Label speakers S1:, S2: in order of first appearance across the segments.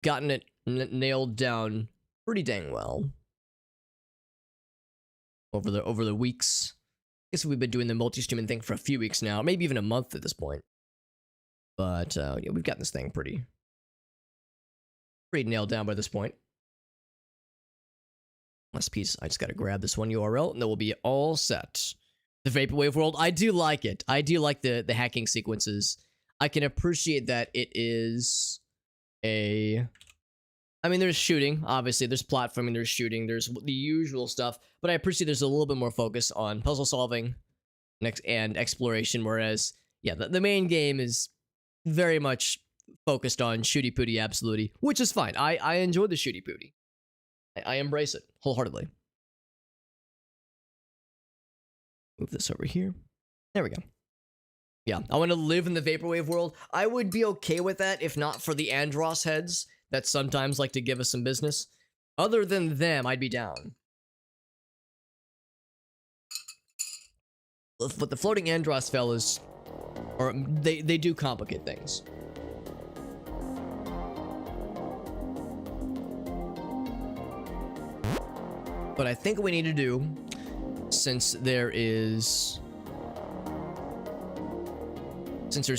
S1: gotten it nailed down pretty dang well over the weeks. I guess we've been doing the multi-streaming thing for a few weeks now, maybe even a month at this point. But yeah, we've gotten this thing pretty nailed down by this point. Last piece, I just gotta grab this one URL and then we'll be all set. The Vaporwave world, I do like it. I do like the hacking sequences. I can appreciate that it is I mean, there's shooting, obviously, there's platforming, there's shooting, there's the usual stuff, but I appreciate there's a little bit more focus on puzzle solving and exploration, whereas, yeah, the main game is very much focused on shooty pooty absolutely, which is fine. I enjoy the shooty pooty. I embrace it wholeheartedly. Move this over here. There we go. Yeah, I want to live in the Vaporwave world. I would be okay with that if not for the Andross heads that sometimes like to give us some business. Other than them, I'd be down. But the floating Andross fellas, they do complicate things. But I think what we need to do, since there's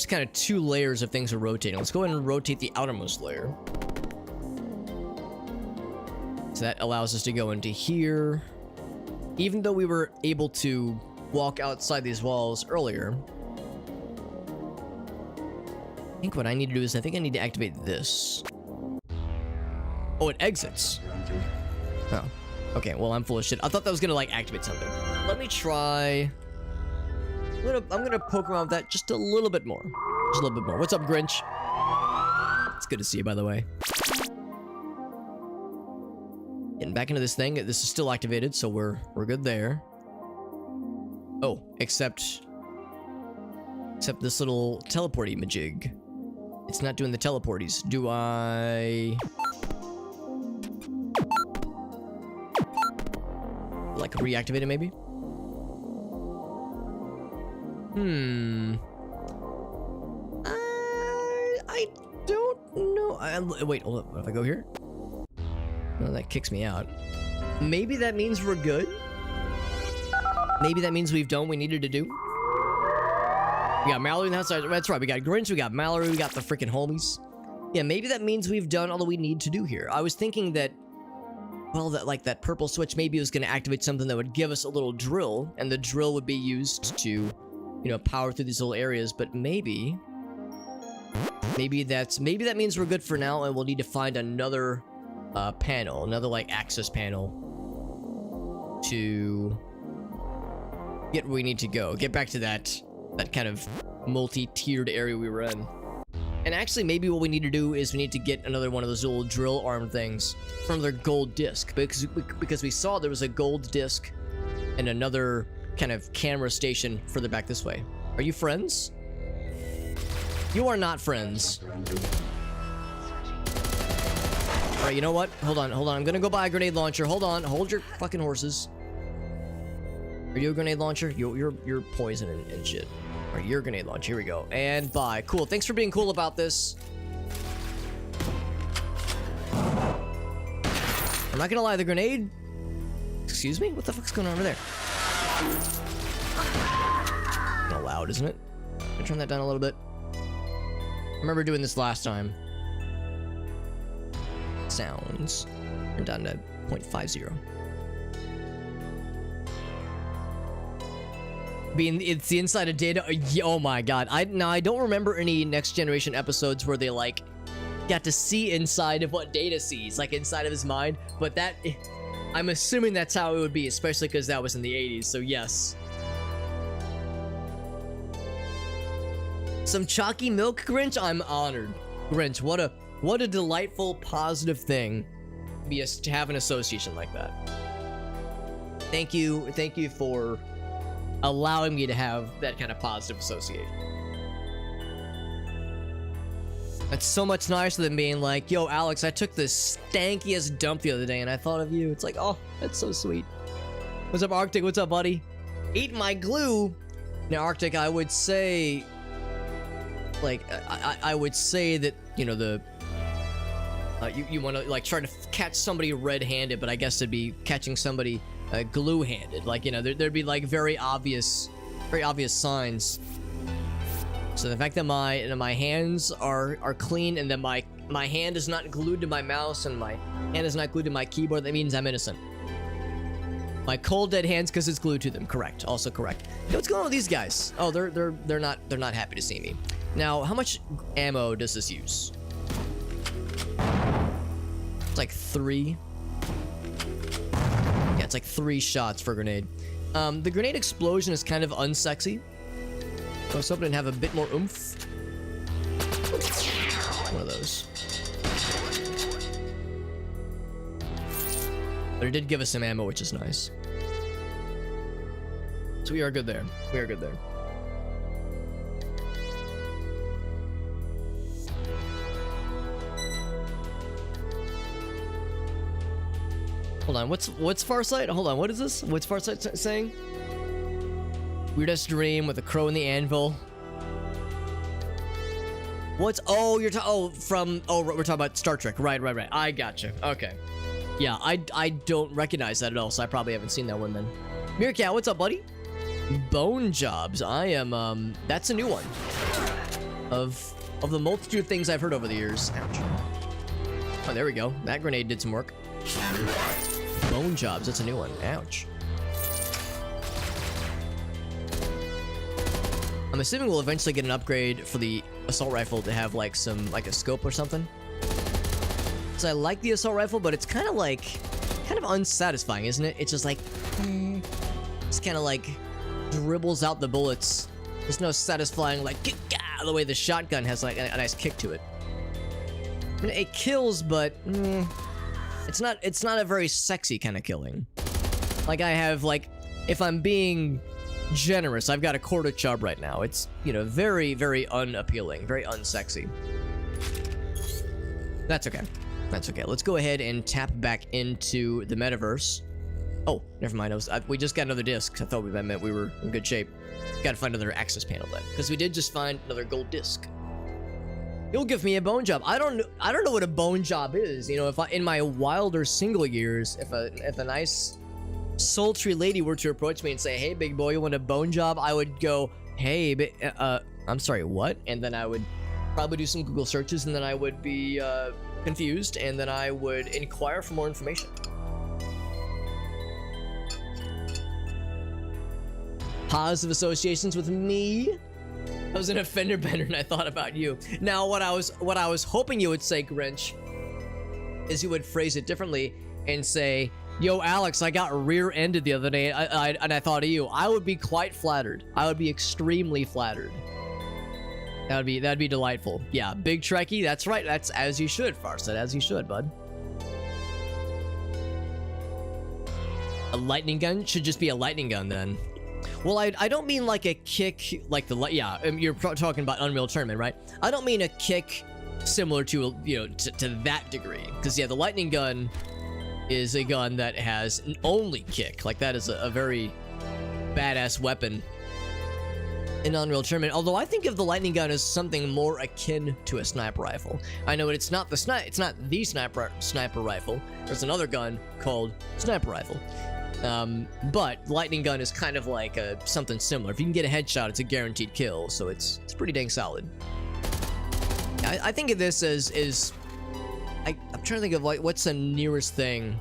S1: kind of two layers of things are rotating, let's go ahead and rotate the outermost layer. So that allows us to go into here. Even though we were able to walk outside these walls earlier, I think what I need to do is I need to activate this. Oh, it exits. Oh. Okay, well, I'm full of shit. I thought that was gonna, like, activate something. Let me try... I'm gonna poke around with that just a little bit more. Just a little bit more. What's up, Grinch? It's good to see you, by the way. Getting back into this thing. This is still activated, so we're good there. Oh, except this little teleporty majig. It's not doing the teleporties. Do I... like reactivate it maybe? I don't know. Wait, hold up. If I go here? Well, that kicks me out. Maybe that means we're good? Maybe that means we've done what we needed to do? We got Mallory on the outside. That's right. We got Grinch, we got Mallory, we got the freaking homies. Yeah, maybe that means we've done all that we need to do here. I was thinking that, well, that purple switch maybe was going to activate something that would give us a little drill, and the drill would be used to, you know, power through these little areas, but maybe that means we're good for now, and we'll need to find another panel, another, like, access panel to get where we need to go. Get back to that kind of multi-tiered area we were in. And actually, maybe what we need to do is we need to get another one of those little drill arm things from their gold disc, because we saw there was a gold disc and another kind of camera station further back this way. Are you friends? You are not friends. All right, you know what? Hold on. I'm gonna go buy a grenade launcher. Hold your fucking horses. Are you a grenade launcher? You're poison and shit. All right, your grenade launch. Here we go. And bye. Cool. Thanks for being cool about this. I'm not gonna lie, the grenade... Excuse me? What the fuck's going on over there? Kind of loud, isn't it? Can I turn that down a little bit? I remember doing this last time. Sounds. Turn down to 0.50. It's the inside of Data. Oh my god. I don't remember any Next Generation episodes where they, like, got to see inside of what Data sees, like inside of his mind, but that, I'm assuming that's how it would be, especially because that was in the 80s, so yes. Some chalky milk, Grinch? I'm honored. Grinch, what a delightful, positive thing to have an association like that. Thank you for allowing me to have that kind of positive association. That's so much nicer than being like, yo, Alex, I took the stankiest dump the other day and I thought of you. It's like, oh, that's so sweet. What's up, Arctic? What's up, buddy? Eat my glue. Now, Arctic, I would say, like, I would say that, you know, You want to like try to catch somebody red-handed, but I guess it'd be catching somebody glue-handed. Like, you know, there'd be like very obvious signs. So the fact that my hands are clean, and that my hand is not glued to my mouse and my hand is not glued to my keyboard, that means I'm innocent. My cold dead hands because it's glued to them. Correct. Also correct. Hey, what's going on with these guys? Oh, they're not happy to see me. Now, how much ammo does this use? It's like 3. Yeah, it's like 3 shots for a grenade. The grenade explosion is kind of unsexy. I was hoping to have a bit more oomph. One of those. But it did give us some ammo, which is nice. So we are good there. We are good there. Hold on, what's Farsight? Hold on, what is this? What's Farsight saying? Weirdest dream with a crow in the anvil. What's we're talking about Star Trek. Right. I gotcha. Okay. Yeah, I don't recognize that at all, so I probably haven't seen that one then. Meerkat, what's up, buddy? Bone jobs. I am that's a new one. Of the multitude of things I've heard over the years. Ouch. Oh, there we go. That grenade did some work. Bone jobs, that's a new one. Ouch. I'm assuming we'll eventually get an upgrade for the assault rifle to have like a scope or something. So I like the assault rifle, but it's kind of unsatisfying, isn't it? It's just like it's kind of like dribbles out the bullets. There's no satisfying like the way the shotgun has like a nice kick to it. I mean, it kills, but it's not a very sexy kind of killing. Like I have like, if I'm being generous, I've got a quarter chub right now. It's, you know, very, very unappealing, very unsexy. That's okay. That's okay. Let's go ahead and tap back into the metaverse. Oh, never mind. We just got another disc. I thought that meant we were in good shape. Got to find another access panel then, because we did just find another gold disc. You'll give me a bone job. I don't know what a bone job is. You know, if in my wilder single years, if a nice sultry lady were to approach me and say, "Hey, big boy, you want a bone job?" I would go, "Hey, I'm sorry, what?" And then I would probably do some Google searches, and then I would be confused, and then I would inquire for more information. Positive associations with me. I was in a fender bender and I thought about you. Now, what I was hoping you would say, Grinch, is you would phrase it differently and say, "Yo, Alex, I got rear-ended the other day, and I thought of you." I would be quite flattered. I would be extremely flattered. That'd be delightful. Yeah, big Trekkie. That's right. That's as you should, Farsight. As you should, bud. A lightning gun should just be a lightning gun then. Well, I don't mean like a kick, like you're talking about Unreal Tournament, right? I don't mean a kick similar to, you know, to that degree. Because, yeah, the lightning gun is a gun that has an only kick. Like, that is a very badass weapon in Unreal Tournament. Although I think of the lightning gun as something more akin to a sniper rifle. I know it's not the sniper rifle. There's another gun called sniper rifle. But lightning gun is kind of like something similar. If you can get a headshot, it's a guaranteed kill, so it's pretty dang solid. I think of this as I'm trying to think of like what's the nearest thing.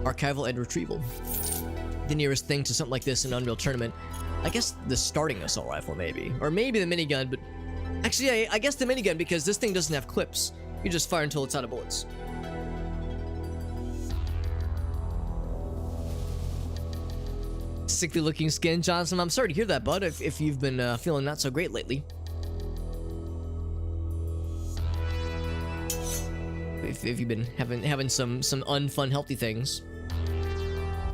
S1: Archival and retrieval. The nearest thing to something like this in Unreal Tournament. I guess the starting assault rifle maybe, or maybe the minigun. But actually, I guess the minigun, because this thing doesn't have clips. You just fire until it's out of bullets. Sickly looking skin, Johnson. I'm sorry to hear that, bud, if you've been feeling not so great lately. If you've been having some unfun healthy things.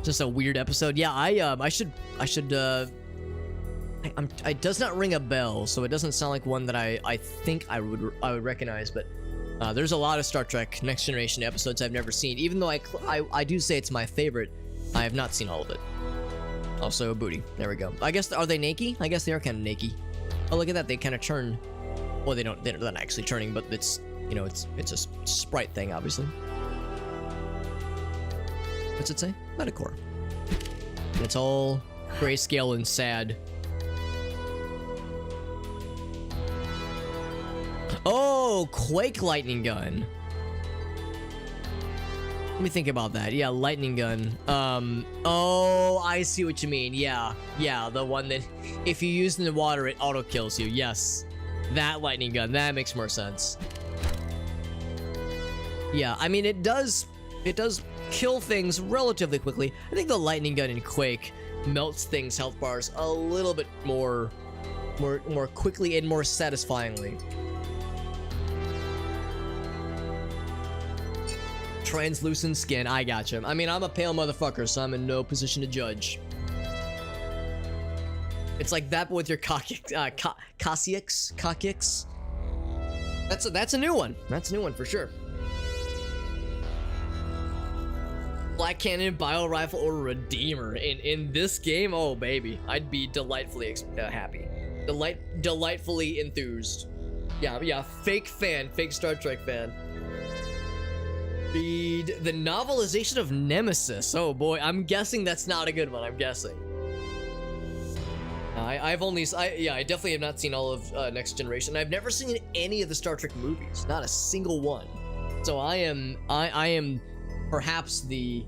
S1: Just a weird episode. Yeah, I should it does not ring a bell, so it doesn't sound like one that I think I would recognize, but there's a lot of Star Trek Next Generation episodes I've never seen. Even though I do say it's my favorite, I have not seen all of it. Also, booty. There we go. I guess, are they naked? I guess they are kind of naked. Oh, look at that. They kind of turn. Well, they're not actually turning, but it's you know, it's a sprite thing, obviously. What's it say? Metacore. And it's all grayscale and sad. Oh, Quake lightning gun. Let me think about that. Yeah, lightning gun. Oh, I see what you mean. Yeah, the one that if you use it in the water, it auto kills you. Yes, that lightning gun. That makes more sense. Yeah, I mean, it does kill things relatively quickly. I think the lightning gun in Quake melts things' health bars a little bit more quickly and more satisfyingly. Translucent skin, I gotcha. I mean, I'm a pale motherfucker, so I'm in no position to judge. It's like that, but with your Cossix. That's a new one. That's a new one for sure. Black Cannon, Bio Rifle, or Redeemer in this game. Oh baby, I'd be delightfully happy, delightfully enthused. Yeah. Fake Star Trek fan. Read the novelization of Nemesis. Oh boy, I'm guessing that's not a good one. I'm guessing. I definitely have not seen all of Next Generation. I've never seen any of the Star Trek movies, not a single one. So I am perhaps the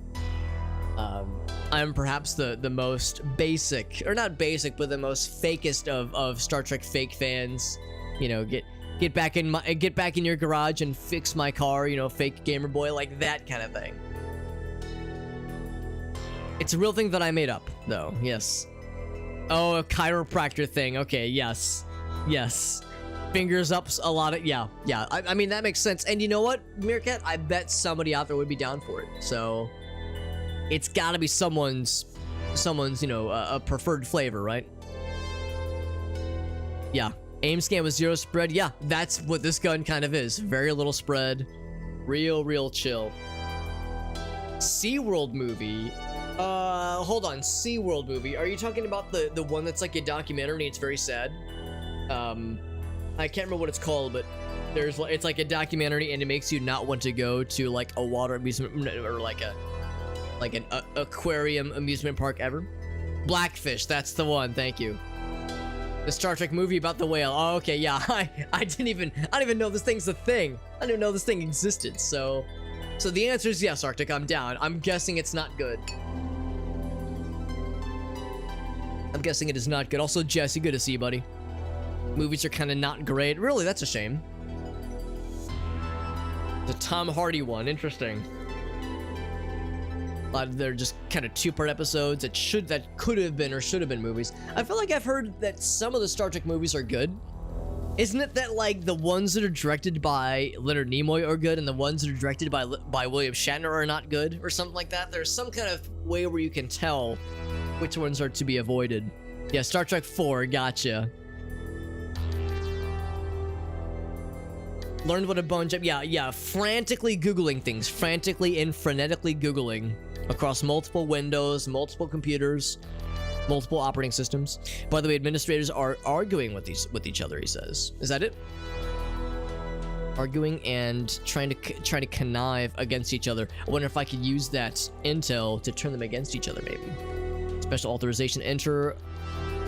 S1: most basic, or not basic, but the most fakest of Star Trek fake fans. You know, get back in your garage and fix my car, you know, fake gamer boy, like that kind of thing. It's a real thing that I made up, though. Yes. Oh, a chiropractor thing. Okay, yes. Fingers up a lot of, yeah. I mean, that makes sense. And you know what, Meerkat? I bet somebody out there would be down for it. So it's gotta be someone's, you know, a preferred flavor, right? Yeah. Aim scan with 0 spread. Yeah, that's what this gun kind of is. Very little spread. Real chill. SeaWorld movie. Hold on. SeaWorld movie. Are you talking about the one that's like a documentary? It's very sad. I can't remember what it's called, but it's like a documentary and it makes you not want to go to like a water amusement or like an aquarium amusement park ever. Blackfish. That's the one. Thank you. The Star Trek movie about the whale. Oh, okay, yeah. I didn't even know this thing's a thing. I didn't even know this thing existed. So the answer is yes, Arctic. I'm down. I'm guessing it's not good. I'm guessing it is not good. Also, Jesse, good to see you, buddy. Movies are kind of not great. Really, that's a shame. The Tom Hardy one. Interesting. They're just kind of two-part episodes that could have been or should have been movies. I feel like I've heard that some of the Star Trek movies are good. Isn't it that like the ones that are directed by Leonard Nimoy are good and the ones that are directed by William Shatner are not good or something like that? There's some kind of way where you can tell which ones are to be avoided. Yeah, Star Trek 4, gotcha. Learned what a bone jump. Yeah. Frantically Googling things. Frantically and frenetically Googling across multiple windows, multiple computers, multiple operating systems. By the way, administrators are arguing with each other, he says. Is that it? Arguing and trying to connive against each other. I wonder if I could use that intel to turn them against each other, maybe. Special authorization. Enter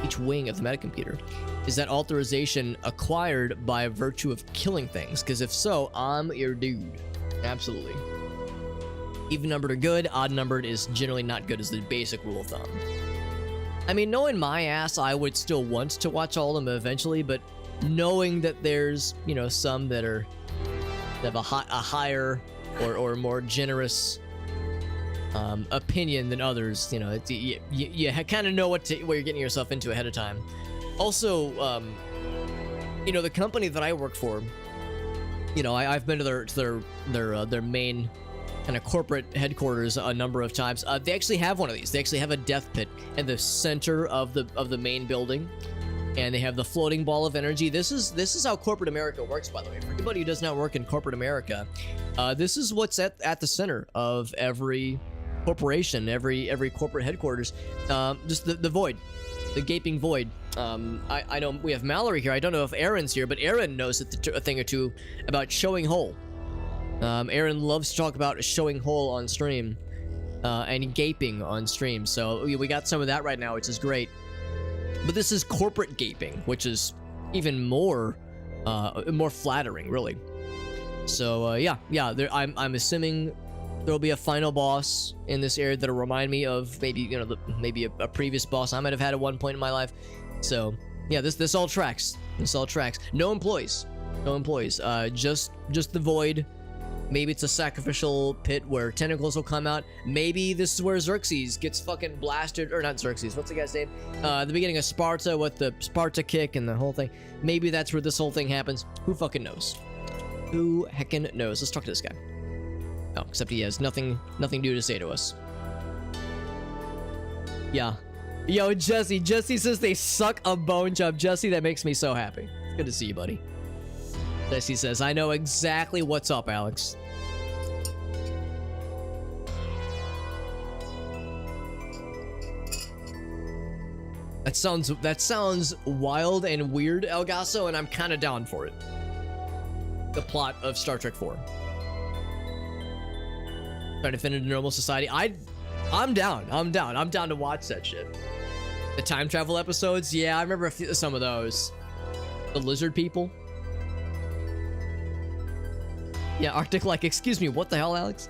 S1: each wing of the metacomputer. Is that authorization acquired by virtue of killing things? Because if so, I'm your dude. Absolutely. Even numbered are good, odd numbered is generally not good, is the basic rule of thumb. I mean, knowing my ass, I would still want to watch all of them eventually, but knowing that there's, you know, some that have a higher or more generous opinion than others, you know, you kind of know what you're getting yourself into ahead of time. Also, you know, the company that I work for, you know, I've been to their main kind of corporate headquarters a number of times. They actually have one of these. They actually have a death pit in the center of the main building, and they have the floating ball of energy. This is how corporate America works, by the way. For anybody who does not work in corporate America, this is what's at the center of every corporation, every corporate headquarters. Just the void, the gaping void. I know we have Mallory here. I don't know if Aaron's here, but Aaron knows a thing or two about showing hole. Aaron loves to talk about showing hole on stream, and gaping on stream. So we got some of that right now, which is great. But this is corporate gaping, which is even more flattering, really. So yeah. I'm assuming there'll be a final boss in this area that'll remind me of maybe maybe a previous boss I might have had at one point in my life. So yeah, this all tracks. This all tracks. No employees. Just the void. Maybe it's a sacrificial pit where tentacles will come out. Maybe this is where Xerxes gets fucking blasted, or not Xerxes. What's the guy's name? The beginning of Sparta with the Sparta kick and the whole thing. Maybe that's where this whole thing happens. Who fucking knows? Who heckin' knows? Let's talk to this guy. Oh, except he has nothing new to say to us. Yeah. Yo, Jesse. Jesse says they suck a bone job. Jesse, that makes me so happy. Good to see you, buddy. Jesse says, I know exactly what's up, Alex. That sounds wild and weird, Elgaso, and I'm kind of down for it. The plot of Star Trek 4. Trying to fit into normal society. I'm down. I'm down to watch that shit. The time travel episodes, yeah, I remember some of those. The lizard people. Yeah, Arctic like, excuse me, what the hell, Alex?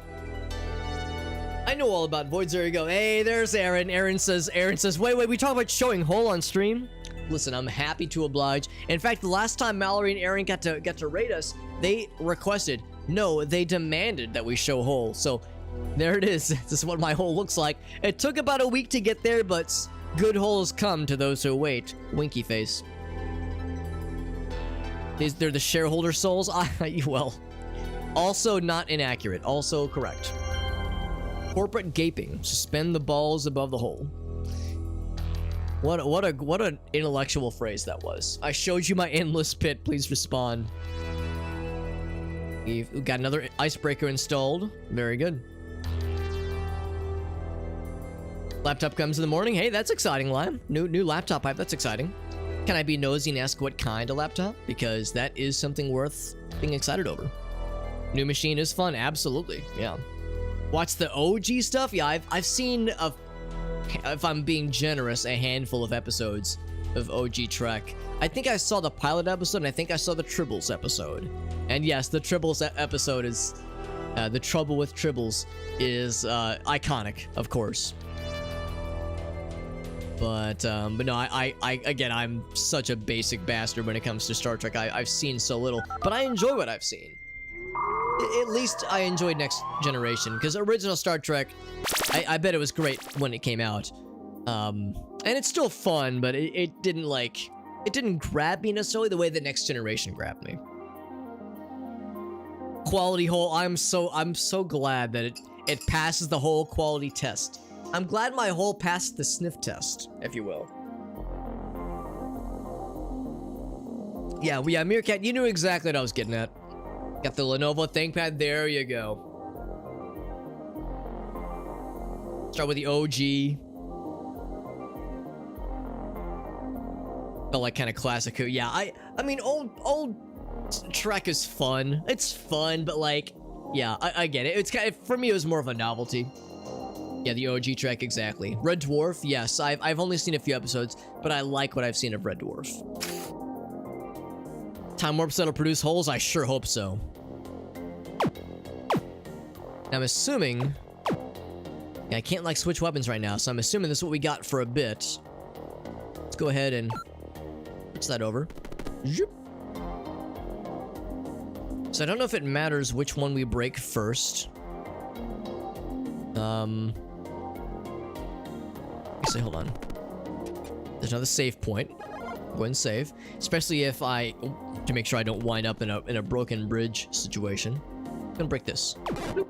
S1: I know all about voids. There you go. Hey, there's Aaron. Aaron says, wait, we talk about showing hole on stream? Listen, I'm happy to oblige. In fact, the last time Mallory and Aaron got to rate us, they requested, no, they demanded that we show hole. So there it is. This is what my hole looks like. It took about a week to get there, but good holes come to those who wait. Winky face. They're the shareholder souls? Well, also not inaccurate. Also correct. Corporate gaping. Suspend the balls above the hole. What an intellectual phrase that was. I showed you my endless pit. Please respond. We've got another icebreaker installed. Very good. Laptop comes in the morning. Hey, that's exciting, Lime. New laptop hype. That's exciting. Can I be nosy and ask what kind of laptop? Because that is something worth being excited over. New machine is fun. Absolutely. Yeah. Watch the OG stuff? Yeah, I've seen, if I'm being generous, a handful of episodes of OG Trek. I think I saw the pilot episode, and I think I saw the Tribbles episode. And yes, the Tribbles episode is, the Trouble with Tribbles is iconic, of course. But no, again, I'm such a basic bastard when it comes to Star Trek. I've seen so little, but I enjoy what I've seen. At least I enjoyed Next Generation, because original Star Trek, I bet it was great when it came out. And it's still fun, but it didn't grab me necessarily the way the Next Generation grabbed me. Quality hole, I'm so glad that it passes the whole quality test. I'm glad my hole passed the sniff test, if you will. Yeah, Meerkat, you knew exactly what I was getting at. Got the Lenovo ThinkPad, there you go. Start with the OG. Felt like kind of classic. Yeah, I mean, old Trek is fun. It's fun, but like, yeah, I get it. It's kind of, for me, it was more of a novelty. Yeah, the OG Trek, exactly. Red Dwarf, yes, I've only seen a few episodes, but I like what I've seen of Red Dwarf. Time Warp Set will produce holes? I sure hope so. Now, I'm assuming... Yeah, I can't, like, switch weapons right now, so I'm assuming this is what we got for a bit. Let's go ahead and... switch that over. Zoop. So I don't know if it matters which one we break first. Actually, hold on. There's another save point. Go ahead and save. Especially if to make sure I don't wind up in a broken bridge situation. I'm gonna break this. Bloop.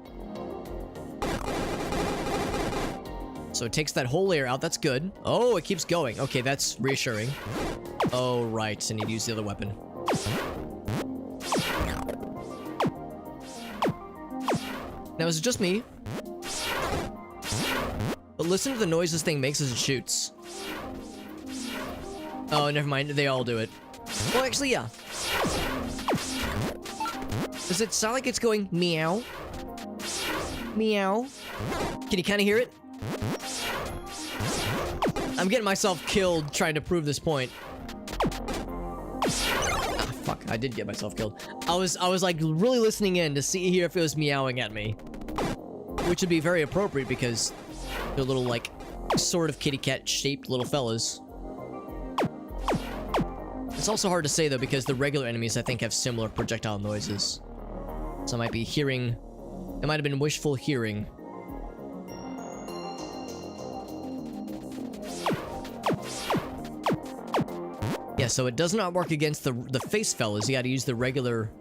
S1: So it takes that whole layer out. That's good. Oh, it keeps going. Okay, that's reassuring. Oh, right. I need to use the other weapon. Now, is it just me? But listen to the noise this thing makes as it shoots. Oh, never mind. They all do it. Well, actually, yeah. Does it sound like it's going meow? Meow? Can you kind of hear it? I'm getting myself killed trying to prove this point. Ah, fuck. I did get myself killed. I was like really listening in to see if it was meowing at me. Which would be very appropriate because they're little like sort of kitty cat shaped little fellas. It's also hard to say though because the regular enemies I think have similar projectile noises. So I might be hearing... It might have been wishful hearing. Yeah, so it does not work against the face fellas. You gotta use the regular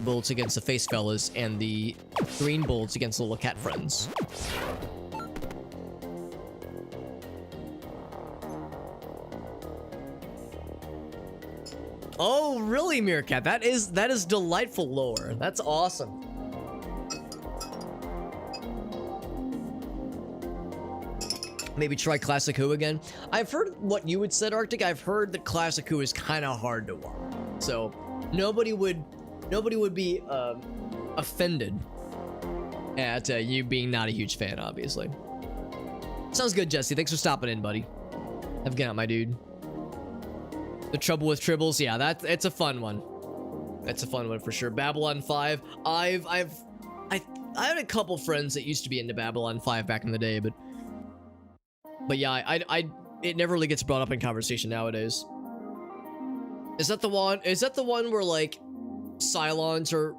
S1: bullets against the face fellas and the green bullets against the little cat friends. Oh, really, Meerkat? That is delightful lore. That's awesome. Maybe try Classic Who again. I've heard what you had said, Arctic. I've heard that Classic Who is kind of hard to watch. So nobody would be offended at you being not a huge fan, obviously. Sounds good, Jesse. Thanks for stopping in, buddy. Have a good night, my dude. The Trouble with Tribbles, yeah, it's a fun one. It's a fun one for sure. Babylon 5. I had a couple friends that used to be into Babylon 5 back in the day, but yeah, it never really gets brought up in conversation nowadays. Is that the one where like Cylons are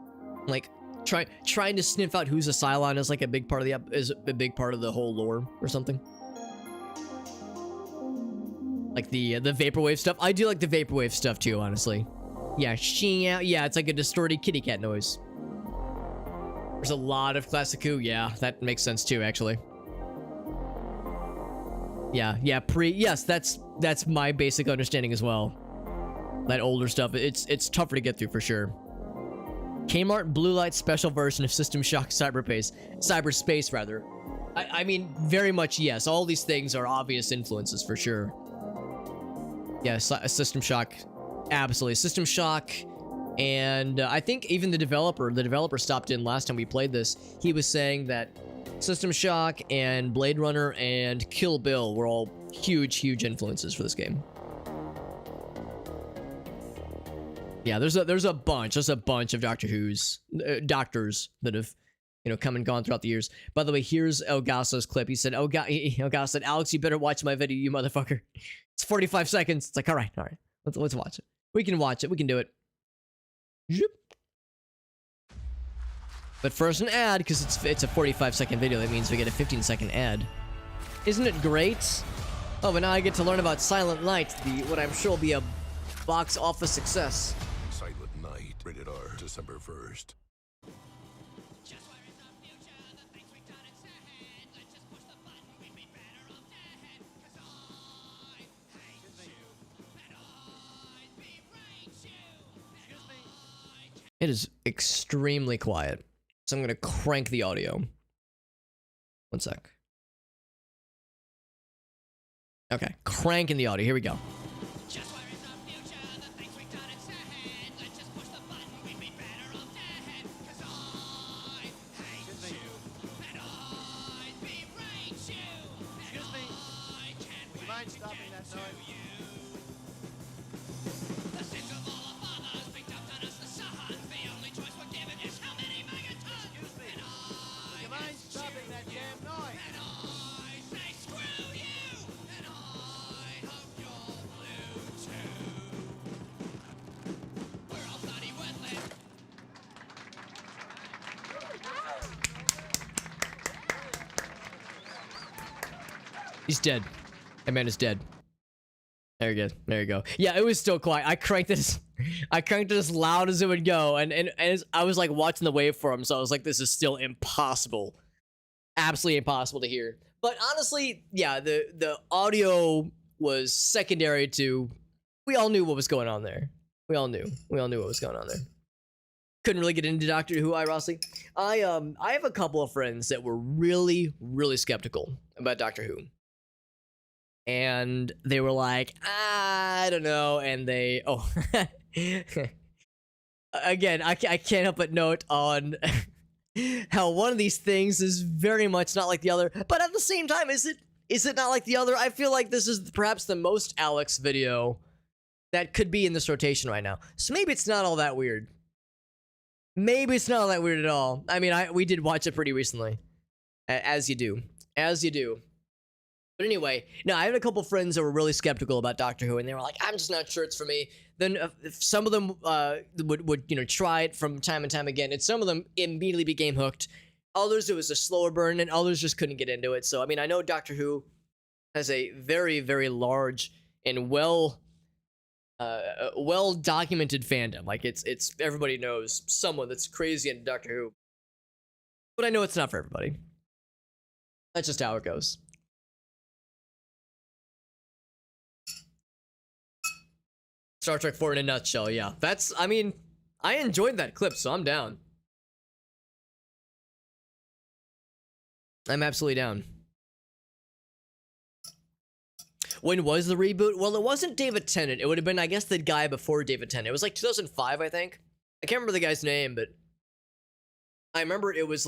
S1: like trying to sniff out who's a Cylon is like a big part of the whole lore or something? Like the vaporwave stuff. I do like the vaporwave stuff too, honestly. Yeah, yeah, it's like a distorted kitty cat noise. There's a lot of Classic Who. Yeah, that makes sense too, actually. Yeah, yes, that's my basic understanding as well. That older stuff, it's tougher to get through for sure. Kmart Blue Light special version of System Shock Cyberspace rather. I mean, very much yes. All these things are obvious influences for sure. Yeah, System Shock, absolutely. System Shock, and I think even the developer stopped in last time we played this. He was saying that System Shock and Blade Runner and Kill Bill were all huge influences for this game. Yeah, there's a bunch of Doctor Who's doctors that have, you know, come and gone throughout the years. By the way, here's Elgaso's clip. He said, Elgaso said, Alex, you better watch my video, you motherfucker. It's 45 seconds. It's like, all right. Let's watch it. We can watch it. We can do it. Zip. But first an ad, because it's a 45-second video. That means we get a 15-second ad. Isn't it great? Oh, but now I get to learn about Silent Night, what I'm sure will be a box office success.
S2: Silent Night, rated R, December 1st.
S1: It is extremely quiet, so I'm gonna crank the audio. One sec. Okay, cranking the audio. Here we go. He's dead. That man is dead. There you go. There you go. Yeah, it was still quiet. I cranked it as loud as it would go, and as I was like watching the waveform, so I was like, this is still impossible. Absolutely impossible to hear. But honestly, yeah, the audio was secondary to, we all knew what was going on there. We all knew what was going on there. Couldn't really get into Doctor Who, ironically. I have a couple of friends that were really skeptical about Doctor Who. and they were like, I don't know, and they again, I can't help but note on how one of these things is very much not like the other, but at the same time, is it not like the other? I feel like this is perhaps the most Alex video that could be in this rotation right now. So maybe it's not all that weird. Maybe it's not all that weird at all. I mean, we did watch it pretty recently, as you do, as you do. But anyway, no, I had a couple friends that were really skeptical about Doctor Who, and they were like, "I'm just not sure it's for me." Then some of them would try it from time and time again, and some of them immediately became hooked. Others, it was a slower burn, and others just couldn't get into it. So I mean, I know Doctor Who has a very, very large and well documented fandom. Like it's everybody knows someone that's crazy into Doctor Who, but I know it's not for everybody. That's just how it goes. Star Trek 4 in a nutshell, yeah. I mean, I enjoyed that clip, so I'm down. I'm absolutely down. When was the reboot? Well, it wasn't David Tennant. It would have been, I guess, the guy before David Tennant. It was like 2005, I think. I can't remember the guy's name, but I remember it was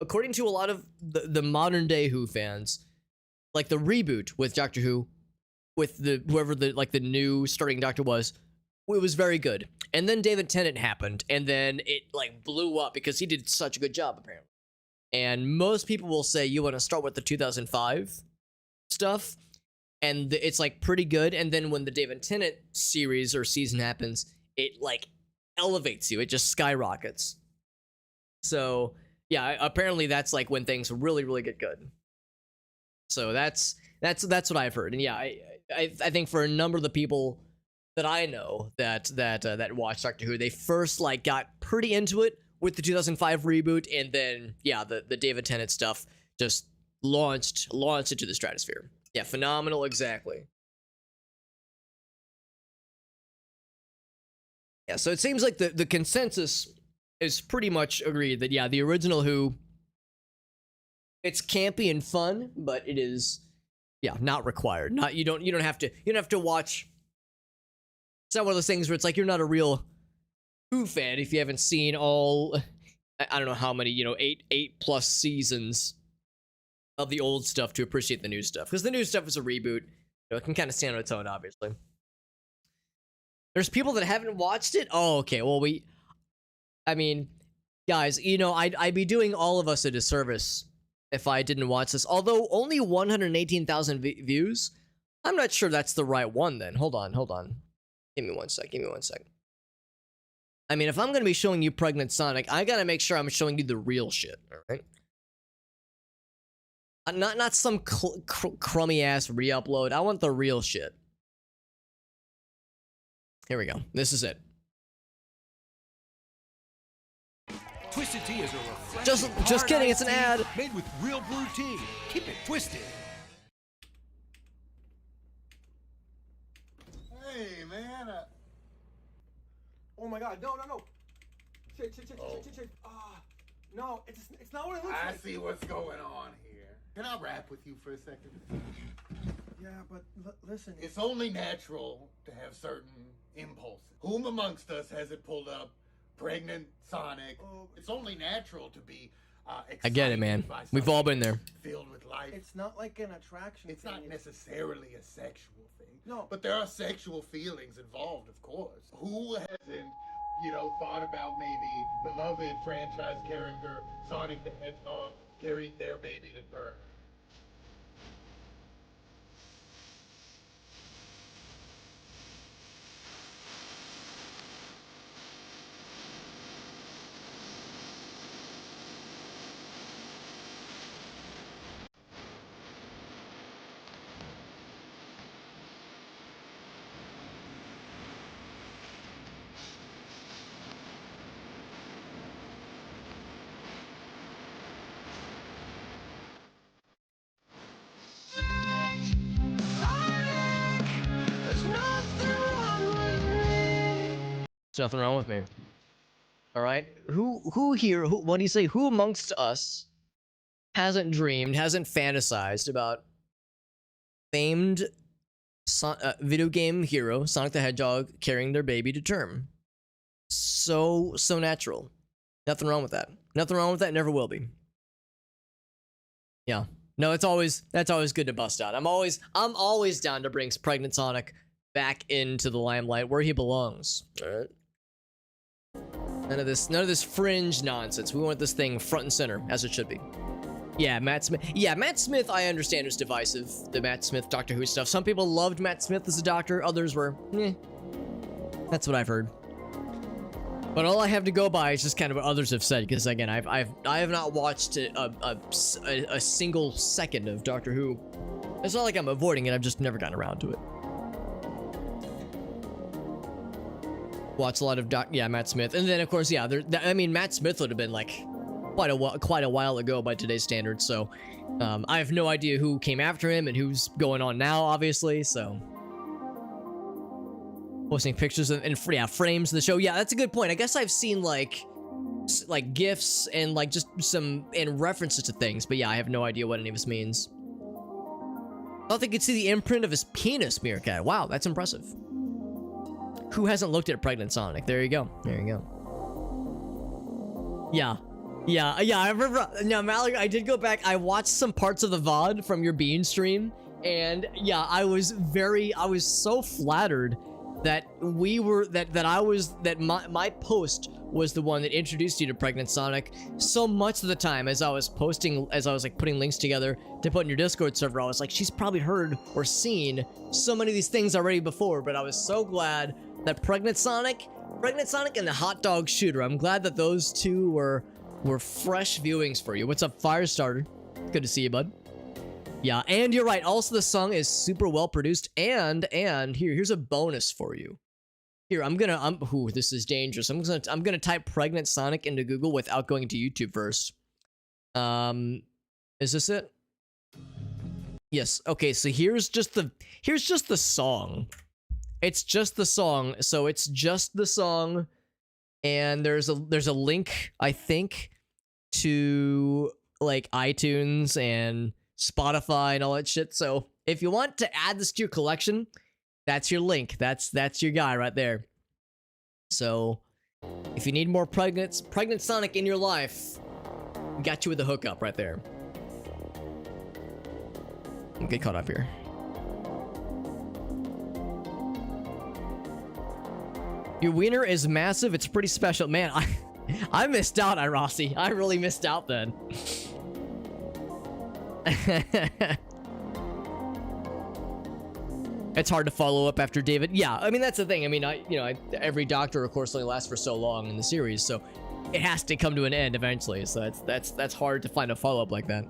S1: according to a lot of the modern day Who fans, like the reboot with Doctor Who, with whoever the new starting Doctor was, it was very good. And then David Tennant happened, and then it like blew up because he did such a good job apparently. And most people will say you want to start with the 2005 stuff, and it's like pretty good. And then when the David Tennant series or season happens, it like elevates you. It just skyrockets. So yeah, apparently that's like when things really, really get good. So that's what I've heard. And yeah, I think for a number of the people that I know that watch Doctor Who, they first like got pretty into it with the 2005 reboot, and then yeah, the David Tennant stuff just launched into the stratosphere. Yeah, phenomenal, exactly. Yeah, so it seems like the consensus is pretty much agreed that yeah, the original Who, it's campy and fun, but it is not required. Not you don't have to watch. It's not one of those things where it's like you're not a real Who fan if you haven't seen all, I don't know how many, 8+ seasons of the old stuff to appreciate the new stuff, because the new stuff is a reboot. It can kind of stand on its own, obviously. There's people that haven't watched it. Oh, okay. Well, I mean, guys, I'd be doing all of us a disservice if I didn't watch this. Although only 118,000 views, I'm not sure that's the right one. Then hold on. Give me one sec. I mean, if I'm gonna be showing you Pregnant Sonic, I gotta make sure I'm showing you the real shit. All right. Not some crummy ass re-upload. I want the real shit. Here we go. This is it.
S3: Twisted Tea is a refreshing,
S1: just kidding. It's an ad.
S3: Made with real brewed tea. Keep it twisted.
S4: Hey, man.
S5: Oh my God! No! Shit! No, it's not what it looks
S4: I
S5: like.
S4: see what's going on here. Can I rap with you for a second?
S5: Yeah, but listen.
S4: It's only natural to have certain impulses. Whom amongst us hasn't pulled up Pregnant Sonic? It's only natural to be
S1: I get it, man. We've all been there.
S4: Filled with life.
S5: It's not like an attraction.
S4: It's not necessarily a sexual thing.
S5: No.
S4: But there are sexual feelings involved, of course. Who hasn't, thought about maybe beloved franchise character Sonic the Hedgehog carrying their baby to birth?
S1: There's nothing wrong with me. All right. Who here? What do you say? Who amongst us hasn't dreamed, hasn't fantasized about famed video game hero, Sonic the Hedgehog, carrying their baby to term. So natural. Nothing wrong with that. Nothing wrong with that. Never will be. Yeah. No, that's always good to bust out. I'm always down to bring pregnant Sonic back into the limelight where he belongs. All right. None of this fringe nonsense. We want this thing front and center as it should be. Yeah, Matt Smith. Yeah, Matt Smith, I understand, is divisive. The Matt Smith Doctor Who stuff. Some people loved Matt Smith as a doctor. Others were, eh. That's what I've heard. But all I have to go by is just kind of what others have said. Because again, I have not watched a single second of Doctor Who. It's not like I'm avoiding it. I've just never gotten around to it. Watch a lot of Matt Smith, and then of course, yeah. I mean, Matt Smith would have been like quite a while ago by today's standards. So I have no idea who came after him and who's going on now, obviously. So posting pictures and frames of the show. Yeah, that's a good point. I guess I've seen like gifs and like just some and references to things, but yeah, I have no idea what any of this means. I thought they could see the imprint of his penis, Meerkat. Wow, that's impressive. Who hasn't looked at pregnant Sonic? There you go. There you go. Yeah. I remember. Now, Mallory, I did go back. I watched some parts of the VOD from your Bean stream, and yeah, I was so flattered that my post was the one that introduced you to pregnant Sonic. So much of the time, as I was like putting links together to put in your Discord server, I was like, she's probably heard or seen so many of these things already before. But I was so glad that Pregnant Sonic and the Hot Dog Shooter, I'm glad that those two were fresh viewings for you. What's up, Firestarter? Good to see you, bud. Yeah, and you're right. Also, the song is super well produced. And here's a bonus for you. Here, ooh, this is dangerous. I'm gonna type Pregnant Sonic into Google without going to YouTube first. Is this it? Yes. Okay, so here's just the song. It's just the song. So it's just the song, and there's a link, I think, to like iTunes and Spotify and all that shit. So if you want to add this to your collection, that's your link. That's your guy right there. So if you need more pregnant Sonic in your life, we got you with the hookup right there. Get caught up here. Your wiener is massive. It's pretty special. Man, I missed out, Irossi. I really missed out then. It's hard to follow up after David. Yeah, I mean, that's the thing. I mean, every Doctor, of course, only lasts for so long in the series, so it has to come to an end eventually. So that's hard to find a follow-up like that.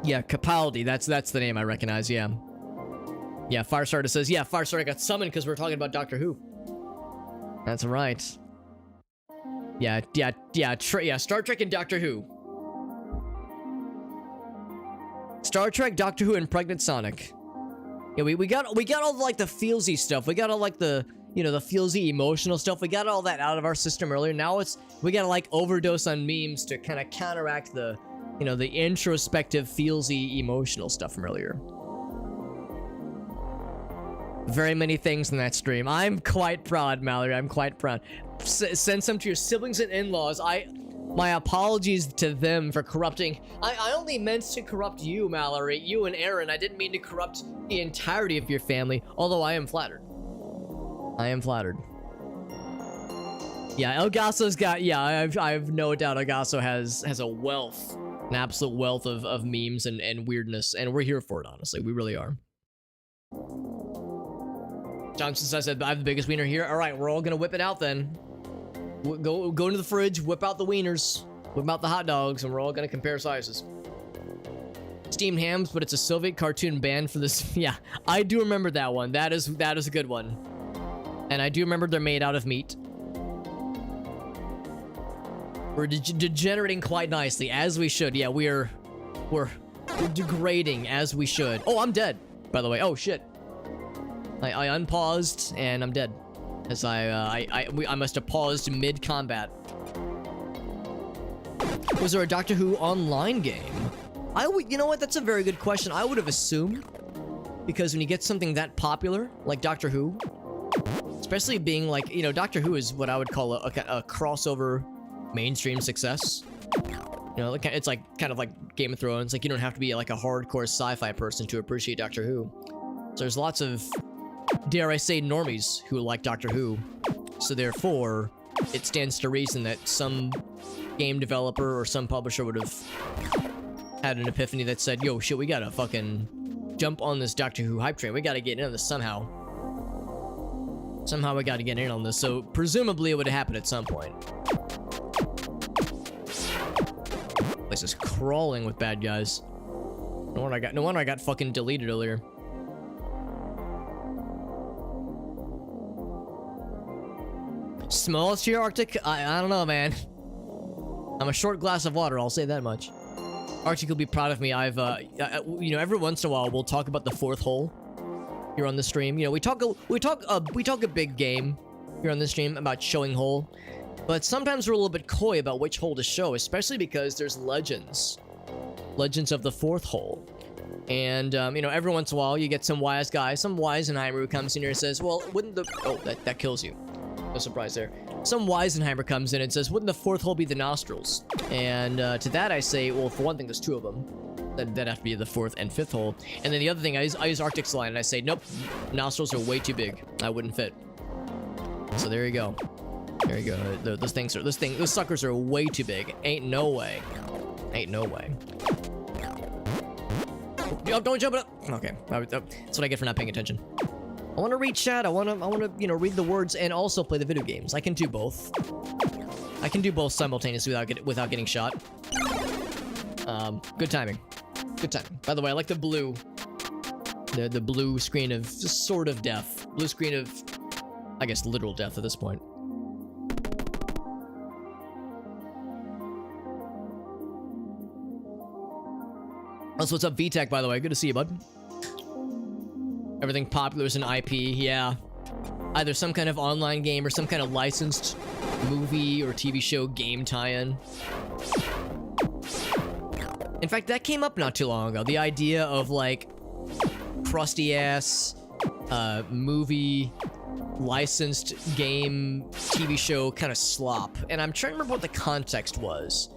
S1: Yeah, Capaldi. That's the name I recognize. Yeah. Yeah, Firestarter says, yeah, Firestarter got summoned because we're talking about Doctor Who. That's right. Yeah, Star Trek and Doctor Who. Star Trek, Doctor Who, and Pregnant Sonic. Yeah, we got all like the feelsy stuff. We got all like the the feelsy emotional stuff. We got all that out of our system earlier. Now we gotta like overdose on memes to kind of counteract the the introspective feelsy emotional stuff from earlier. Very many things in that stream. I'm quite proud, Mallory. I'm quite proud. Send some to your siblings and in-laws. My apologies to them for corrupting. I only meant to corrupt you, Mallory. You and Aaron. I didn't mean to corrupt the entirety of your family. Although I am flattered. I am flattered. Yeah, Elgasso's got. Yeah, I have no doubt. Elgasso has a wealth, an absolute wealth of memes and weirdness, and we're here for it. Honestly, we really are. Johnson says I have the biggest wiener here. All right, we're all gonna whip it out then. Go into the fridge, whip out the wieners, whip out the hot dogs, and we're all gonna compare sizes. Steamed hams, but it's a Soviet cartoon banned for this. Yeah, I do remember that one. That is a good one. And I do remember they're made out of meat. We're degenerating quite nicely, as we should. Yeah, we're degrading as we should. Oh, I'm dead, by the way. Oh shit. I unpaused and I'm dead, as I must have paused mid-combat. Was there a Doctor Who online game? I would, you know what? That's a very good question. I would have assumed, because when you get something that popular, like Doctor Who, especially being like, you know, Doctor Who is what I would call a crossover mainstream success. You know, it's like kind of like Game of Thrones. Like, you don't have to be like a hardcore sci-fi person to appreciate Doctor Who. So there's lots of, dare I say, normies who like Doctor Who. So therefore, it stands to reason that some game developer or some publisher would have had an epiphany that said, yo, shit, we gotta fucking jump on this Doctor Who hype train. We gotta get in on this somehow. Somehow we gotta get in on this. So presumably it would have happened at some point. Place is crawling with bad guys. No wonder I got fucking deleted earlier. Smallest here, Arctic? I don't know, man. I'm a short glass of water, I'll say that much. Arctic will be proud of me. I've, you know, every once in a while we'll talk about the fourth hole here on the stream. You know, we talk a big game here on the stream about showing hole, but sometimes we're a little bit coy about which hole to show, especially because there's legends of the fourth hole. And, you know, every once in a while you get some wise guy, some Weisenheimer who comes in here and says, well, wouldn't the... Oh, that kills you. No surprise there. Some Weisenheimer comes in and says, wouldn't the fourth hole be the nostrils? And to that I say, well, for one thing, there's two of them. That'd have to be the fourth and fifth hole. And then the other thing, I use Arctic's line and I say, nope, nostrils are way too big. I wouldn't fit. So there you go. There you go. Those suckers are way too big. Ain't no way. Ain't no way. Oh, don't jump it up. Okay, that's what I get for not paying attention. I want to read chat. I want to, you know, read the words and also play the video games. I can do both. I can do both simultaneously without getting shot. Good timing. Good timing. By the way, I like the blue. The blue screen of sort of death. Blue screen of, I guess, literal death at this point. Also, what's up, VTech, by the way? Good to see you, bud. Everything popular is an IP, yeah. Either some kind of online game or some kind of licensed movie or TV show game tie-in. In fact, that came up not too long ago. The idea of, like, crusty-ass movie licensed game TV show kind of slop. And I'm trying to remember what the context was.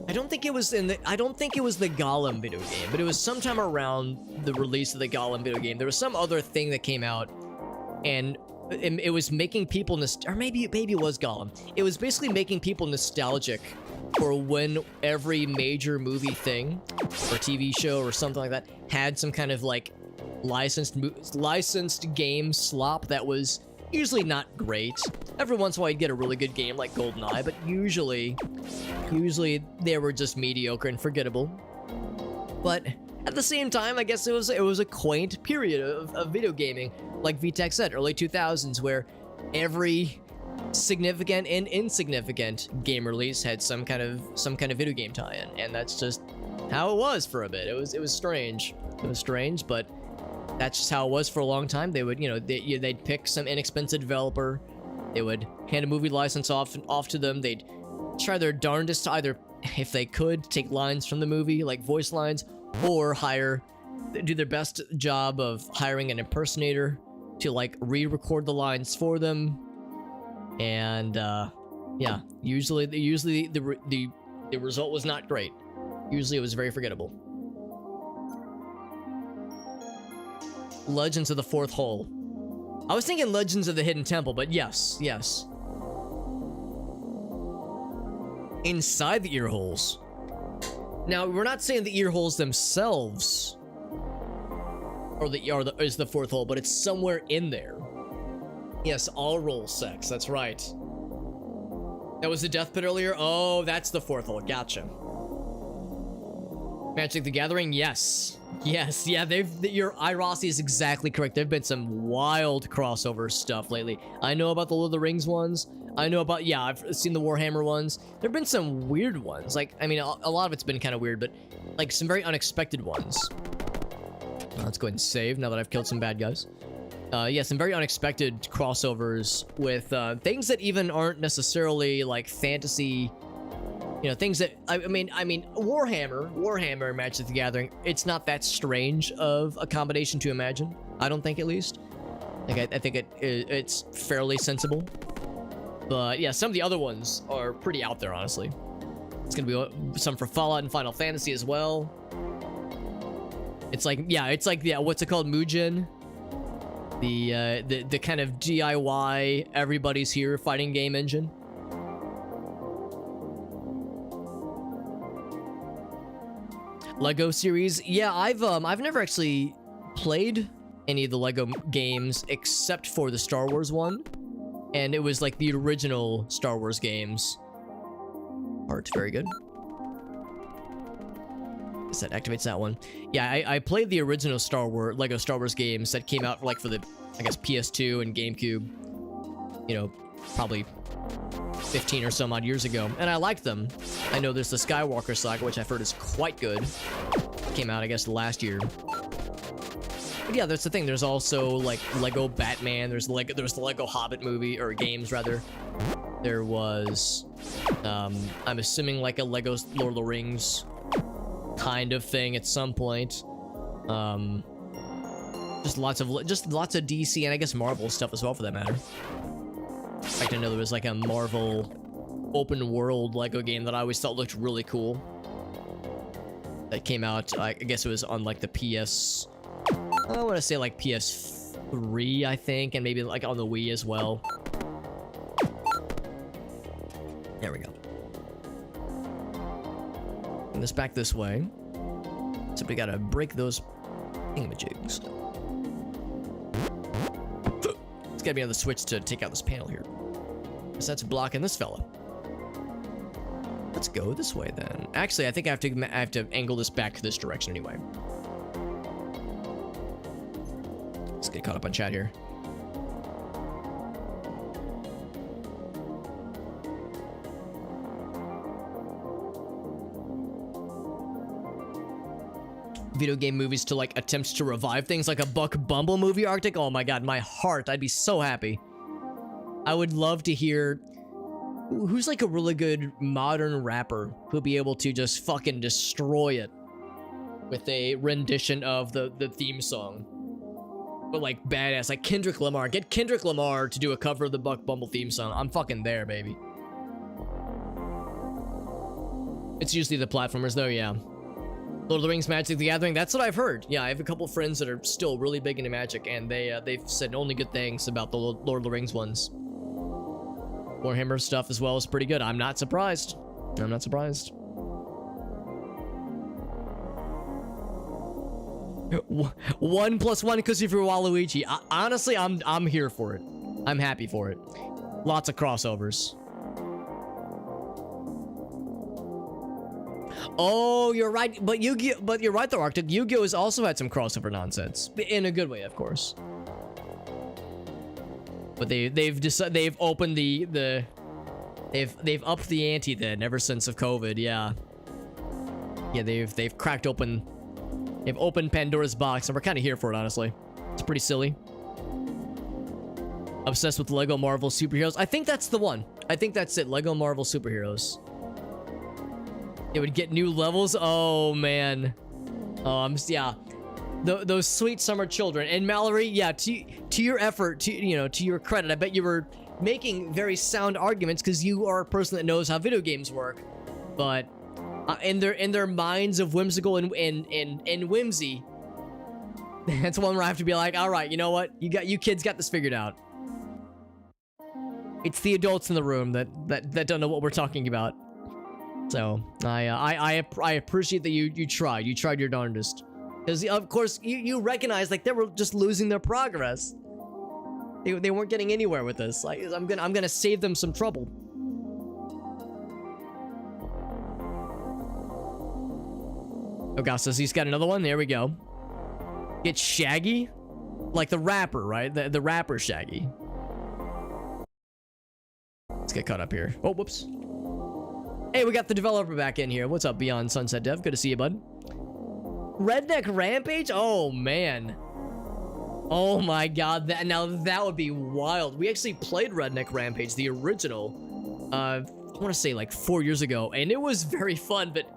S1: I don't think it was the Gollum video game, but it was sometime around the release of the Gollum video game. There was some other thing that came out, and it was making people or maybe it was Gollum. It was basically making people nostalgic for when every major movie thing or TV show or something like that had some kind of like licensed game slop that was usually not great. Every once in a while you'd get a really good game like GoldenEye, but usually they were just mediocre and forgettable. But at the same time, I guess it was a quaint period of video gaming, like VTech said, early 2000s, where every significant and insignificant game release had some kind of video game tie-in, and that's just how it was for a bit. It was strange. It was strange, but that's just how it was for a long time. They would, you know, they'd pick some inexpensive developer. They would hand a movie license off to them. They'd try their darndest to either, if they could, take lines from the movie, like voice lines, or do their best job of hiring an impersonator to like re-record the lines for them. And yeah, usually the result was not great. Usually it was very forgettable. Legends of the Fourth Hole. I was thinking Legends of the Hidden Temple, but yes. Inside the ear holes. Now, we're not saying the ear holes themselves is the fourth hole, but it's somewhere in there. Yes, all roll sex, that's right. That was the death pit earlier? Oh, that's the fourth hole, gotcha. Magic the Gathering, yes. Yes, yeah, your Irossi is exactly correct. There've been some wild crossover stuff lately. I know about the Lord of the Rings ones. I know about, yeah, I've seen the Warhammer ones. There've been some weird ones. Like, I mean, a lot of it's been kind of weird, but like some very unexpected ones. Let's go ahead and save now that I've killed some bad guys. Yeah, some very unexpected crossovers with things that even aren't necessarily like fantasy You know, things that I mean, Warhammer Magic the Gathering. It's not that strange of a combination to imagine. I don't think, at least. Like, I think it's fairly sensible. But yeah, some of the other ones are pretty out there, honestly. It's gonna be some for Fallout and Final Fantasy as well. It's like, yeah, what's it called, Mugen? The kind of DIY everybody's here fighting game engine. Lego series, yeah, I've never actually played any of the Lego games except for the Star Wars one, and it was like the original Star Wars games. Art, very good. That activates that one. Yeah, I played the original Lego Star Wars games that came out like for the, I guess, PS2 and GameCube. You know, probably 15 or some odd years ago, and I liked them. I know there's the Skywalker Saga, which I've heard is quite good. Came out, I guess, last year. But yeah, that's the thing. There's also like Lego Batman. There's the Lego Hobbit movie, or games rather. There was, I'm assuming like a Lego Lord of the Rings kind of thing at some point. Just lots of DC and I guess Marvel stuff as well, for that matter. In fact, I know there was like a Marvel open world Lego game that I always thought looked really cool. That came out, I guess it was on like the PS, I want to say like PS3, I think, and maybe like on the Wii as well. There we go. Bring this back this way. So we gotta break those thingamajigs. It's gotta be on the switch to take out this panel here. Because that's blocking this fella. Let's go this way then. Actually, I think I have to angle this back this direction anyway. Let's get caught up on chat here. Video game movies to like attempts to revive things, like a Buck Bumble movie, Arctic. Oh my god, my heart. I'd be so happy. I would love to hear who's like a really good modern rapper who'll be able to just fucking destroy it with a rendition of the theme song. But like badass, like Kendrick Lamar. Get Kendrick Lamar to do a cover of the Buck Bumble theme song. I'm fucking there, baby. It's usually the platformers though, yeah. Lord of the Rings Magic the Gathering, that's what I've heard. Yeah, I have a couple friends that are still really big into Magic, and they've said only good things about the Lord of the Rings ones. Warhammer stuff as well is pretty good. I'm not surprised. I'm not surprised. 1 + 1 Koozie for Waluigi. Honestly, I'm here for it. I'm happy for it. Lots of crossovers. Oh, you're right. But you're right though, Arctic. Yu-Gi-Oh has also had some crossover nonsense, in a good way, of course. But they've opened they've upped the ante then ever since of COVID. Yeah. Yeah, they've cracked open. They've opened Pandora's box, and we're kind of here for it, honestly. It's pretty silly. Obsessed with Lego Marvel Superheroes. I think that's the one. I think that's it. Lego Marvel Superheroes. It would get new levels. Oh man. Yeah. Those sweet summer children. And Mallory, yeah, to your effort, to your credit, I bet you were making very sound arguments because you are a person that knows how video games work. But in their minds of whimsical and whimsy, that's one where I have to be like, all right, you know what? You kids got this figured out. It's the adults in the room that don't know what we're talking about. So I appreciate that you tried. You tried your darndest. Because of course you recognize like they were just losing their progress. They weren't getting anywhere with this. Like I'm gonna save them some trouble. Augustus, he's got another one. There we go. It's Shaggy, like the rapper, right? The rapper Shaggy. Let's get caught up here. Oh, whoops. Hey, we got the developer back in here. What's up, Beyond Sunset Dev? Good to see you, bud. Redneck Rampage? Oh, man. Oh, my God. That would be wild. We actually played Redneck Rampage, the original, I want to say like 4 years ago, and it was very fun, but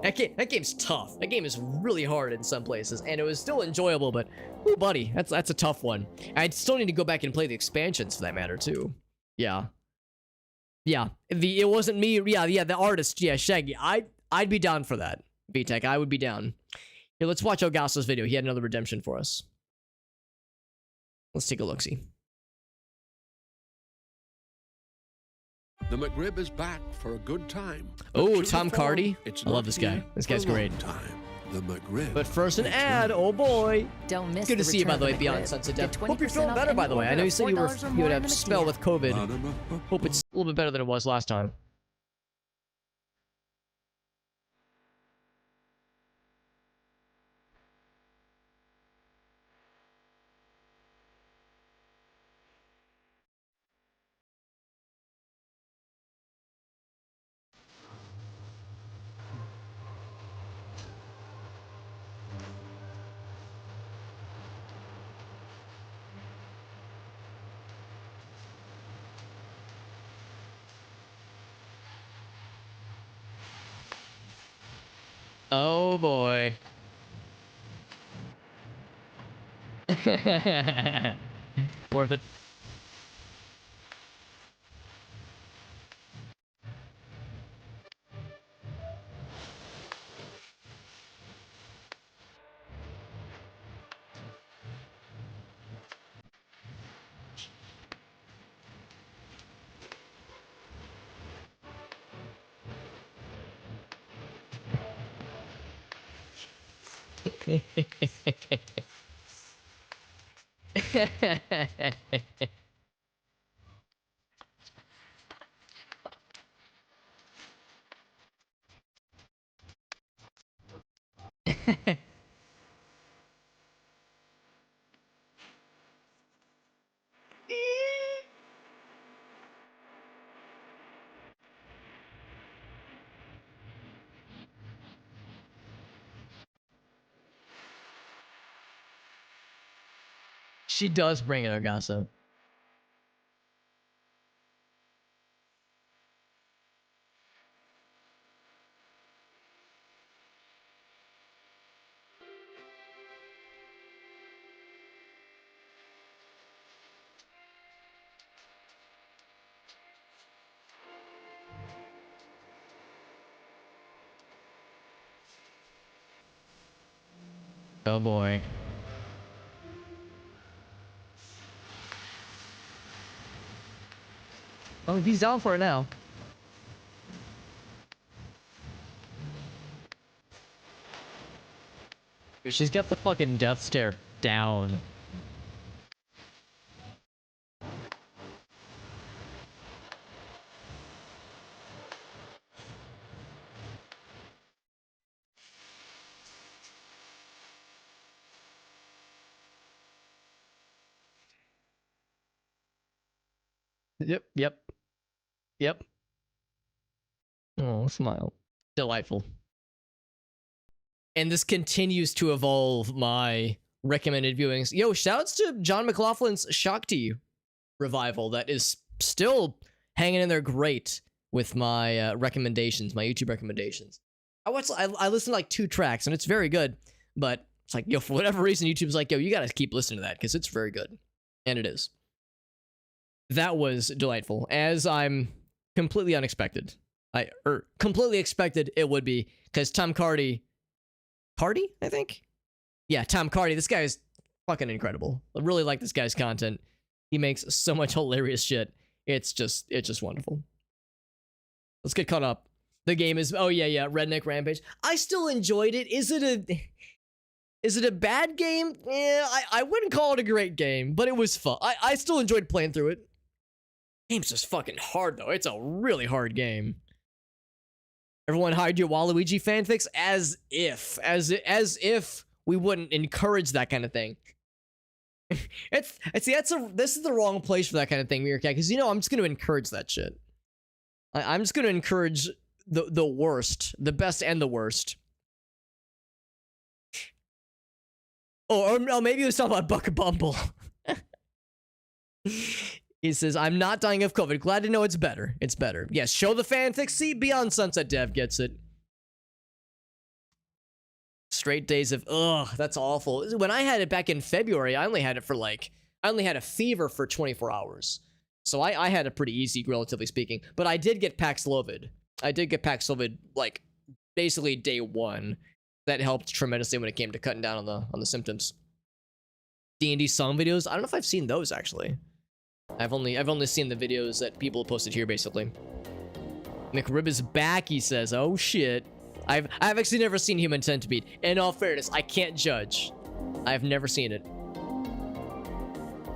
S1: that game's tough. That game is really hard in some places, and it was still enjoyable, but ooh, buddy, that's a tough one. I still need to go back and play the expansions for that matter too. Yeah. Yeah, it wasn't me. Yeah, the artist. Yeah, Shaggy. I'd be down for that. VTech, I would be down. Here, let's watch Elgaso's video. He had another redemption for us. Let's take a look-see.
S6: The McRib is back for a good time.
S1: Oh, Tom Cardy.
S6: It's
S1: I love
S6: not
S1: this guy.
S6: here
S1: This
S6: for a
S1: guy's great.
S6: long Time. The McRib.
S1: But first, an ad. Oh boy.
S7: Don't miss
S1: Good to
S7: the
S1: see you, by
S7: return
S1: the way,
S7: of
S1: Beyond
S7: McRib.
S1: Sunset
S7: Get
S1: Death. Hope you're
S7: 20%
S1: feeling
S7: off
S1: better, by the way. I know you said you
S7: $4 or
S1: had
S7: more
S1: a
S7: in the
S1: spell with COVID.
S6: Ba-da-ba-ba.
S1: Hope it's a little bit better than it was last time. Oh boy. Worth it. She does bring it, Elgaso. Oh boy. Oh, he's down for it now. She's got the fucking death stare down. Yep. Oh, smile. Delightful. And this continues to evolve my recommended viewings. Yo, shouts to John McLaughlin's Shakti revival that is still hanging in there great with my recommendations, my YouTube recommendations. I listened to like 2 tracks and it's very good, but it's like, yo, for whatever reason, YouTube's like, yo, you gotta keep listening to that because it's very good. And it is. That was delightful, as I'm completely unexpected. Completely expected it would be, because Tom Cardy, I think? Yeah, Tom Cardy, this guy is fucking incredible. I really like this guy's content. He makes so much hilarious shit. It's just wonderful. Let's get caught up. The game is, oh yeah, Redneck Rampage. I still enjoyed it. Is it a bad game? Yeah, I wouldn't call it a great game, but it was fun. I still enjoyed playing through it. Game's just fucking hard though. It's a really hard game. Everyone hide your Waluigi fanfics as if we wouldn't encourage that kind of thing. This is the wrong place for that kind of thing, Meerkat, because I'm just going to encourage that shit. I'm just going to encourage the worst, the best and the worst. Or maybe it was talking about Buck Bumble. He says, I'm not dying of COVID. Glad to know it's better. It's better. Yes, show the fanfic. See, Beyond Sunset Dev gets it. Straight days of, ugh, that's awful. When I had it back in February, I only had it for like, I only had a fever for 24 hours. So I had it pretty easy, relatively speaking. But I did get Paxlovid. I did get Paxlovid, like, basically day one. That helped tremendously when it came to cutting down on the symptoms. D&D song videos, I don't know if I've seen those, actually. I've only seen the videos that people posted here, basically. McRib is back, he says. Oh shit. I've actually never seen Human Centipede. In all fairness, I can't judge. I've never seen it.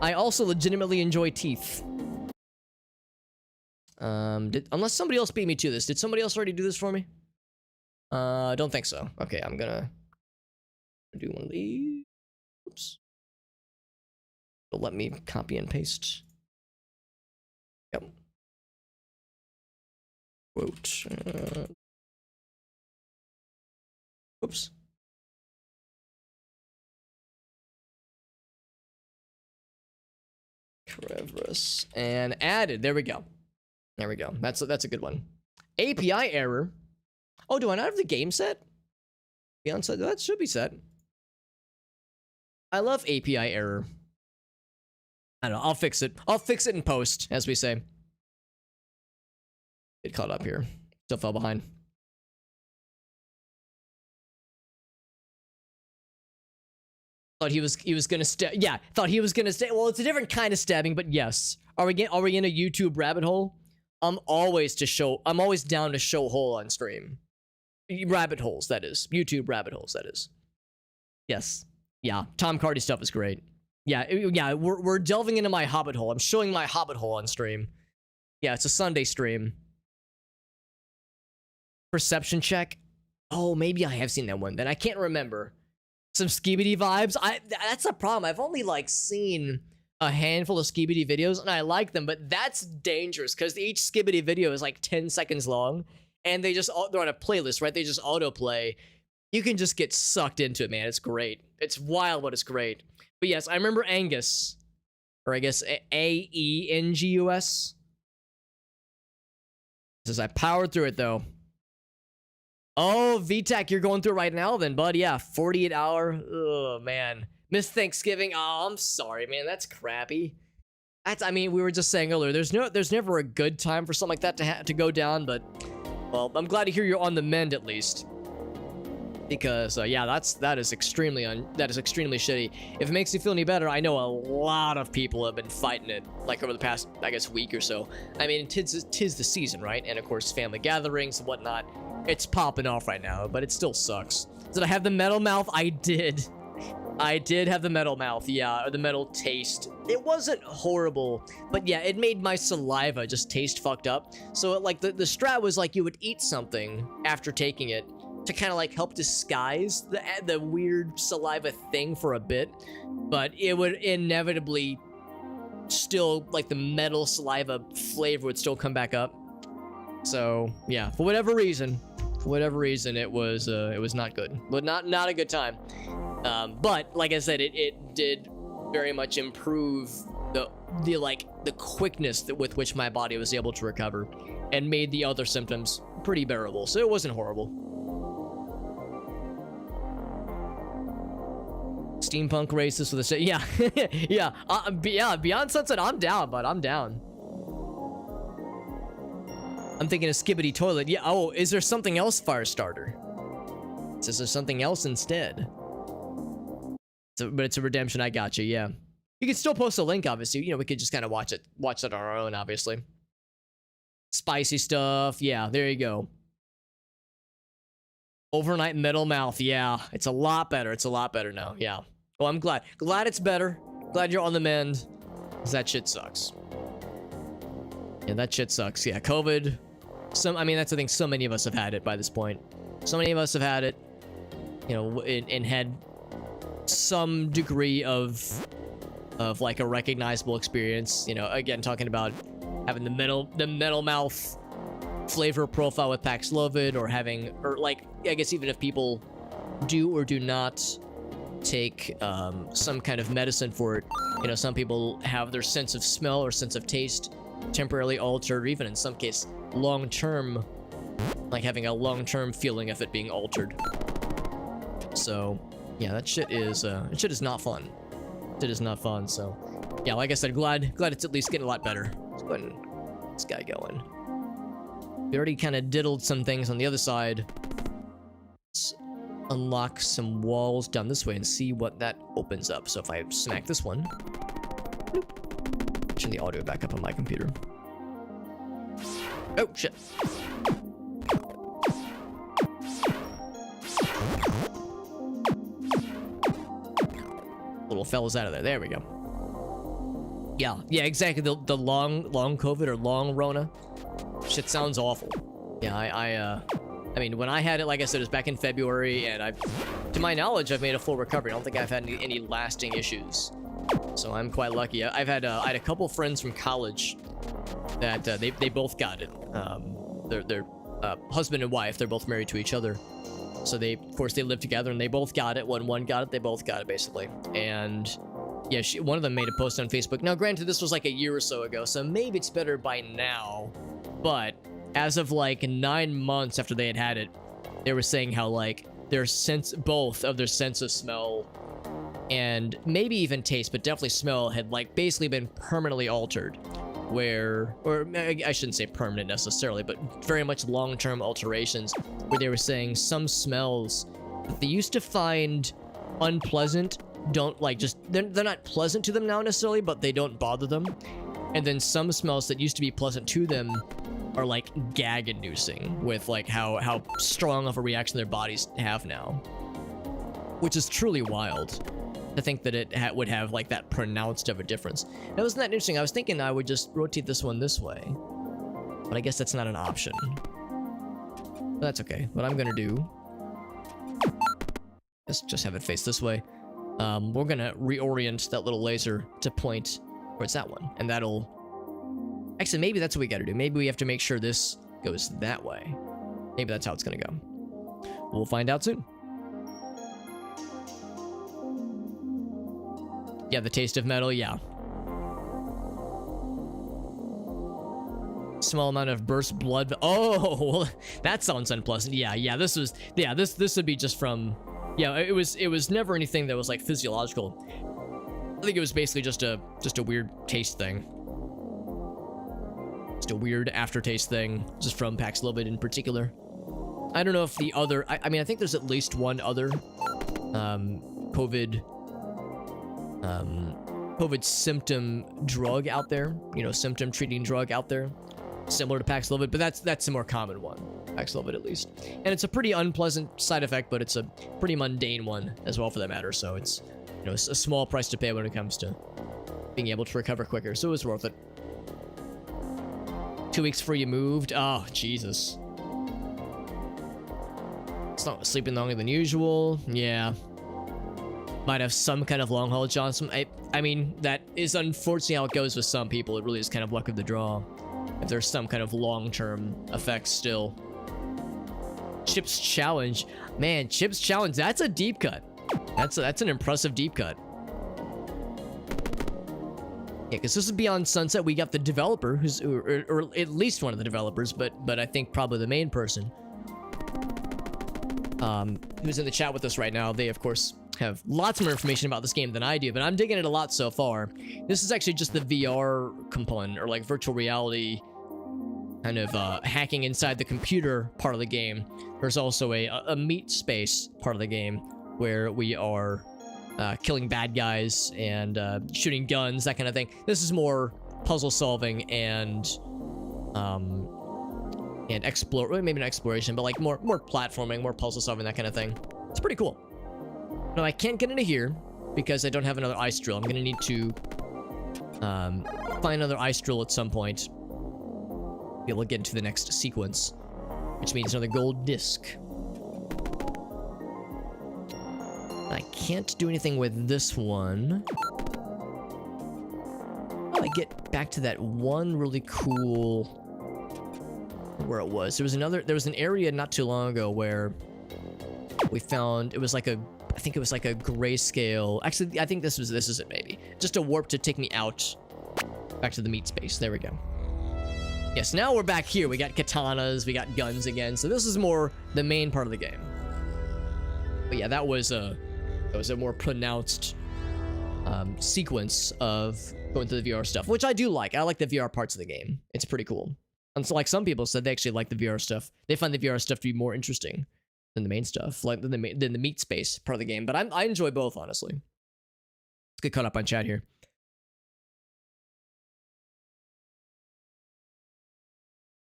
S1: I also legitimately enjoy Teeth. Unless somebody else beat me to this. Did somebody else already do this for me? Don't think so. Okay, I'm gonna do one of these. Oops. It'll let me copy and paste. Yep. Quote. Oops. Crevrus. And added. There we go. There we go. That's a good one. API error. Oh, do I not have the game set? Beyond set. That should be set. I love API error. I don't know. I'll fix it. I'll fix it in post, as we say. Get caught up here. Still fell behind. Thought he was gonna stab. Yeah, thought he was gonna stab. Well, it's a different kind of stabbing, but yes. Are we in a YouTube rabbit hole? I'm always down to show hole on stream. Rabbit holes, that is. YouTube rabbit holes, that is. Yes. Yeah. Tom Cardy stuff is great. Yeah. We're delving into my hobbit hole. I'm showing my hobbit hole on stream. Yeah, it's a Sunday stream. Perception check. Oh, maybe I have seen that one. Then I can't remember. Some Skibidi vibes. That's a problem. I've only like seen a handful of Skibidi videos and I like them, but that's dangerous because each Skibidi video is like 10 seconds long and they're on a playlist, right? They just autoplay. You can just get sucked into it, man. It's great. It's wild, but it's great. But yes, I remember Angus, or I guess Aengus. Says I powered through it though. Oh, VTAC, you're going through it right now then, bud. Yeah, 48 hour. Oh, man. Missed Thanksgiving. Oh, I'm sorry, man. That's crappy. I mean, we were just saying earlier, there's never a good time for something like that to go down, but, well, I'm glad to hear you're on the mend at least. Because, yeah, that is extremely shitty. If it makes you feel any better, I know a lot of people have been fighting it, like, over the past, I guess, week or so. I mean, tis the season, right? And, of course, family gatherings and whatnot. It's popping off right now, but it still sucks. Did I have the metal mouth? I did. I did have the metal mouth, yeah, or the metal taste. It wasn't horrible, but yeah, it made my saliva just taste fucked up. So, like, the strat was, like, you would eat something after taking it to kind of, like, help disguise the weird saliva thing for a bit, but it would inevitably still, like, the metal saliva flavor would still come back up. So, yeah, for whatever reason, it was not good. But not a good time. But like I said, it did very much improve the quickness with which my body was able to recover and made the other symptoms pretty bearable. So it wasn't horrible. Steampunk racist with a yeah. yeah, Beyond Sunset, I'm down, bud. I'm down. I'm thinking of Skibidi Toilet. Yeah, oh, is there something else, Firestarter? Is there something else instead? But it's a redemption, I got you, yeah. You can still post a link, obviously. You know, we could just kind of watch it on our own, obviously. Spicy stuff, yeah, there you go. Overnight metal mouth, yeah. It's a lot better. It's a lot better now, yeah. Well, I'm glad. Glad it's better. Glad you're on the mend. Because that shit sucks. Yeah, that shit sucks. Yeah, COVID. I mean, that's the thing. So many of us have had it by this point. So many of us have had it, you know, and had some degree of like a recognizable experience. You know, again, talking about having the metal mouth flavor profile with Paxlovid, or like, I guess even if people do or do not take some kind of medicine for it. You know, some people have their sense of smell or sense of taste temporarily altered, or even in some case, long-term, like having a long-term feeling of it being altered. So, yeah, that shit is not fun. Shit is not fun, so... Yeah, like I said, glad it's at least getting a lot better. Let's go ahead and get this guy going. We already kind of diddled some things on the other side. Let's unlock some walls down this way and see what that opens up. So if I smack this one... Bloop, turn the audio back up on my computer. Oh, shit. Little fella's out of there. There we go. Yeah, exactly. The long COVID or long Rona. Shit sounds awful. Yeah, I mean, when I had it, like I said, it was back in February, and to my knowledge, I've made a full recovery. I don't think I've had any lasting issues. So I'm quite lucky. I had a couple friends from college that they both got it. They're husband and wife. They're both married to each other. So of course, they live together, and they both got it. When one got it, they both got it, basically. And yeah, one of them made a post on Facebook. Now, granted, this was like a year or so ago, so maybe it's better by now. But as of like 9 months after they had it, they were saying how like both of their sense of smell and maybe even taste, but definitely smell, had like basically been permanently altered. Or I shouldn't say permanent necessarily, but very much long-term alterations, where they were saying some smells that they used to find unpleasant don't like they're not pleasant to them now necessarily, but they don't bother them. And then some smells that used to be pleasant to them are like gag-inducing with like how strong of a reaction their bodies have now, which is truly wild to think that it would have like that pronounced of a difference. Now, isn't that interesting? I was thinking I would just rotate this one this way, but I guess that's not an option. But that's okay. What I'm gonna do is just have it face this way. We're gonna reorient that little laser to point towards that one, and that'll... Actually, maybe that's what we gotta do. Maybe we have to make sure this goes that way. Maybe that's how it's gonna go. We'll find out soon. Yeah, the taste of metal, yeah. Small amount of burst blood. Oh, that sounds unpleasant. Yeah, this would be just from... Yeah, it was never anything that was like physiological. I think it was basically just a weird taste thing. Just a weird aftertaste thing, just from Paxlovid in particular. I don't know if the other... I mean, I think there's at least one other COVID symptom drug out there, you know, symptom treating drug out there, similar to Paxlovid, but that's a more common one, Paxlovid at least. And it's a pretty unpleasant side effect, but it's a pretty mundane one as well for that matter, so it's, you know, it's a small price to pay when it comes to being able to recover quicker, so it was worth it. 2 weeks before you moved? Oh, Jesus. It's not sleeping longer than usual. Yeah. Might have some kind of long haul Johnson. I mean, that is unfortunately how it goes with some people. It really is kind of luck of the draw. If there's some kind of long-term effects still. Chips Challenge. Man, Chips Challenge, that's a deep cut. That's an impressive deep cut. Yeah, because this is Beyond Sunset. We got the developer, or at least one of the developers, but I think probably the main person. Who's in the chat with us right now. They, of course, have lots more information about this game than I do, but I'm digging it a lot so far. This is actually just the VR component, or like virtual reality kind of hacking inside the computer part of the game. There's also a meat space part of the game where we are killing bad guys and shooting guns, that kind of thing. This is more puzzle solving and explore, well, maybe not exploration, but like more platforming, more puzzle solving, that kind of thing. It's pretty cool. No, I can't get into here because I don't have another ice drill. I'm gonna need to find another ice drill at some point. Be able to get into the next sequence, which means another gold disc. I can't do anything with this one. How do I get back to that one really cool... where it was? There was an area not too long ago where We found, it was like a, I think it was like a grayscale. Actually, I think this is it maybe. Just a warp to take me out back to the meat space. There we go. Yes, now we're back here. We got katanas, we got guns again. So this is more the main part of the game. But yeah, that was a more pronounced sequence of going through the VR stuff, which I do like. I like the VR parts of the game. It's pretty cool. And so, like, some people said they actually like the VR stuff. They find the VR stuff to be more interesting than the main stuff, like than the meat space part of the game. But I enjoy both, honestly. Let's get caught up on chat here.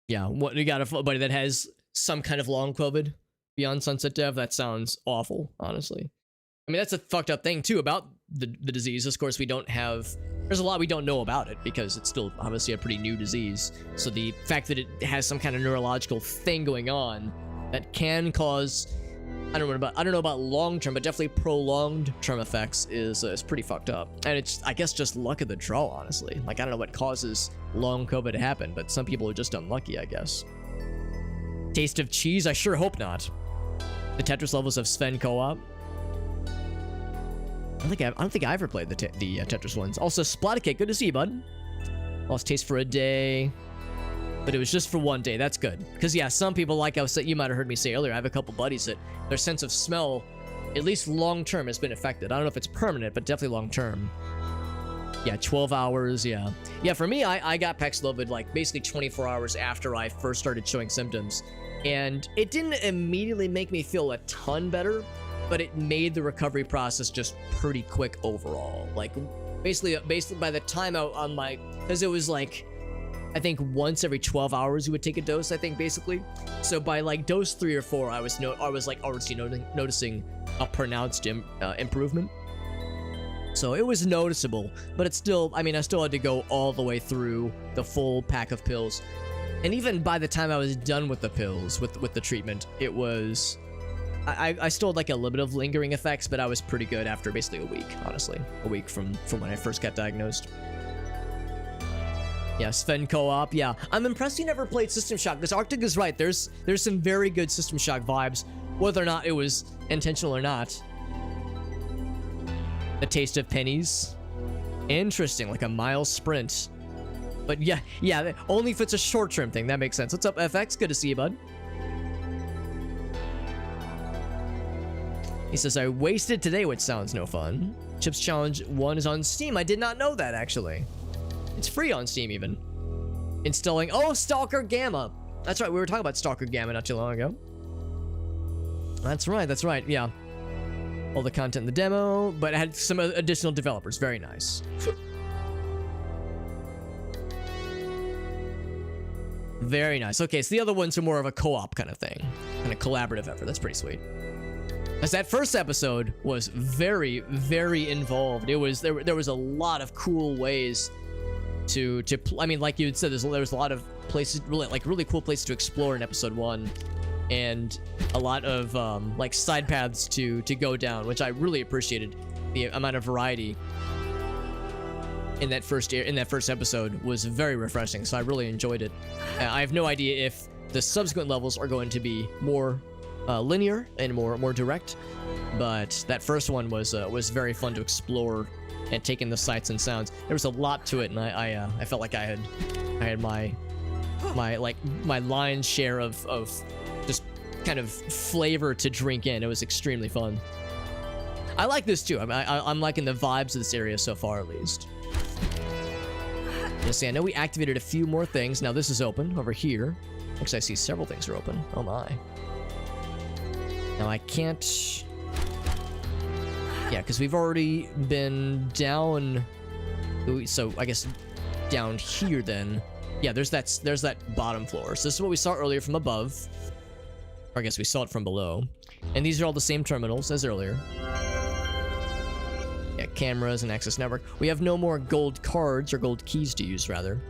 S1: Yeah, what you got a buddy that has some kind of long COVID beyond Sunset Dev? That sounds awful, honestly. I mean, that's a fucked up thing too about the disease. Of course, we don't have. There's a lot we don't know about it because it's still obviously a pretty new disease. So the fact that it has some kind of neurological thing going on that can cause, I don't know about long term, but definitely prolonged term effects is pretty fucked up. And it's, I guess, just luck of the draw, honestly. Like, I don't know what causes long COVID to happen, but some people are just unlucky, I guess. Taste of cheese? I sure hope not. The Tetris levels of Sven co-op. I don't think I ever played the Tetris ones. Also, Splattercake, good to see you, bud. Lost taste for a day, but it was just for one day. That's good. Because yeah, some people, like I was saying, you might have heard me say earlier, I have a couple buddies that their sense of smell, at least long term, has been affected. I don't know if it's permanent, but definitely long term. Yeah, 12 hours. Yeah, for me, I got Paxlovid like basically 24 hours after I first started showing symptoms, and it didn't immediately make me feel a ton better, but it made the recovery process just pretty quick overall. Like, basically by the time on my, because it was like, I think once every 12 hours you would take a dose, I think, basically. So by like dose 3 or 4, I was like already noticing a pronounced improvement. So it was noticeable, but it's still, I mean, I still had to go all the way through the full pack of pills. And even by the time I was done with the pills, with the treatment, it was, I still had like a little bit of lingering effects, but I was pretty good after basically a week, honestly. A week from when I first got diagnosed. Yeah, Sven co-op, yeah. I'm impressed you never played System Shock, because Arctic is right. There's some very good System Shock vibes, whether or not it was intentional or not. The taste of pennies. Interesting, like a mile sprint. But yeah, only if it's a short-term thing. That makes sense. What's up, FX? Good to see you, bud. He says, I wasted today, which sounds no fun. Chips Challenge 1 is on Steam. I did not know that, actually. It's free on Steam, even. Installing... Oh, Stalker Gamma. That's right, we were talking about Stalker Gamma not too long ago. That's right, yeah. All the content in the demo, but it had some additional developers. Very nice. Very nice. Okay, so the other ones are more of a co-op kind of thing. Kind of collaborative effort. That's pretty sweet. As that first episode was very, very involved. It was there was a lot of cool ways to I mean, like you had said, there was a lot of places, really cool places to explore in episode 1, and a lot of like side paths to go down, which I really appreciated. The amount of variety in that first episode was very refreshing, so I really enjoyed it. I have no idea if the subsequent levels are going to be more linear and more direct, but that first one was very fun to explore and take in the sights and sounds. There was a lot to it, and I felt like I had my lion's share of just kind of flavor to drink in. It was extremely fun. I like this too. I'm liking the vibes of this area so far, at least. Let's see, I know we activated a few more things. Now this is open over here. Actually, I see several things are open. Oh my. Now I can't... Yeah, because we've already been down... So I guess down here then. Yeah, there's that bottom floor. So this is what we saw earlier from above. Or I guess we saw it from below. And these are all the same terminals as earlier. Yeah, cameras and access network. We have no more gold cards, or gold keys to use, rather.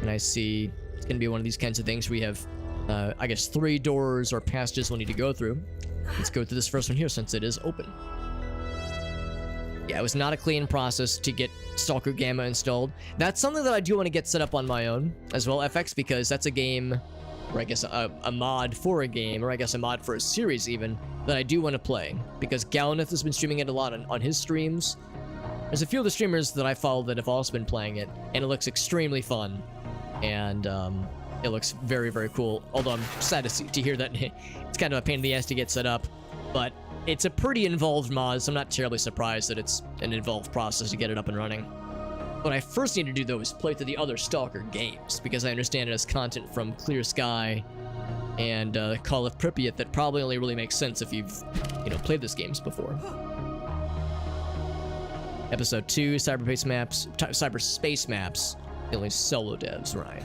S1: And I see it's going to be one of these kinds of things. We have, I guess, 3 doors or passages we'll need to go through. Let's go through this first one here, since it is open. Yeah, it was not a clean process to get Stalker Gamma installed. That's something that I do want to get set up on my own as well, FX, because that's a game, or I guess a mod for a game, or I guess a mod for a series even, that I do want to play, because Gallineth has been streaming it a lot on his streams. There's a few of the streamers that I follow that have also been playing it, and it looks extremely fun, and it looks very, very cool. Although I'm sad to hear that it's kind of a pain in the ass to get set up, but it's a pretty involved mod, so I'm not terribly surprised that it's an involved process to get it up and running. What I first need to do, though, is play through the other Stalker games, because I understand it has content from Clear Sky and Call of Pripyat that probably only really makes sense if you've, played those games before. Episode 2, cyberspace maps, the only solo devs, right?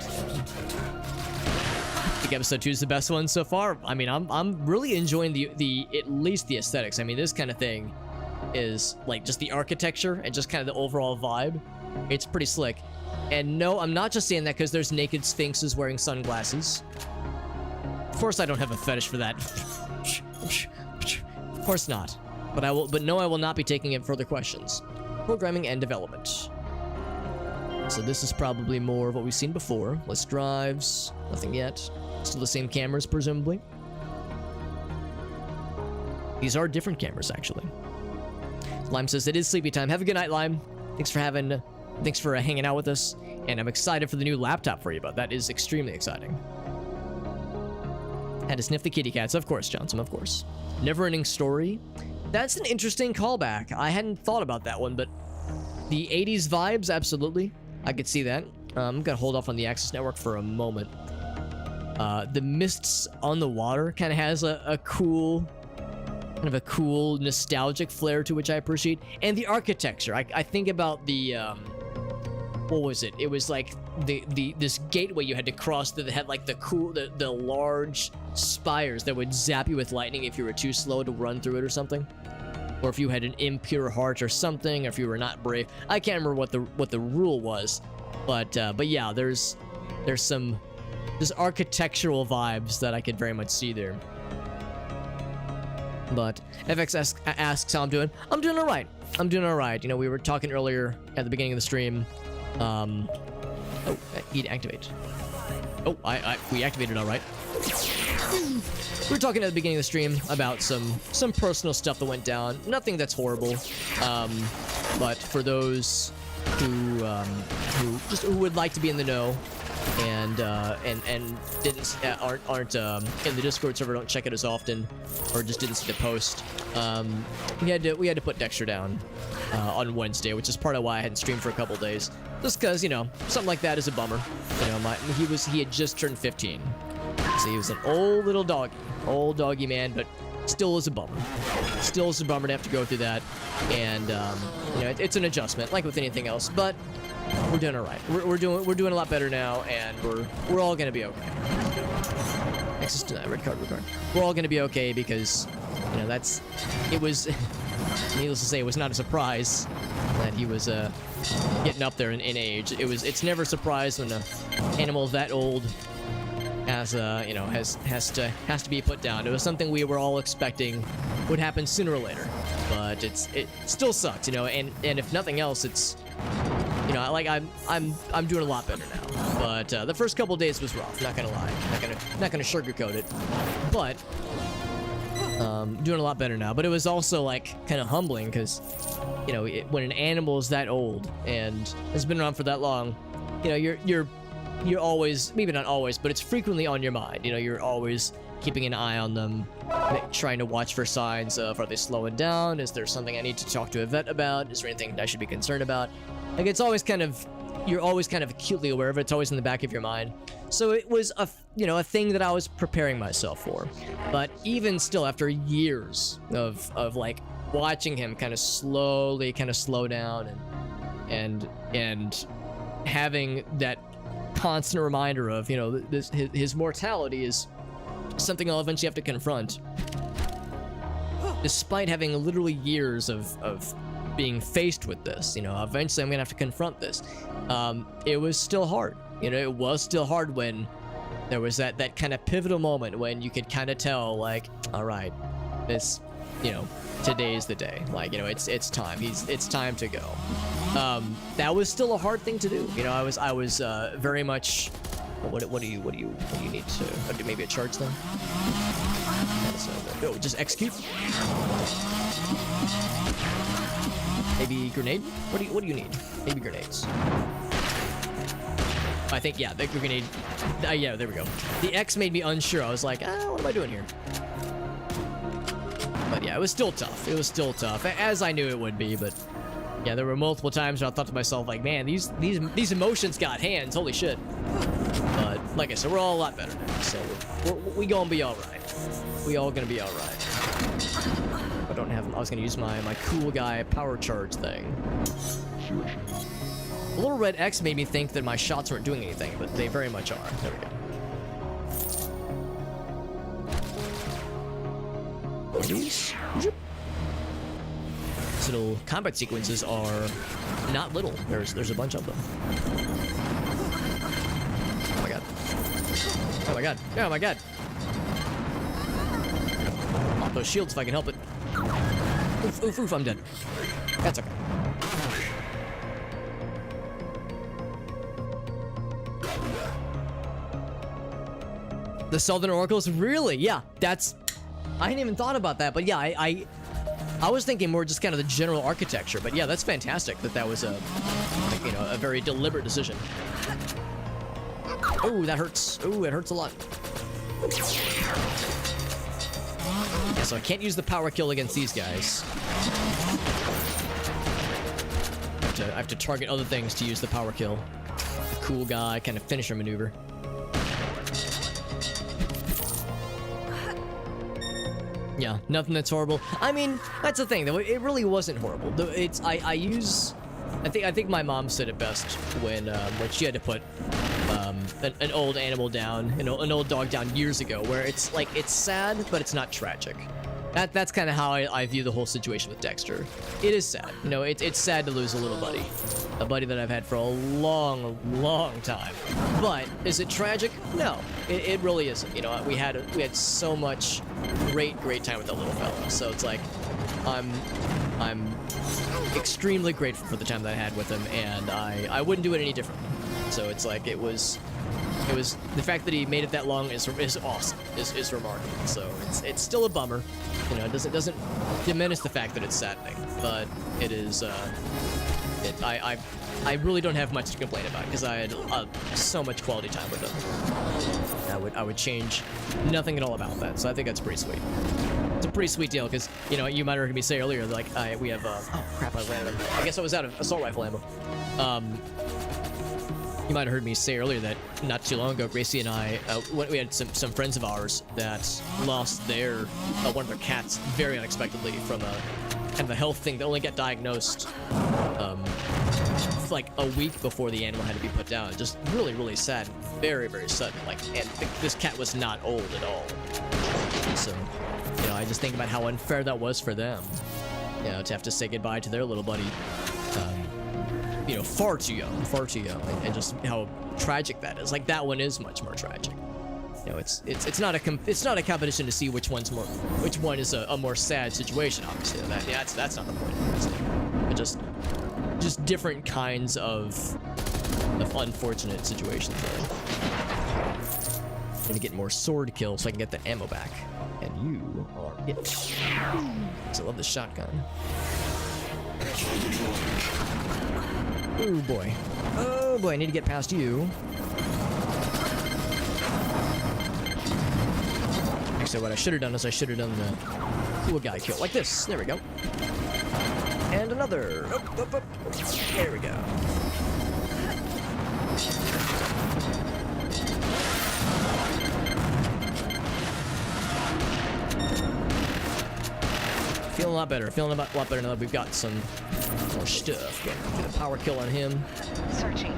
S1: I think episode 2 is the best one so far. I mean, I'm really enjoying the at least the aesthetics. I mean, this kind of thing is like just the architecture and just kind of the overall vibe. It's pretty slick. And no, I'm not just saying that because there's naked sphinxes wearing sunglasses. Of course I don't have a fetish for that. Of course not. But no, I will not be taking in further questions. Programming and development. So this is probably more of what we've seen before. Less drives, nothing yet. Still the same cameras, presumably. These are different cameras, actually. Lime says it is sleepy time. Have a good night, Lime. Thanks for hanging out with us, and I'm excited for the new laptop for you, but that is extremely exciting. Had to sniff the kitty cats, of course, Johnson, of course. Never-ending story. That's an interesting callback. I hadn't thought about that one, but the 80s vibes, absolutely. I could see that. I'm gonna hold off on the Access Network for a moment. The mists on the water kind of has a cool nostalgic flair to which I appreciate, and the architecture. I think about the what was it? It was like this gateway you had to cross that had like the large spires that would zap you with lightning if you were too slow to run through it or something, or if you had an impure heart or something, or if you were not brave. I can't remember what the rule was, but yeah, there's architectural vibes that I could very much see there. But FX asks how I'm doing. I'm doing all right. We were talking earlier at the beginning of the stream. Need to activate. Oh, we activated all right. We were talking at the beginning of the stream about some personal stuff that went down. Nothing that's horrible. But for those who would like to be in the know and aren't in the Discord server, don't check it as often, or just didn't see the post. We had to put Dexter down on Wednesday, which is part of why I hadn't streamed for a couple days. Just because, something like that is a bummer. He had just turned 15, so he was an old little doggy man, but still is a bummer. Still is a bummer to have to go through that, and it's an adjustment, like with anything else. But we're doing all right. We're doing a lot better now, and we're all gonna be okay. Access denied. Red card. We're all gonna be okay because it was needless to say, it was not a surprise that he was getting up there in age. It's never a surprise when an animal that old has to be put down. It was something we were all expecting would happen sooner or later, but it still sucks, and if nothing else, it's I'm doing a lot better now. But the first couple days was rough, not gonna lie. Not gonna sugarcoat it, but doing a lot better now. But it was also like kind of humbling because when an animal is that old and has been around for that long, you're always, maybe not always, but it's frequently on your mind. You're always keeping an eye on them, trying to watch for signs of, are they slowing down? Is there something I need to talk to a vet about? Is there anything I should be concerned about? Like, it's always you're always kind of acutely aware of it. It's always in the back of your mind. So it was a thing that I was preparing myself for. But even still, after years of like watching him kind of slowly kind of slow down and having that constant reminder of, his mortality is something I'll eventually have to confront. Despite having literally years of being faced with this, eventually I'm gonna have to confront this. It was still hard. It was still hard when there was that kind of pivotal moment when you could kind of tell, like, all right, this, today's the day. Like, it's time. It's time to go. That was still a hard thing to do. I was very much. What do you need to? Maybe a charge then? That's Yo, just execute. Maybe grenade? What do you need? Maybe grenades. I think, yeah, the grenade. Yeah, there we go. The X made me unsure. I was like, what am I doing here? But yeah, it was still tough. It was still tough, as I knew it would be. But yeah, there were multiple times where I thought to myself, like, man, these emotions got hands. Holy shit. But like I said, we're all a lot better now, so we gonna be all right. We all gonna be all right. I don't have. I was gonna use my cool guy power charge thing. The little red X made me think that my shots weren't doing anything, but they very much are. There we go. What are these? These little combat sequences are not little. There's a bunch of them. Oh my god. Oh my god. Oh my god. Pop those shields if I can help it. Oof, oof, oof, I'm dead. That's okay. The Southern Oracles? Really? Yeah, that's... I hadn't even thought about that, but yeah, I was thinking more just kind of the general architecture, but yeah, that's fantastic that was a, like, you know, a very deliberate decision. Oh, that hurts. Oh, it hurts a lot. Yeah, so I can't use the power kill against these guys. I have to target other things to use the power kill. Cool guy, kind of finisher maneuver. Yeah, nothing that's horrible. I mean, that's the thing though. It really wasn't horrible. It's I think my mom said it best when she had to put an old animal down, an old dog down years ago, where it's like it's sad, but it's not tragic. That's kind of how I view the whole situation with Dexter. It is sad, you know. It's sad to lose a little buddy, a buddy that I've had for a long, long time. But is it tragic? No, it really isn't. You know, we had so much great time with that little fella. So it's like, I'm extremely grateful for the time that I had with him, and I wouldn't do it any differently. So it's like it was the fact that he made it that long is awesome, is remarkable. So it's still a bummer, you know. It doesn't diminish the fact that it's saddening, but it is. I really don't have much to complain about because I had so much quality time with him. I would change nothing at all about that. So I think that's pretty sweet. It's a pretty sweet deal because, you know, you might have heard me say earlier, like we have oh crap, I ran out of, I guess I was out of assault rifle ammo. You might have heard me say earlier that not too long ago, Gracie and I, we had some friends of ours that lost their one of their cats very unexpectedly from a kind of a health thing that only got diagnosed like a week before the animal had to be put down. Just really sad, very sudden. Like, and this cat was not old at all. So, you know, I just think about how unfair that was for them. You know, to have to say goodbye to their little buddy. You know, far too young, and just how tragic that is. Like, that one is much more tragic. You know, it's not a competition to see which one is a more sad situation. Obviously, that's not the point. But just different kinds of unfortunate situations. I'm gonna get more sword kills so I can get the ammo back. And you are it. So I love the shotgun. Oh boy. Oh boy, I need to get past you. Actually, what I should have done is I should have done the cool guy kill. Like this. There we go. And another. Up. There we go. Feeling a lot better. Feeling a lot better now that we've got some more stuff. Get a power kill on him.
S7: Searching.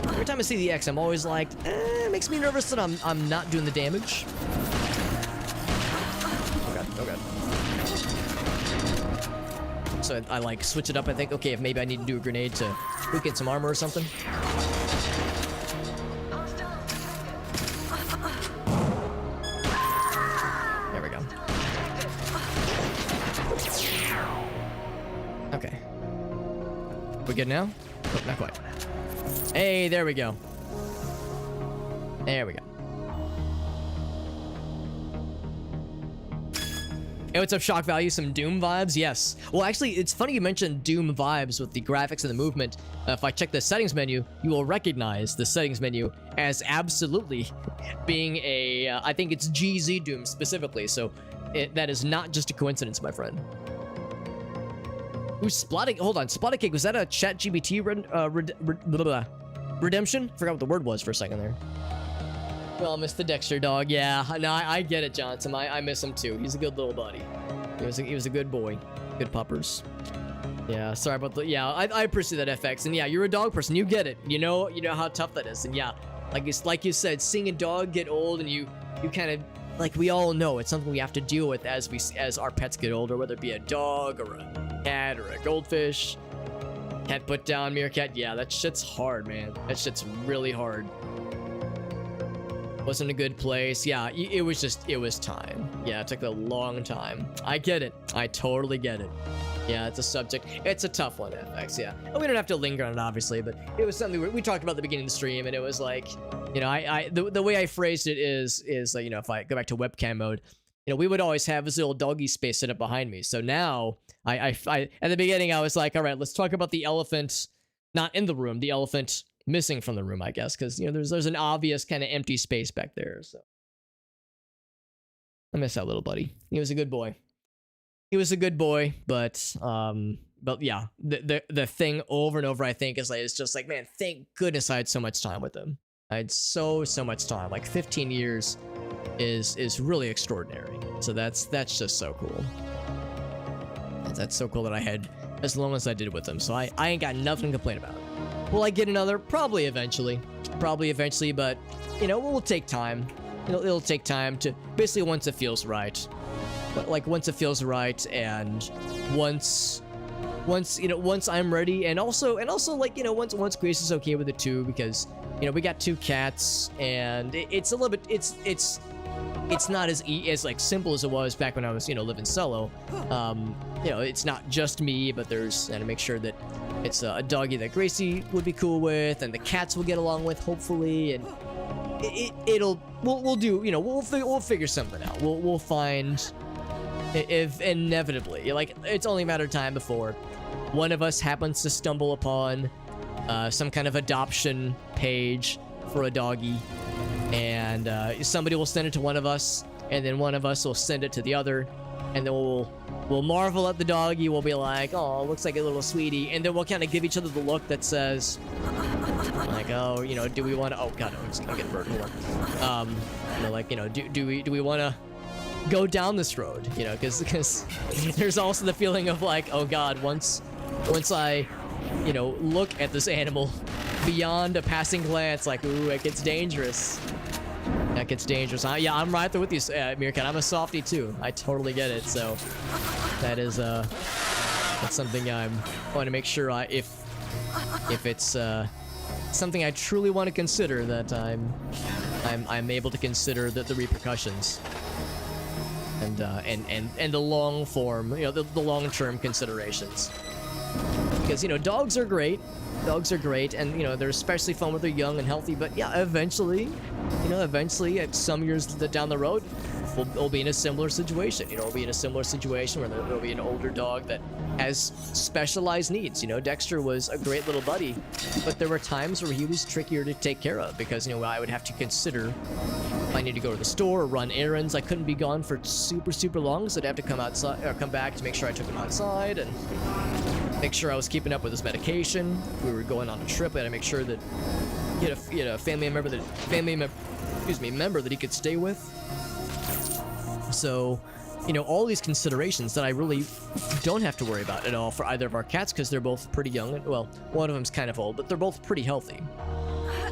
S1: Every time I see the X, I'm always like, it makes me nervous that I'm not doing the damage. Oh god. So I like switch it up. I think, okay, if maybe I need to do a grenade to weaken some armor or something. There we go. Okay. We good now? Oh, not quite. Hey, there we go. There we go. Hey, what's up, Shock Value? Some Doom vibes? Yes. Well, actually, it's funny you mentioned Doom vibes with the graphics and the movement. If I check the settings menu, you will recognize the settings menu as absolutely being a, I think it's GZ Doom specifically, so that is not just a coincidence, my friend. Who's Splatting? Hold on, Splatting Cake, was that a ChatGPT redemption? Forgot what the word was for a second there. Well, Mr. Dexter dog, yeah. No, I get it, Johnson. I miss him too. He's a good little buddy. He was a good boy. Good puppers. Yeah, sorry about the. Yeah, I appreciate that, FX. And yeah, you're a dog person. You get it. You know how tough that is. And yeah, like you said, seeing a dog get old, and you kind of like, we all know it's something we have to deal with as our pets get older, whether it be a dog or a cat or a goldfish. Cat put down, meerkat. Yeah, that shit's hard, man. That shit's really hard. Wasn't a good place. Yeah, it was time. Yeah, it took a long time. I get it. I totally get it. Yeah, it's a subject. It's a tough one, FX, yeah. And we don't have to linger on it, obviously, but it was something we talked about at the beginning of the stream, and it was like, you know, the way I phrased it is like, you know, if I go back to webcam mode, you know, we would always have this little doggy space set up behind me. So now, I at the beginning, I was like, all right, let's talk about the elephant, not in the room, the elephant missing from the room, I guess, because, you know, there's an obvious kind of empty space back there. So I miss that little buddy. He was a good boy. He was a good boy, but yeah, the thing over and over, I think, is just like, man, thank goodness I had so much time with him. I had so much time. Like 15 years is really extraordinary. So that's just so cool. That's so cool that I had as long as I did with him. So I ain't got nothing to complain about. Will I get another? Probably eventually, but you know, we'll take time. It'll take time to, basically, once it feels right. But like, once it feels right, and once I'm ready, and also like, you know, once Grace is okay with it too, because, you know, we got 2 cats, and it's a little bit, it's not as like simple as it was back when I was, you know, living solo. You know, it's not just me, but there's, and to make sure that it's a doggy that Gracie would be cool with, and the cats will get along with, hopefully, and we'll do, you know, we'll figure something out. We'll find, if inevitably, like, it's only a matter of time before one of us happens to stumble upon some kind of adoption page for a doggy, and somebody will send it to one of us, and then one of us will send it to the other, and then we'll marvel at the doggy. We'll be like, oh, looks like a little sweetie, and then we'll kind of give each other the look that says, like, oh, you know, do we want to? Oh God, I'm just gonna get a bird. Hold on. You know, like, you know, do we want to go down this road? You know, because there's also the feeling of like, oh God, once I, you know, look at this animal beyond a passing glance, like, ooh, it gets dangerous. That gets dangerous. Yeah, I'm right there with you, Meerkat. I'm a softie too. I totally get it. So that is that's something I want to make sure if it's something I truly want to consider, that I'm able to consider the repercussions and the long form, you know, the long-term considerations. Because, you know, dogs are great, and, you know, they're especially fun when they're young and healthy, but yeah, eventually at some years down the road, we'll be in a similar situation. You know, we'll be in a similar situation where there'll be an older dog that has specialized needs. You know, Dexter was a great little buddy, but there were times where he was trickier to take care of, because, you know, I would have to consider if I need to go to the store or run errands. I couldn't be gone for super long, so I'd have to come outside or come back to make sure I took him outside and make sure I was keeping up with his medication. If we were going on a trip, I had to make sure that he had a family member that he could stay with. So, you know, all these considerations that I really don't have to worry about at all for either of our cats, because they're both pretty young. Well, one of them's kind of old, but they're both pretty healthy.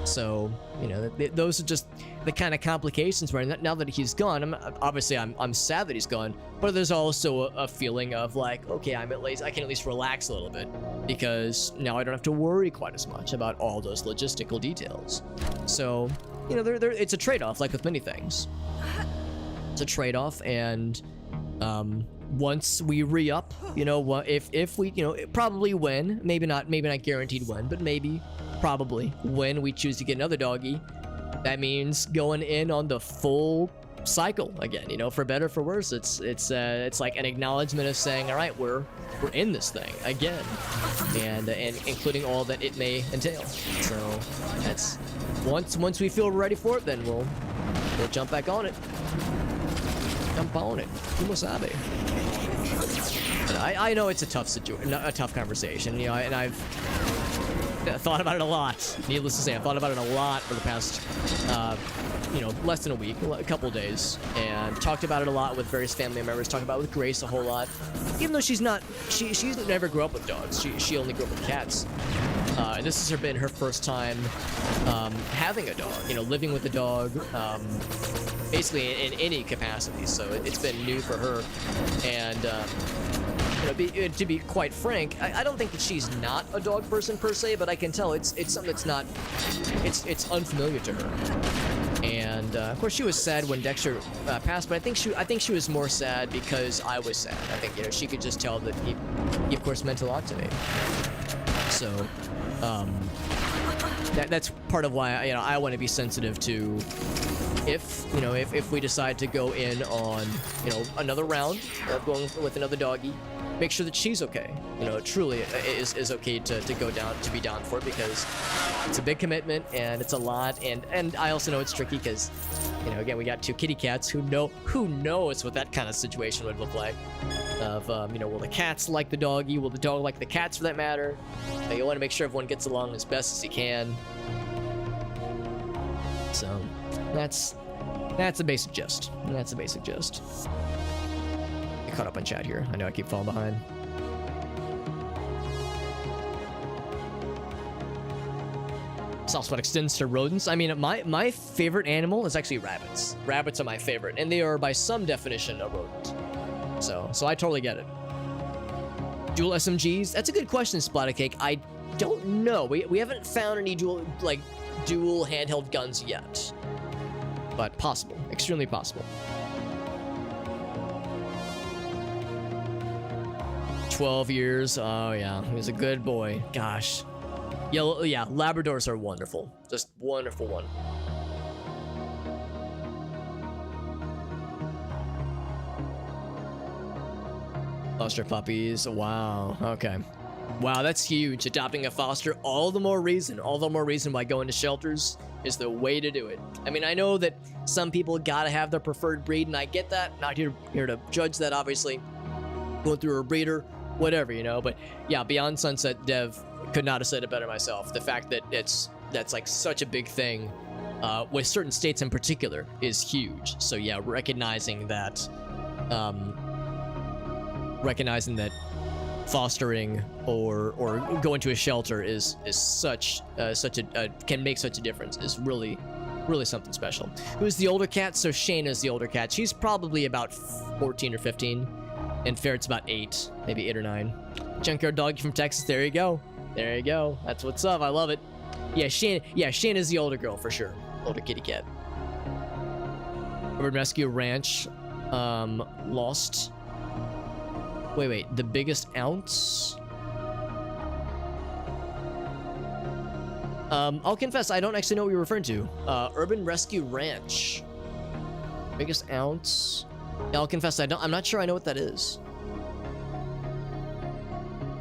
S1: So, you know, those are just the kind of complications where now that he's gone, I'm sad that he's gone, but there's also a feeling of like, okay, I can at least relax a little bit, because now I don't have to worry quite as much about all those logistical details. So, you know, it's a trade-off, like with many things. It's a trade-off, and once we re-up, you know, if we, you know, probably when, maybe not guaranteed when, but probably when we choose to get another doggy, that means going in on the full cycle again. You know, for better or for worse, it's like an acknowledgement of saying, all right, we're in this thing again, and including all that it may entail. So that's once we feel ready for it, then we'll jump back on it. Jump on it. Kumosabe. I know it's a tough situation, a tough conversation, you know, and I've thought about it a lot. Needless to say, I've thought about it a lot for the past, you know, less than a week, a couple of days, and talked about it a lot with various family members. Talked about it with Grace a whole lot, even though she's never grew up with dogs. She only grew up with cats. And this has been her first time having a dog. You know, living with a dog, basically in any capacity. So it's been new for her, and. You know, to be quite frank, I don't think that she's not a dog person per se, but I can tell it's something that's not, it's unfamiliar to her. And of course, she was sad when Dexter passed, but I think she was more sad because I was sad. I think, you know, she could just tell that he of course meant a lot to me. So that's part of why I want to be sensitive to. If we decide to go in on, you know, another round of going with another doggy, make sure that she's okay. You know, truly is okay to go down, to be down for it, because it's a big commitment and it's a lot, and I also know it's tricky because, you know, again, we got two kitty cats who knows what that kind of situation would look like. Of you know, will the cats like the doggy? Will the dog like the cats, for that matter? You want to make sure everyone gets along as best as you can. So that's a basic gist. That's a basic gist. Get caught up on chat here. I know I keep falling behind. Soft spot extends to rodents. I mean, my favorite animal is actually rabbits. Rabbits are my favorite, and they are by some definition a rodent. So I totally get it. Dual SMGs? That's a good question, Splattercake. I don't know. We haven't found any dual handheld guns yet. But possible. Extremely possible. 12 years. Oh, yeah. He was a good boy. Gosh. Yeah, Labradors are wonderful. Just wonderful one. Foster puppies. Wow. Okay. Wow, that's huge. Adopting a foster, all the more reason why going to shelters is the way to do it. I mean, I know that some people gotta have their preferred breed, and I get that. Not here to judge that, obviously. Going through a breeder, whatever, you know. But yeah, Beyond Sunset Dev could not have said it better myself. The fact that that's like such a big thing with certain states in particular is huge. So yeah, recognizing that fostering or going to a shelter is such a can make such a difference is really something special. Who's the older cat? So Shayna's the older cat. She's probably about 14 or 15, and Ferret's about 8, maybe 8 or 9. Junkyard Doggy from Texas. There you go. That's what's up. I love it. Yeah, Shayna's the older girl for sure. Older kitty cat. Urban Rescue Ranch. Lost. Wait, the biggest ounce? I'll confess, I don't actually know what you're referring to. Urban Rescue Ranch. Biggest ounce? Yeah, I'll confess, I'm not sure I know what that is.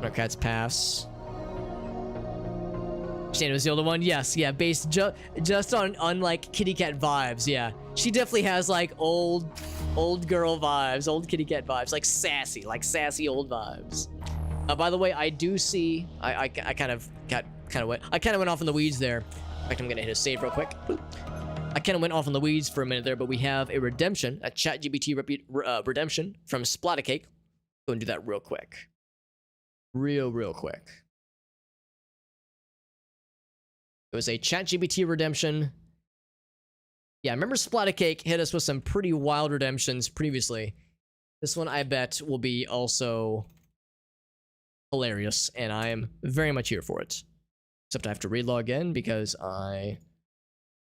S1: Our cats pass. Shana was the older one? Yes, yeah, based just on like kitty cat vibes, yeah. She definitely has like old girl vibes, old kitty cat vibes, like sassy old vibes. By the way, I do see, I kind of went off in the weeds there. In fact, I'm gonna hit a save real quick. I kind of went off in the weeds for a minute there, but we have a redemption, a ChatGPT redemption from Splattercake. Go and do that real quick. Real quick. It was a ChatGPT redemption. Yeah, I remember Splattercake hit us with some pretty wild redemptions previously. This one, I bet, will be also hilarious, and I am very much here for it. Except I have to relog in because I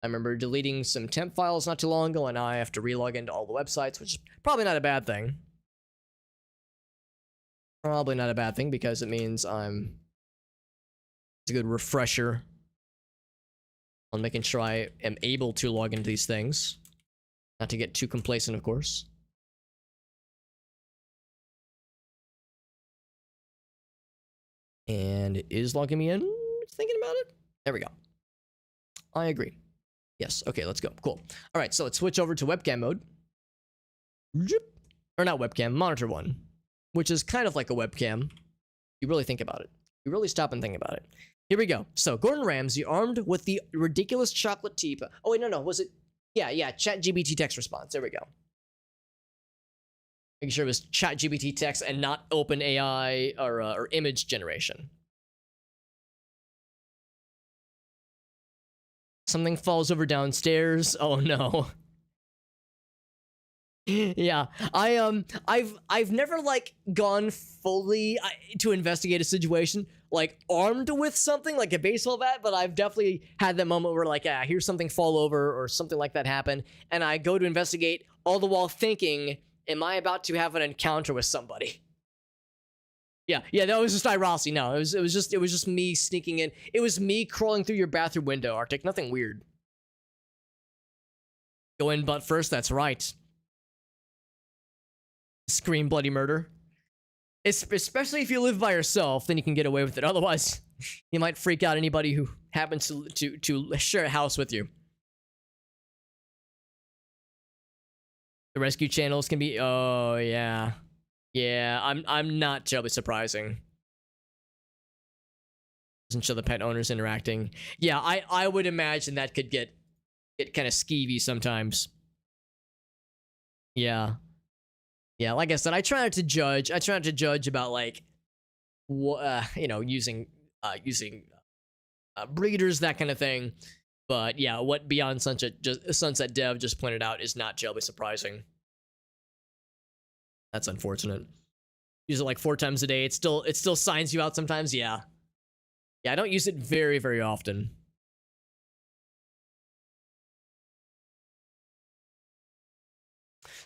S1: remember deleting some temp files not too long ago, and I have to relog into all the websites, which is probably not a bad thing. Probably not a bad thing because it means it's a good refresher on making sure I am able to log into these things. Not to get too complacent, of course. And it is logging me in. Thinking about it. There we go. I agree. Yes. Okay, let's go. Cool. All right, so let's switch over to webcam mode. Or not webcam, monitor one, which is kind of like a webcam. You really think about it. You really stop and think about it. Here we go. So Gordon Ramsay armed with the ridiculous chocolate teapot. Oh wait, no. Was it? Yeah. ChatGPT text response. There we go. Making sure it was ChatGPT text and not OpenAI or image generation. Something falls over downstairs. Oh no. Yeah, I've never like gone fully to investigate a situation like armed with something like a baseball bat, but I've definitely had that moment where like, I hear something fall over or something like that happen, and I go to investigate, all the while thinking, am I about to have an encounter with somebody? Yeah, that was just Irossi. No, it was just me sneaking in. It was me crawling through your bathroom window, Arctic. Nothing weird. Go in butt first. That's right. Scream bloody murder. Especially if you live by yourself, then you can get away with it. Otherwise, you might freak out anybody who happens to share a house with you. The rescue channels can be. Oh yeah. Yeah, I'm not terribly surprising. Doesn't show the pet owners interacting. Yeah, I would imagine that could get kind of skeevy sometimes. Yeah. Yeah, like I said, I try not to judge. I try not to judge about like, using breeders, that kind of thing. But yeah, what Beyond Sunset Dev just pointed out is not terribly surprising. That's unfortunate. Use it like 4 times a day. It still signs you out sometimes. Yeah. I don't use it very, very often.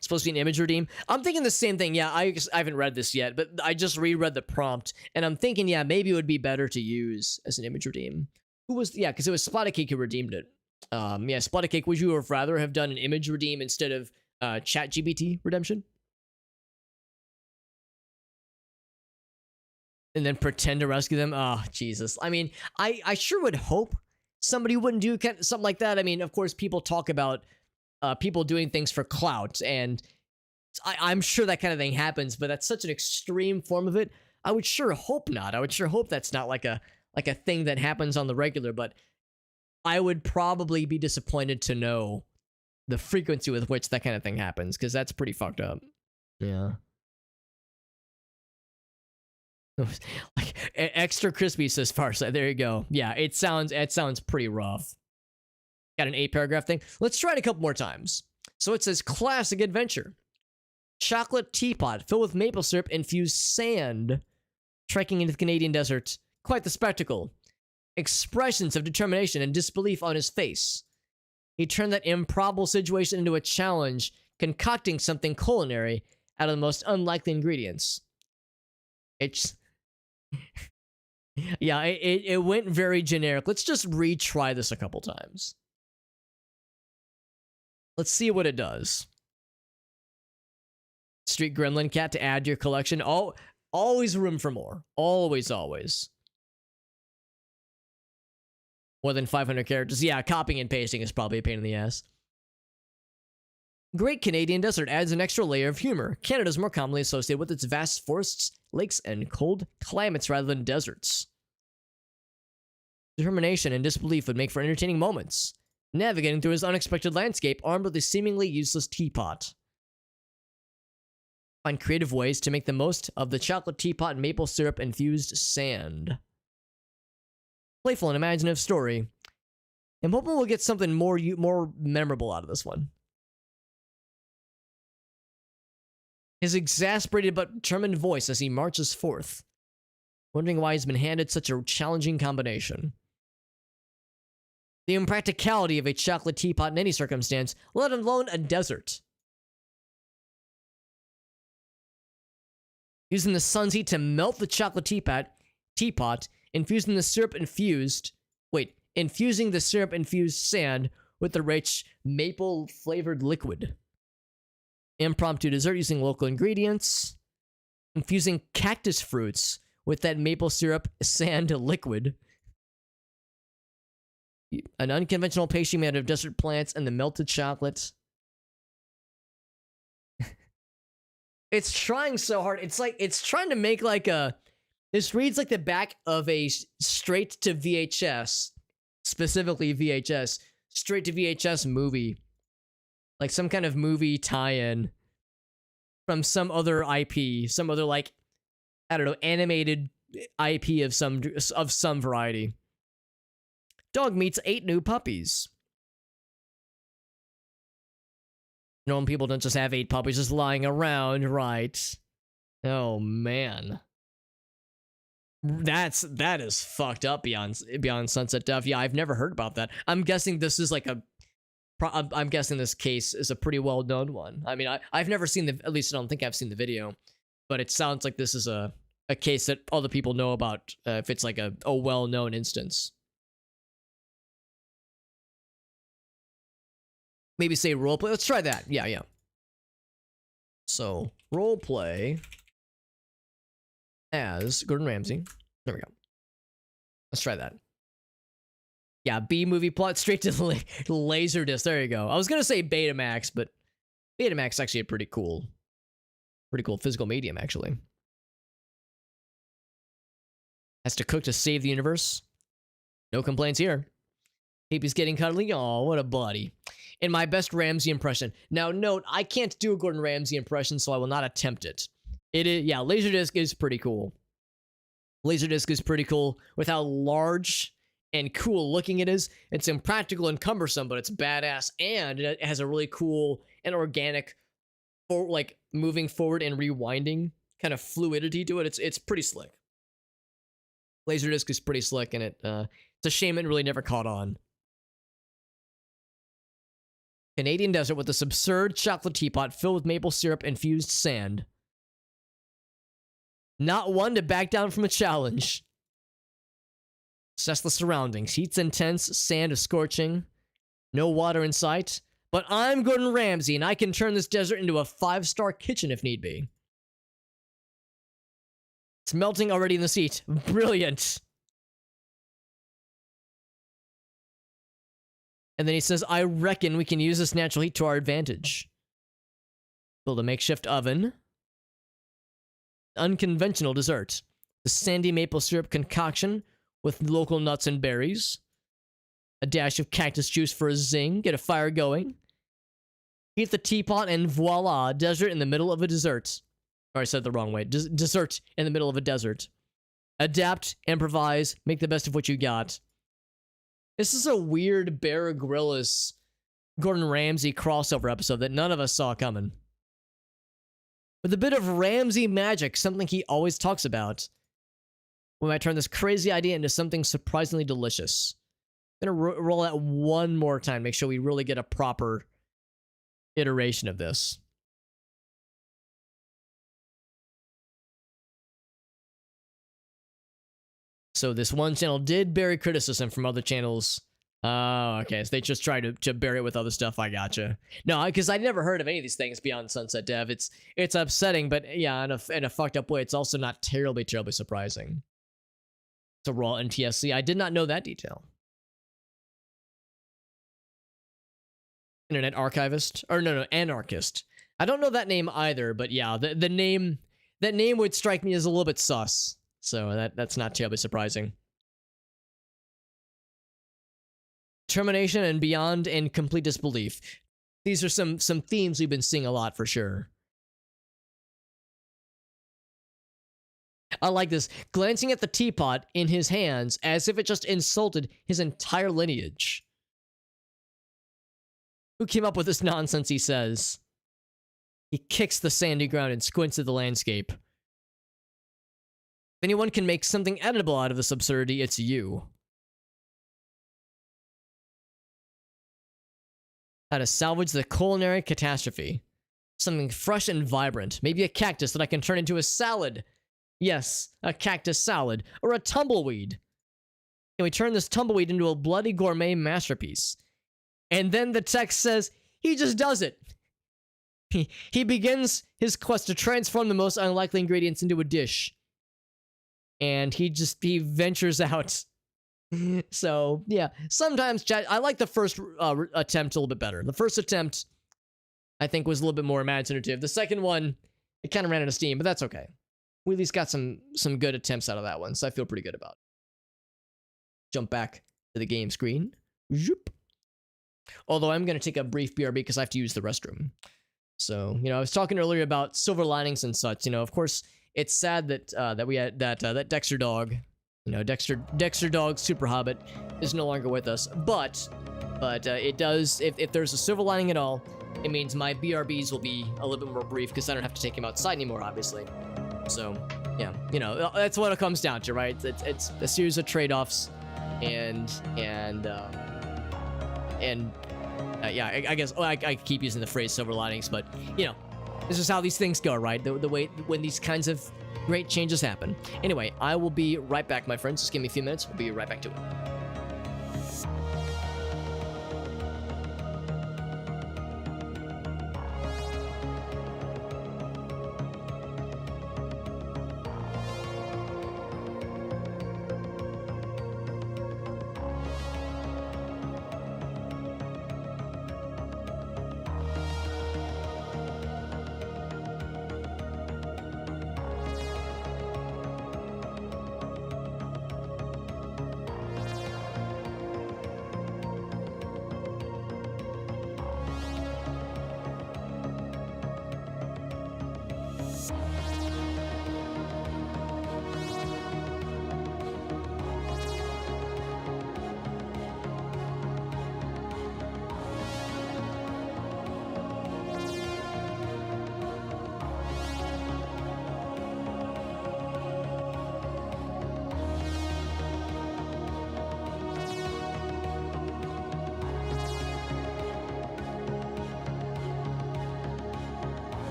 S1: Supposed to be an image redeem. I'm thinking the same thing. Yeah, I haven't read this yet, but I just reread the prompt, and I'm thinking, yeah, maybe it would be better to use as an image redeem. Because it was Splattercake who redeemed it. Yeah, Splattercake, would you have rather have done an image redeem instead of ChatGPT redemption? And then pretend to rescue them? Oh, Jesus. I mean, I sure would hope somebody wouldn't do something like that. I mean, of course, people talk about people doing things for clout, and I'm sure that kind of thing happens, but that's such an extreme form of it. I would sure hope not. I would sure hope that's not like a thing that happens on the regular, but I would probably be disappointed to know the frequency with which that kind of thing happens, because that's pretty fucked up. Yeah. Like extra crispy, says Farsight. There you go. Yeah, it sounds pretty rough. Got an 8-paragraph thing. Let's try it a couple more times. So it says classic adventure. Chocolate teapot filled with maple syrup infused sand. Trekking into the Canadian desert. Quite the spectacle. Expressions of determination and disbelief on his face. He turned that improbable situation into a challenge, concocting something culinary out of the most unlikely ingredients. Yeah, it went very generic. Let's just retry this a couple times. Let's see what it does. Street Gremlin Cat to add to your collection. Always room for more. Always. More than 500 characters. Yeah, copying and pasting is probably a pain in the ass. Great Canadian Desert adds an extra layer of humor. Canada is more commonly associated with its vast forests, lakes, and cold climates rather than deserts. Determination and disbelief would make for entertaining moments, navigating through his unexpected landscape armed with a seemingly useless teapot. Find creative ways to make the most of the chocolate teapot and maple syrup infused sand. Playful and imaginative story. I'm hoping we'll get something more memorable out of this one. His exasperated but determined voice as he marches forth, wondering why he's been handed such a challenging combination. The impracticality of a chocolate teapot in any circumstance, let alone a desert. Using the sun's heat to melt the chocolate teapot, infusing the syrup infusing the syrup-infused sand with the rich maple-flavored liquid. Impromptu dessert using local ingredients. Infusing cactus fruits with that maple syrup sand liquid. An unconventional pastry made of desert plants and the melted chocolate. It's trying so hard. It's like, it's trying to make like a... This reads like the back of a straight to VHS, specifically VHS, straight to VHS movie. Like some kind of movie tie-in from some other IP, some other like, I don't know, animated IP of some variety. Dog meets 8 new puppies. Normal people don't just have 8 puppies just lying around, right? Oh man. That is fucked up beyond Sunset Dove. Yeah, I've never heard about that. I'm guessing this is like I'm guessing this case is a pretty well-known one. I mean, I've never seen at least I don't think I've seen the video, but it sounds like this is a case that other people know about, if it's like a well-known instance. Maybe say roleplay. Let's try that. Yeah. So, roleplay as Gordon Ramsay. There we go. Let's try that. Yeah, B-movie plot straight to the Laserdisc. There you go. I was going to say Betamax, but Betamax is actually a pretty cool physical medium, actually. Has to cook to save the universe. No complaints here. He's getting cuddly. Aw, what a buddy. In my best Ramsay impression. Now, note, I can't do a Gordon Ramsay impression, so I will not attempt it. Yeah, Laserdisc is pretty cool. Laserdisc is pretty cool with how large and cool looking it is. It's impractical and cumbersome, but it's badass, and it has a really cool and organic, like moving forward and rewinding kind of fluidity to it. It's pretty slick. Laserdisc is pretty slick, and it's a shame it really never caught on. Canadian desert with this absurd chocolate teapot filled with maple syrup infused sand. Not one to back down from a challenge. Assess the surroundings. Heat's intense, sand is scorching. No water in sight. But I'm Gordon Ramsay, and I can turn this desert into a 5-star kitchen if need be. It's melting already in the seat. Brilliant. And then he says, I reckon we can use this natural heat to our advantage. Build a makeshift oven. Unconventional dessert. The sandy maple syrup concoction with local nuts and berries. A dash of cactus juice for a zing. Get a fire going. Heat the teapot and voila, desert in the middle of a dessert. Or I said it the wrong way. Dessert in the middle of a desert. Adapt, improvise, make the best of what you got. This is a weird Bear Grylls Gordon Ramsay crossover episode that none of us saw coming. With a bit of Ramsay magic, something he always talks about, we might turn this crazy idea into something surprisingly delicious. I'm gonna roll that one more time, make sure we really get a proper iteration of this. So this one channel did bury criticism from other channels. Oh, okay. So they just tried to bury it with other stuff. I gotcha. No, because I never heard of any of these things beyond Sunset Dev. It's upsetting, but yeah, in a fucked up way, it's also not terribly surprising. It's a raw NTSC. I did not know that detail. Internet archivist, or no, anarchist. I don't know that name either, but yeah, the name would strike me as a little bit sus. So that's not terribly surprising. Termination and beyond and complete disbelief. These are some themes we've been seeing a lot for sure. I like this. Glancing at the teapot in his hands as if it just insulted his entire lineage. Who came up with this nonsense, he says. He kicks the sandy ground and squints at the landscape. If anyone can make something edible out of this absurdity, it's you. How to salvage the culinary catastrophe. Something fresh and vibrant. Maybe a cactus that I can turn into a salad. Yes, a cactus salad. Or a tumbleweed. we turn this tumbleweed into a bloody gourmet masterpiece. And then the text says, he just does it. He begins his quest to transform the most unlikely ingredients into a dish. And he ventures out. So, yeah. Sometimes, chat, I like the first attempt a little bit better. The first attempt, I think, was a little bit more imaginative. The second one, it kind of ran out of steam, but that's okay. We at least got some good attempts out of that one, so I feel pretty good about it. Jump back to the game screen. Zoop. Although I'm going to take a brief BRB because I have to use the restroom. So, I was talking earlier about silver linings and such. Of course, it's sad that we had that Dexter dog, Dexter dog Super Hobbit is no longer with us. But it does, if there's a silver lining at all, it means my BRBs will be a little bit more brief because I don't have to take him outside anymore, obviously. So, yeah, that's what it comes down to, right? It's a series of trade-offs, and yeah, I guess I keep using the phrase silver linings, but this is how these things go, right? The way when these kinds of great changes happen. Anyway, I will be right back, my friends. Just give me a few minutes. We'll be right back to it.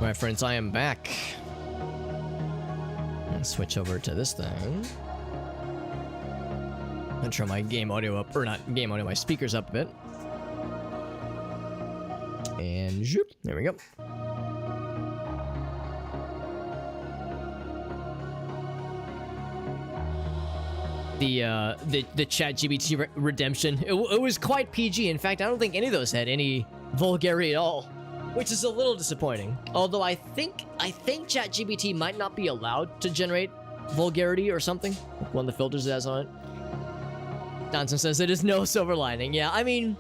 S1: My friends, I am back. Let's switch over to this thing. And turn my game audio up, or not game audio, my speakers up a bit. And zoop, there we go. The ChatGPT redemption, it was quite PG. In fact, I don't think any of those had any vulgarity at all, which is a little disappointing. Although I think ChatGPT might not be allowed to generate vulgarity or something. One of the filters it has on it. Johnson says it is no silver lining. Yeah, I mean,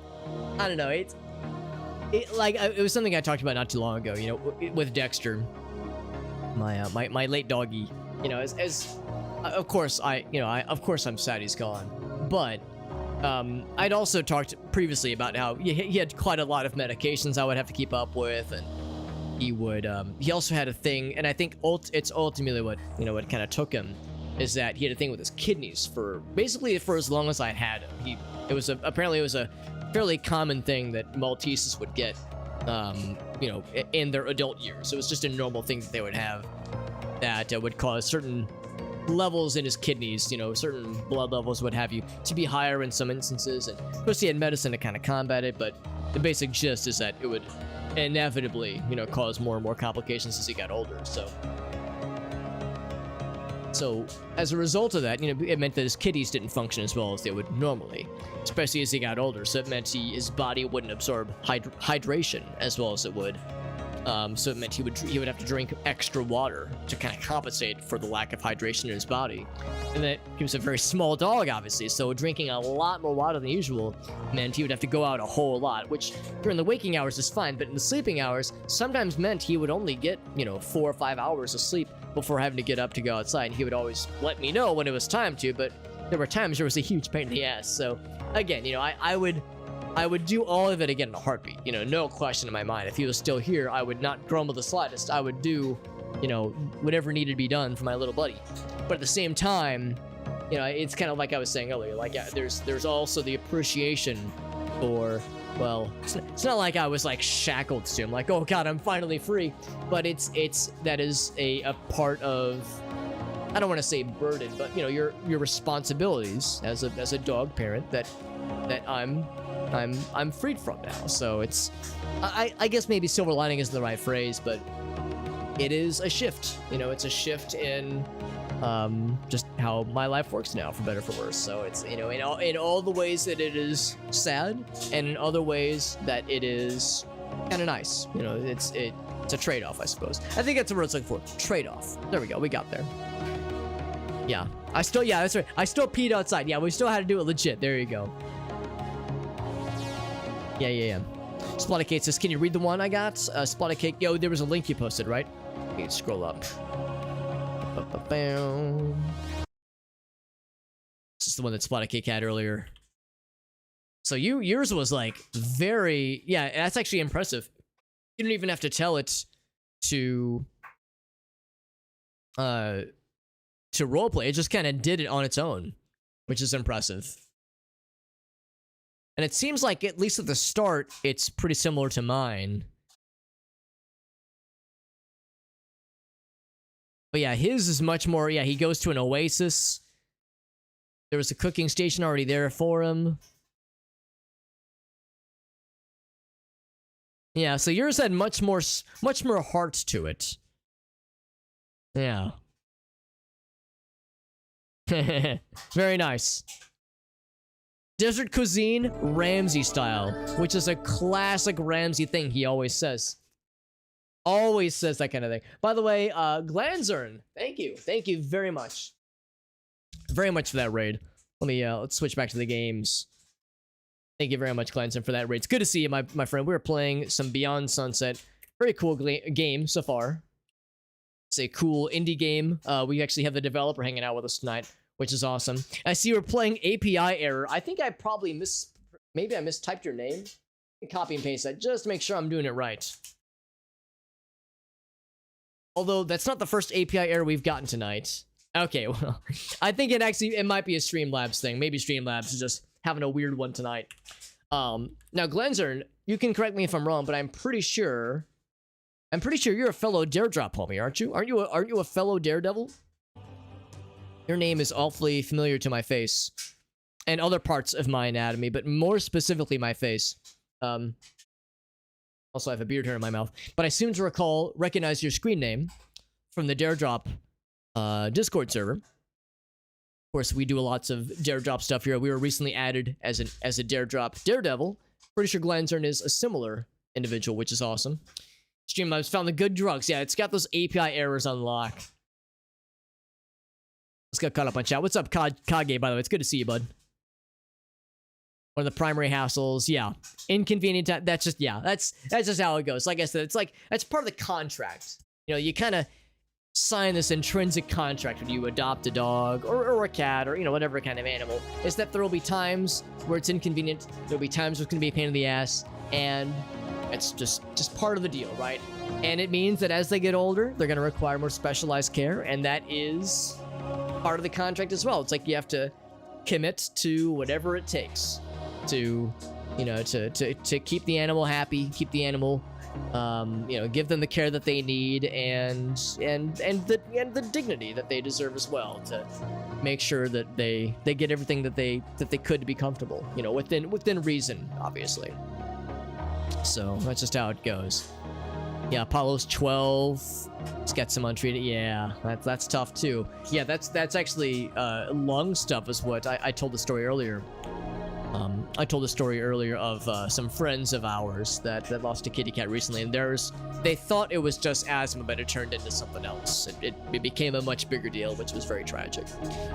S1: I don't know. It was something I talked about not too long ago. You know, with Dexter, my late doggy. You know, of course I'm sad he's gone, but I'd also talked previously about how he had quite a lot of medications I would have to keep up with, and he also had a thing, and I think it's ultimately what kind of took him, is that he had a thing with his kidneys for as long as I had him. Apparently it was a fairly common thing that Malteses would get, you know, in their adult years. So it was just a normal thing that they would have that would cause certain levels in his kidneys, you know, certain blood levels, what have you, to be higher in some instances. And of course, he had medicine to kind of combat it, but the basic gist is that it would inevitably, you know, cause more and more complications as he got older. So as a result of that, you know, it meant that his kidneys didn't function as well as they would normally, especially as he got older. So it meant his body wouldn't absorb hydration as well as it would. So it meant he would have to drink extra water to kind of compensate for the lack of hydration in his body. And that he was a very small dog, obviously, so drinking a lot more water than usual meant he would have to go out a whole lot, which during the waking hours is fine, but in the sleeping hours sometimes meant he would only get, you know, 4 or 5 hours of sleep before having to get up to go outside. And he would always let me know when it was time to, but there were times there was a huge pain in the ass. So again, you know, I would do all of it again in a heartbeat, you know, no question in my mind. If he was still here, I would not grumble the slightest. I would do, you know, whatever needed to be done for my little buddy. But at the same time, you know, it's kind of like I was saying earlier, like, yeah, there's also the appreciation for, well, it's not like I was like shackled to him, like, oh God, I'm finally free. But that is a part of, I don't want to say burden, but you know, your responsibilities as a dog parent that I'm freed from now. So it's, I guess maybe silver lining isn't the right phrase, but it is a shift. You know, it's a shift in just how my life works now, for better or for worse. So it's, you know, in all the ways that it is sad, and in other ways that it is kind of nice. You know, it's a trade-off, I suppose. I think that's the word I was looking for. Trade-off. There we go. We got there. Yeah. Yeah, that's right. I still peed outside. Yeah, we still had to do it legit. There you go. Yeah. Spotted Kate says, can you read the one I got? Spotted Kate, yo, there was a link you posted, right? You can scroll up. This is the one that Spotted Cake had earlier. So yours was like very, yeah, that's actually impressive. You don't even have to tell it to roleplay. It just kind of did it on its own, which is impressive. And it seems like, at least at the start, it's pretty similar to mine. But yeah, his is much more, yeah, he goes to an oasis. There was a cooking station already there for him. Yeah, so yours had much more heart to it. Yeah. Very nice. Desert cuisine, Ramsay style, which is a classic Ramsay thing he always says. Always says that kind of thing. By the way, Glanzern, thank you. Thank you very much. Very much for that raid. Let me, let's switch back to the games. Thank you very much, Glanzern, for that raid. It's good to see you, my friend. We were playing some Beyond Sunset. Very cool game so far. It's a cool indie game. We actually have the developer hanging out with us tonight, which is awesome. I see we're playing API error. I think I probably maybe I mistyped your name. Copy and paste that just to make sure I'm doing it right. Although that's not the first API error we've gotten tonight. Okay, well, I think it might be a Streamlabs thing. Maybe Streamlabs is just having a weird one tonight. Now, Glenzern, you can correct me if I'm wrong, but I'm pretty sure you're a fellow Daredrop homie, aren't you? Aren't you a fellow Daredevil? Your name is awfully familiar to my face and other parts of my anatomy, but more specifically my face. Also, I have a beard hair in my mouth, but I seem to recognize your screen name from the Daredrop Discord server. Of course, we do lots of Daredrop stuff here. We were recently added as a Daredrop Daredevil. Pretty sure Glanzern is a similar individual, which is awesome. Streamlabs found the good drugs. Yeah, it's got those API errors on lock. Let's get caught up on chat. What's up, Kage, by the way? It's good to see you, bud. One of the primary hassles, yeah. Inconvenient time, that's just how it goes. Like I said, it's like, that's part of the contract. You know, you kind of sign this intrinsic contract when you adopt a dog or a cat or, you know, whatever kind of animal, is that there will be times where it's inconvenient, there'll be times where it's going to be a pain in the ass, and it's just part of the deal, right? And it means that as they get older, they're going to require more specialized care, and that is part of the contract as well. It's like you have to commit to whatever it takes to you know, to keep the animal happy, keep the animal, you know, give them the care that they need, and the dignity that they deserve as well, to make sure that they get everything that they could to be comfortable, you know, within reason, obviously. So that's just how it goes. Yeah, Apollo's 12. He's got some untreated. Yeah, that's tough too. Yeah, that's actually lung stuff is what I told the story earlier. I told the story earlier of some friends of ours that lost a kitty cat recently, and they thought it was just asthma, but it turned into something else. It became a much bigger deal, which was very tragic.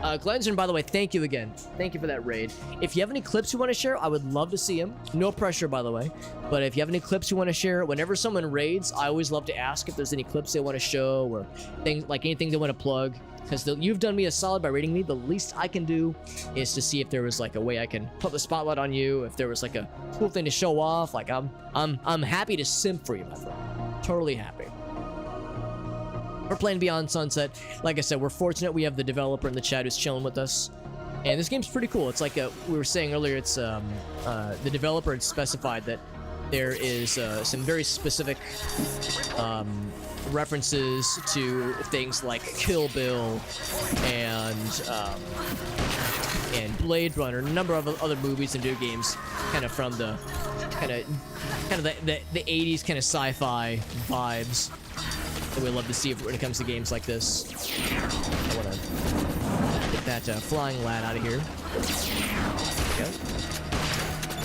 S1: Glenzern, by the way, thank you again. Thank you for that raid. If you have any clips you want to share, I would love to see them. No pressure, by the way. But if you have any clips you want to share, whenever someone raids, I always love to ask if there's any clips they want to show or things like anything they want to plug. Because you've done me a solid by rating me. The least I can do is to see if there was like a way I can put the spotlight on you. If there was like a cool thing to show off. Like I'm happy to simp for you, my friend. Totally happy. We're playing Beyond Sunset. Like I said, we're fortunate we have the developer in the chat who's chilling with us. And this game's pretty cool. It's like we were saying earlier. It's the developer had specified that there is some very specific references to things like Kill Bill and Blade Runner, a number of other movies and video games, kind of from the kind of the 80s kind of sci-fi vibes that we love to see when it comes to games like this. I want to get that flying lad out of here. There we go.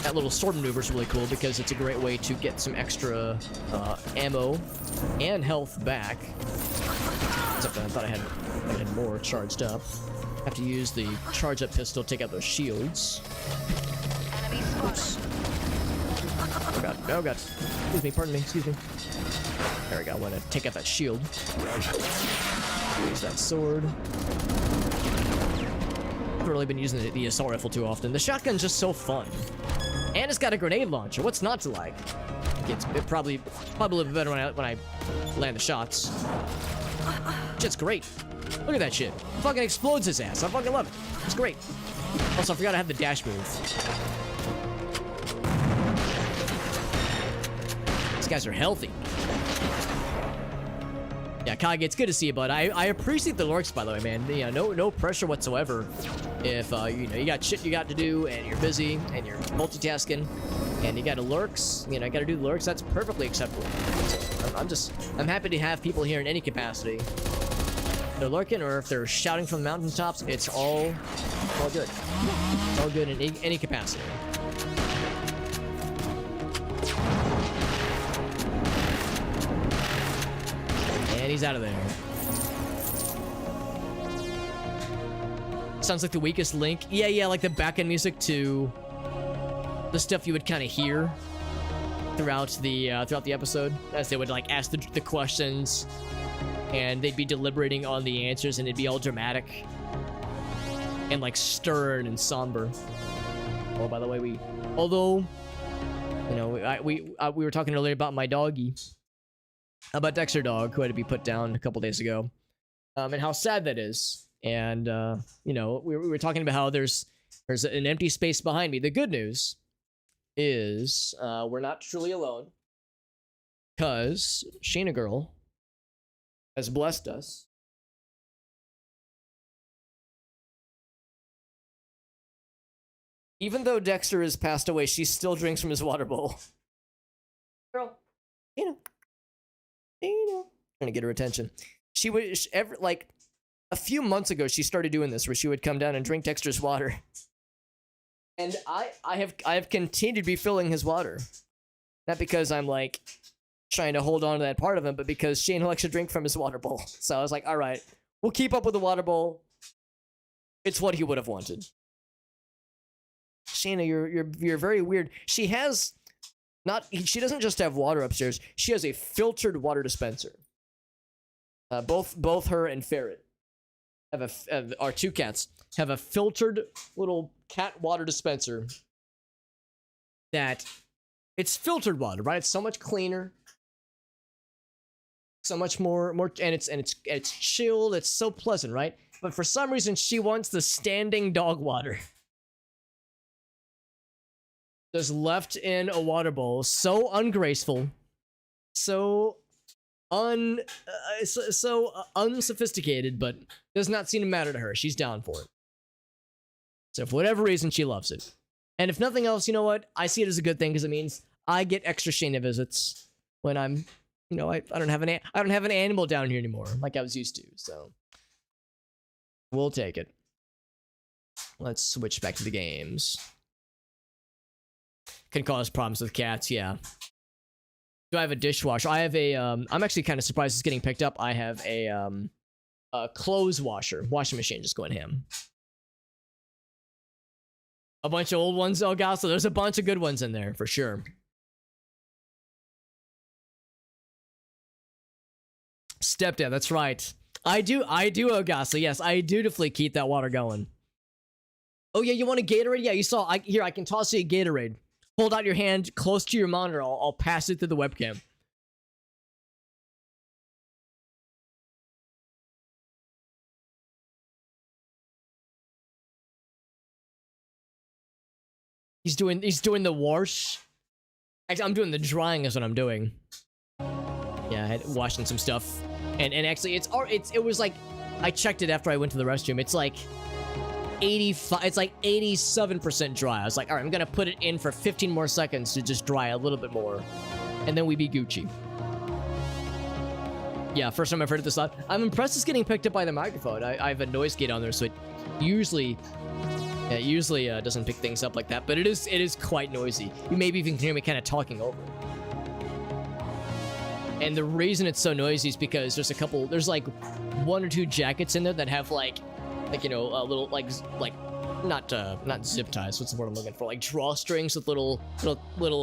S1: That little sword maneuver is really cool because it's a great way to get some extra ammo and health back. Except I thought I had more charged up. Have to use the charge up pistol to take out those shields. Oops. Oh god, oh god. Excuse me, pardon me, excuse me. There we go, I want to take out that shield. Use that sword. I've really been using the assault rifle too often. The shotgun's just so fun. And it's got a grenade launcher. What's not to like? It probably a little bit better when I land the shots. Shit's great. Look at that shit. Fucking explodes his ass. I fucking love it. It's great. Also, I forgot I have the dash move. These guys are healthy. Yeah, Kage, it's good to see you, bud. I appreciate the lurks, by the way, man. You know, no pressure whatsoever. If you know you got shit you got to do and you're busy and you're multitasking and you got to lurks, you know, you got to do the lurks. That's perfectly acceptable. So I'm happy to have people here in any capacity. If they're lurking or if they're shouting from the mountaintops, it's all good. It's all good in any capacity. And he's out of there. Sounds like the weakest link. Yeah, like the backend music to the stuff you would kind of hear throughout the episode, as they would like ask the questions, and they'd be deliberating on the answers, and it'd be all dramatic and like stern and somber. Oh, by the way, we were talking earlier about my doggy, about Dexter Dog, who had to be put down a couple days ago, and how sad that is. And, you know, we were talking about how there's an empty space behind me. The good news is we're not truly alone, because Sheena Girl has blessed us. Even though Dexter has passed away, she still drinks from his water bowl. Girl, Sheena. Trying to get her attention. She would, like, a few months ago, she started doing this, where she would come down and drink Dexter's water. And I have continued to be filling his water. Not because I'm, like, trying to hold on to that part of him, but because Shane likes to drink from his water bowl. So I was like, all right, we'll keep up with the water bowl. It's what he would have wanted. Shayna, you're very weird. She doesn't just have water upstairs. She has a filtered water dispenser. Both her and Ferret our two cats have a filtered little cat water dispenser. That it's filtered water, right? It's so much cleaner, so much more, and it's chilled. It's so pleasant, right? But for some reason, she wants the standing dog water. just left in a water bowl. So ungraceful. So unsophisticated, but does not seem to matter to her. She's down for it. So for whatever reason, she loves it. And if nothing else, you know what? I see it as a good thing because it means I get extra Shayna visits when I'm, you know, I don't have an animal down here anymore like I was used to. So we'll take it. Let's switch back to the games. Can cause problems with cats, yeah. Do I have a dishwasher? I have a I'm actually kind of surprised it's getting picked up. I have a clothes washer, washing machine, just going ham. A bunch of old ones, oh god, so there's a bunch of good ones in there for sure. Stepdad, that's right. I do, Ogasa. Yes, I dutifully keep that water going. Oh yeah, you want a Gatorade? Yeah, you saw. Here, I can toss you a Gatorade. Hold out your hand close to your monitor. I'll pass it through the webcam. He's doing the wash. Actually, I'm doing the drying is what I'm doing. Yeah, I had washing some stuff. And actually it was like I checked it after I went to the restroom. It's like 85, it's like 87% dry. I was like, all right, I'm gonna put it in for 15 more seconds to just dry a little bit more. And then we be Gucci. Yeah, first time I've heard of this lot. I'm impressed it's getting picked up by the microphone. I have a noise gate on there, so it usually doesn't pick things up like that, but it is quite noisy. You maybe even can hear me kind of talking over it. And the reason it's so noisy is because there's like 1 or 2 jackets in there that have like you know, a little like not zip ties. What's the word I'm looking for? Like drawstrings with little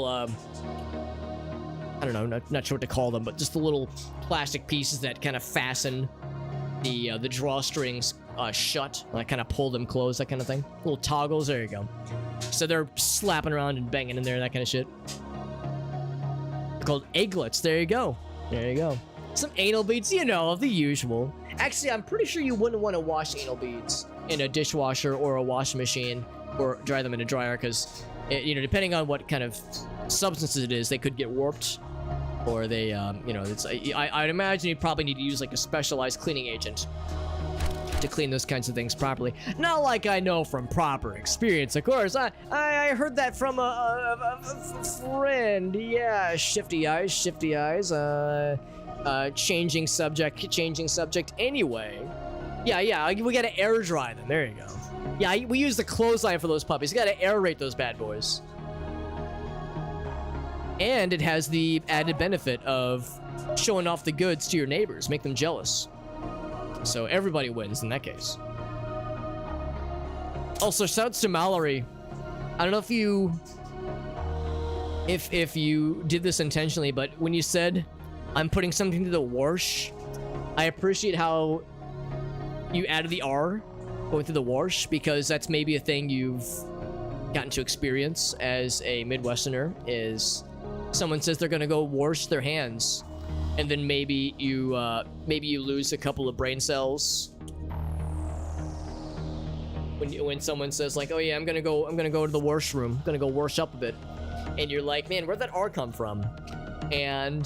S1: I don't know, not sure what to call them, but just the little plastic pieces that kind of fasten the drawstrings shut. I kind of pull them closed, that kind of thing. Little toggles. There you go. So they're slapping around and banging in there, that kind of shit. They're called egglets. There you go. There you go. Some anal beads, you know, the usual. Actually, I'm pretty sure you wouldn't want to wash anal beads in a dishwasher or a washing machine or dry them in a dryer because, you know, depending on what kind of substances it is, they could get warped or they, you know, I'd imagine you probably need to use like a specialized cleaning agent to clean those kinds of things properly. Not like I know from proper experience, of course. I heard that from a friend. Yeah, shifty eyes. Changing subject anyway. Yeah, we gotta air dry them. There you go. Yeah, we use the clothesline for those puppies. You gotta aerate those bad boys. And it has the added benefit of showing off the goods to your neighbors, make them jealous. So everybody wins in that case. Also, shouts to Mallory. I don't know if you did this intentionally, but when you said I'm putting something to the wash, I appreciate how you added the R going through the wash, because that's maybe a thing you've gotten to experience as a Midwesterner, is someone says they're gonna go wash their hands, and then maybe you lose a couple of brain cells when someone says like, oh yeah, I'm gonna go to the washroom, I'm gonna go wash up a bit, and you're like, man, where'd that R come from? And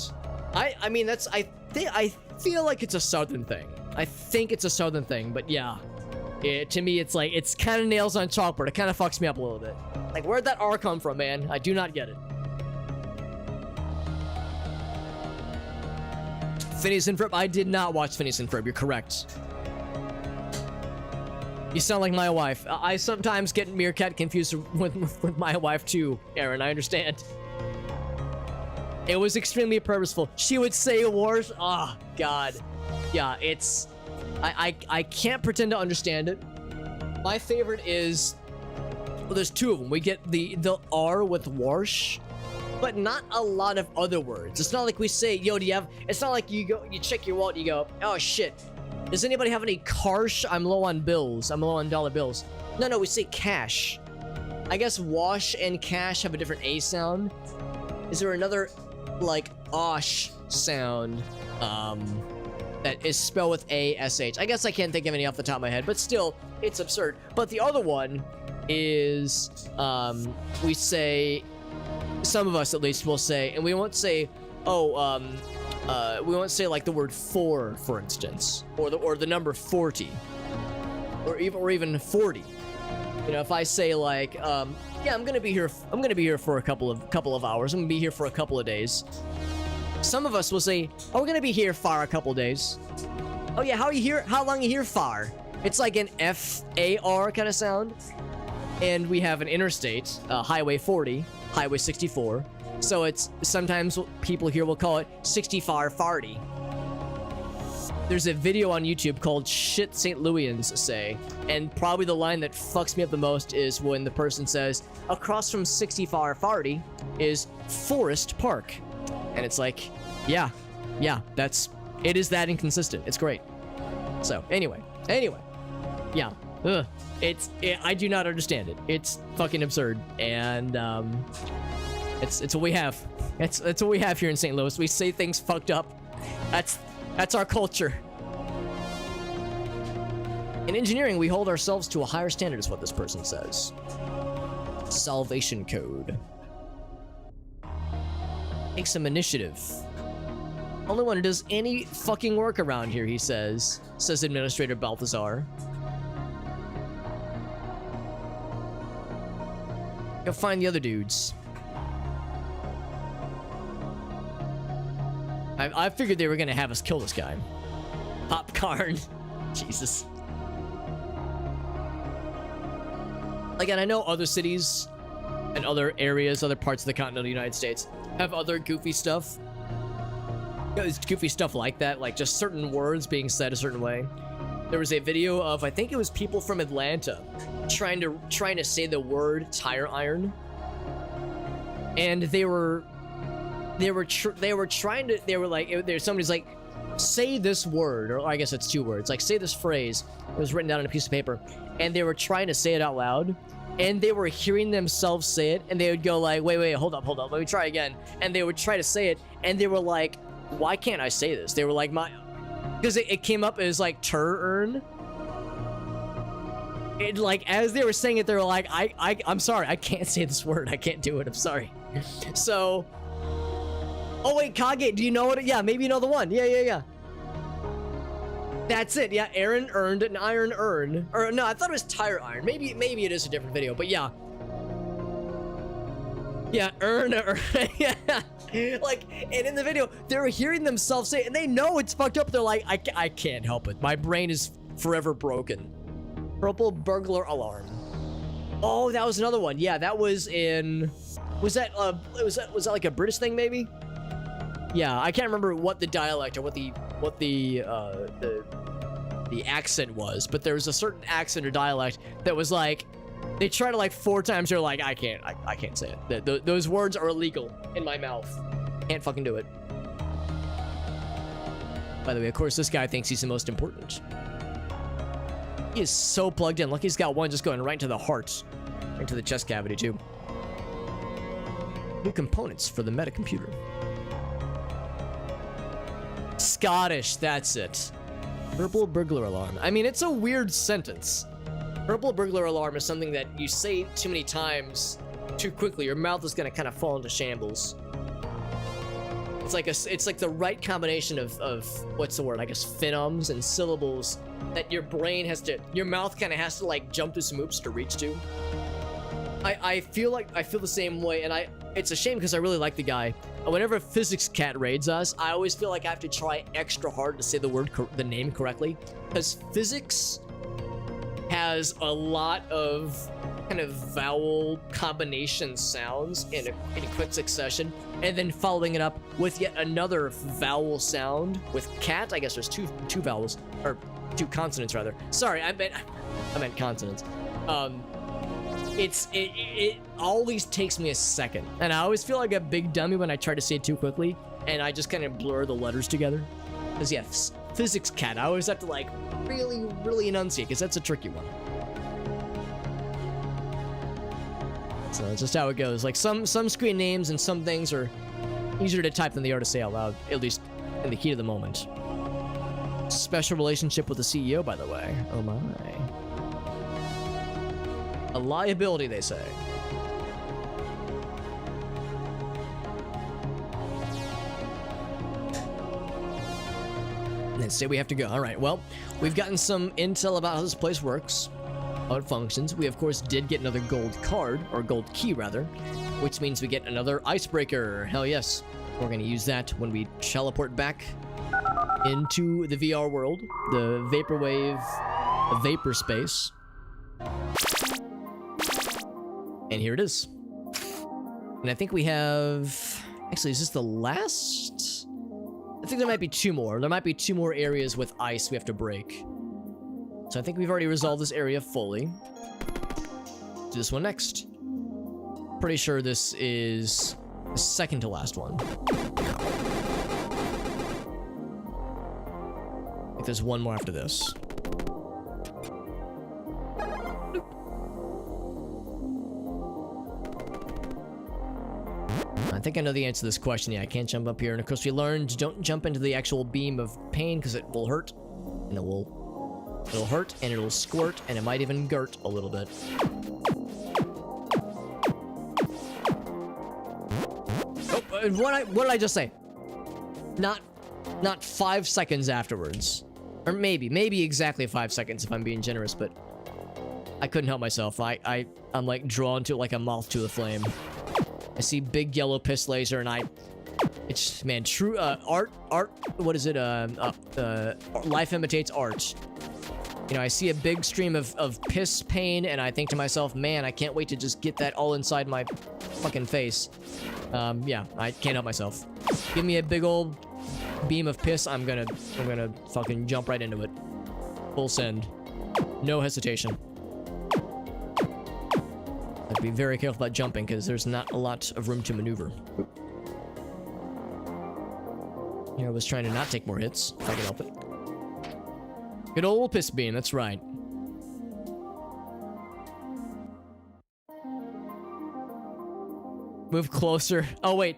S1: I mean that's I feel like it's a southern thing. I think it's a southern thing, but yeah, to me it's like it's kind of nails on chalkboard. It kind of fucks me up a little bit. Like, where'd that R come from, man? I do not get it. Phineas and Ferb. I did not watch Phineas and Ferb. You're correct. You sound like my wife. I sometimes get Meerkat confused with my wife too, Aaron. I understand. It was extremely purposeful. She would say words. Oh, God. Yeah, it's... I can't pretend to understand it. My favorite is... Well, there's 2 of them. We get the R with wash, but not a lot of other words. It's not like we say, yo, do you have... It's not like you check your wallet, you go, oh, shit. Does anybody have any cash? I'm low on bills. I'm low on dollar bills. No, we say cash. I guess wash and cash have a different A sound. Is there another, like, osh sound, that is spelled with A-S-H? I guess I can't think of any off the top of my head, but still, it's absurd. But the other one is, we say some of us at least will say, and we won't say, oh, we won't say like the word for instance, or the number 40, or even 40. You know, if I say like, yeah, I'm gonna be here for a couple of hours. I'm gonna be here for a couple of days. Some of us will say, oh, we're gonna be here for a couple of days. Oh yeah, how long are you here for? It's like an F-A-R kind of sound. And we have an interstate, Highway 40, Highway 64. So it's sometimes people here will call it 64-farty. There's a video on YouTube called Shit St. Louisans Say, and probably the line that fucks me up the most is when the person says, across from 64-farty is Forest Park. And it's like, yeah, it is that inconsistent. It's great. So anyway, yeah, I do not understand it. It's fucking absurd, and it's what we have. It's what we have here in St. Louis. We say things fucked up. That's our culture. In engineering, we hold ourselves to a higher standard, is what this person says. Salvation code. Take some initiative. Only one who does any fucking work around here, he says Administrator Balthazar. Go find the other dudes. I figured they were gonna have us kill this guy. Popcorn. Jesus. Again, I know other cities and other areas, other parts of the continental United States have other goofy stuff. There's goofy stuff like that, like just certain words being said a certain way. There was a video of, I think it was people from Atlanta trying to say the word tire iron, and they were like, somebody's like, say this word, or I guess it's two words, like say this phrase. It was written down on a piece of paper, and they were trying to say it out loud, and they were hearing themselves say it, and they would go like, wait, hold up, let me try again, and they would try to say it, and they were like, why can't I say this? They were like, because it came up as like tur-earn. It, like, as they were saying it, they were like, I'm sorry, I can't say this word, I can't do it, I'm sorry. So, oh wait, Kage, do you know what? Yeah, maybe you know the one. Yeah. That's it. Yeah, Aaron earned an iron earn. Or no, I thought it was tire iron. Maybe it is a different video, but yeah. Yeah, earn. Yeah. Like, and in the video, they were hearing themselves say it, and they know it's fucked up. They're like, I can't help it. My brain is forever broken. Purple burglar alarm. Oh, that was another one. Yeah, that was in. Was that like a British thing maybe? Yeah, I can't remember what the dialect or what the accent was, but there was a certain accent or dialect that was like, they tried it like 4 times. They're like, I can't say it. Those words are illegal in my mouth. Can't fucking do it. By the way, of course, this guy thinks he's the most important. He is so plugged in. Look, he's got one just going right into the heart, right to the chest cavity too. New components for the metacomputer. Scottish, that's it. Purple burglar alarm. I mean, it's a weird sentence. Purple burglar alarm is something that you say too many times too quickly, your mouth is gonna kind of fall into shambles. It's like the right combination of what's the word? I guess phonemes and syllables that your mouth kind of has to like jump through some hoops to reach to. I feel the same way, and it's a shame because I really like the guy. Whenever Physics Cat raids us, I always feel like I have to try extra hard to say the name correctly, because physics has a lot of kind of vowel combination sounds in a quick succession, and then following it up with yet another vowel sound with cat. I guess there's two vowels, or 2 consonants rather. Sorry, I meant consonants. It always takes me a second, and I always feel like a big dummy when I try to say it too quickly, and I just kind of blur the letters together. Because yeah, Physics Cat, I always have to like really enunciate, because that's a tricky one. So that's just how it goes. Like some screen names and some things are easier to type than they are to say out loud, at least in the heat of the moment. Special relationship with the CEO, by the way. Oh my. A liability, they say. And say we have to go. All right, well, we've gotten some intel about how this place works, how it functions. We, of course, did get another gold card, or gold key, rather, which means we get another icebreaker. Hell yes. We're going to use that when we teleport back into the VR world, the Vaporwave Vapor Space. And here it is. And I think we have... Actually, is this the last? I think there might be two more. There might be two more areas with ice we have to break. So I think we've already resolved this area fully. Do this one next. Pretty sure this is the second to last one. I think there's one more after this. I think I know the answer to this question. Yeah, I can't jump up here. And of course we learned, don't jump into the actual beam of pain because it will hurt. And it'll hurt and it'll squirt and it might even gurt a little bit. Oh, what did I just say? Not 5 seconds afterwards. Or maybe exactly 5 seconds if I'm being generous, but I couldn't help myself. I'm like drawn to it like a moth to the flame. I see big yellow piss laser and it's, man, true, art, what is it, life imitates art. You know, I see a big stream of piss pain and I think to myself, man, I can't wait to just get that all inside my fucking face. Yeah, I can't help myself. Give me a big old beam of piss, I'm gonna fucking jump right into it. Full send. No hesitation. I'd be very careful about jumping because there's not a lot of room to maneuver. Yeah, I was trying to not take more hits, if I could help it. Good old piss beam, that's right. Move closer. Oh, wait.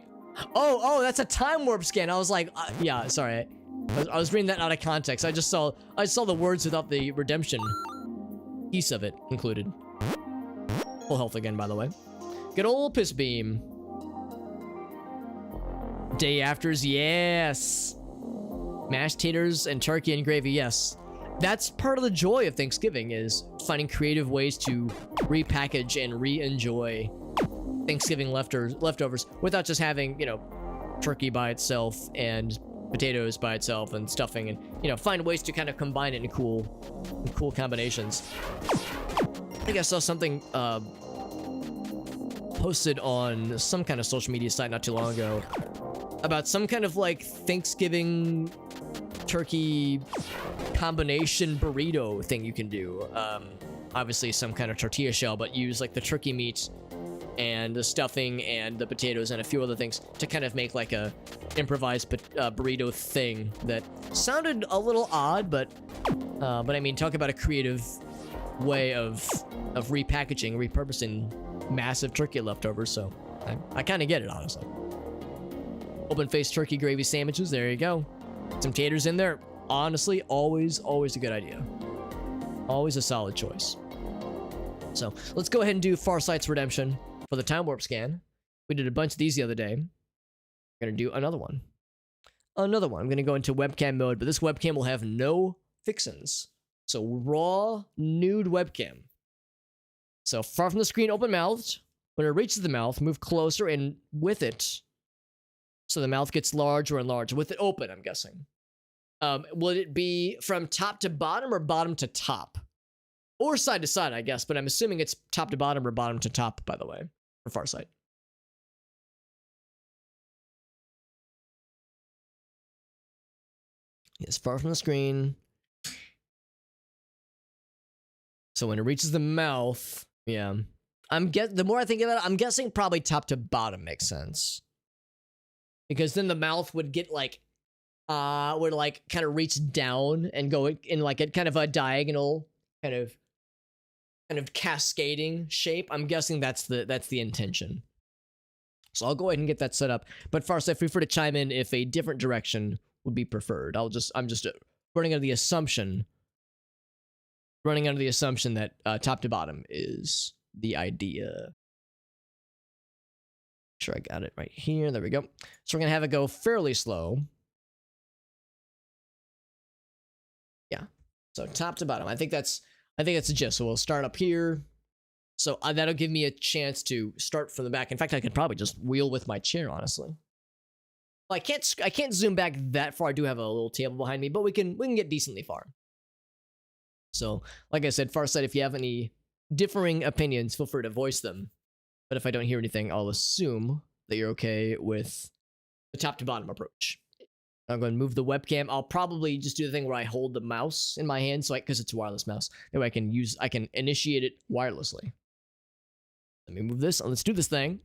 S1: Oh, that's a time warp scan. I was like, yeah, sorry. I was reading that out of context. I saw the words without the redemption piece of it included. Full health again, by the way. Good old piss beam. Day afters, yes. Mashed taters and turkey and gravy, yes. That's part of the joy of Thanksgiving, is finding creative ways to repackage and re-enjoy Thanksgiving leftovers without just having, you know, turkey by itself and potatoes by itself and stuffing, and, you know, find ways to kind of combine it in cool combinations. I think I saw something posted on some kind of social media site not too long ago about some kind of like Thanksgiving turkey combination burrito thing you can do. Obviously some kind of tortilla shell, but use like the turkey meat and the stuffing and the potatoes and a few other things to kind of make like a improvised burrito thing that sounded a little odd, but I mean, talk about a creative way of repackaging, repurposing massive turkey leftovers. So I kind of get it, honestly. Open-faced turkey gravy sandwiches, there you go. Some taters in there. Honestly, always a good idea. Always a solid choice. So let's go ahead and do Farsight's Redemption for the time warp scan. We did a bunch of these the other day. We're gonna do another one. I'm gonna go into webcam mode, but this webcam will have no fixins. So raw, nude webcam. So far from the screen, open-mouthed. When it reaches the mouth, move closer and with it. So the mouth gets larger and larger. With it open, I'm guessing. Would it be from top to bottom or bottom to top? Or side to side, I guess. But I'm assuming it's top to bottom or bottom to top, by the way, for Farsight. Yes, far from the screen. So when it reaches the mouth, yeah. The more I think about it, I'm guessing probably top to bottom makes sense. Because then the mouth would get like, would like kind of reach down and go in like a kind of a diagonal kind of cascading shape. I'm guessing that's the intention. So I'll go ahead and get that set up. But Farsight, feel free to chime in if a different direction would be preferred. I'm just running under the assumption that top to bottom is the idea. Sure, I got it right here. There we go. So we're gonna have it go fairly slow. So top to bottom. I think that's the gist. So we'll start up here. So that'll give me a chance to start from the back. In fact, I could probably just wheel with my chair, honestly. Well, I can't zoom back that far. I do have a little table behind me, but we can get decently far. So, like I said, Farsight, if you have any differing opinions, feel free to voice them. But if I don't hear anything, I'll assume that you're okay with the top to bottom approach. I'm going to move the webcam. I'll probably just do the thing where I hold the mouse in my hand, so because it's a wireless mouse, that way I can initiate it wirelessly. Let me move this. Let's do this thing.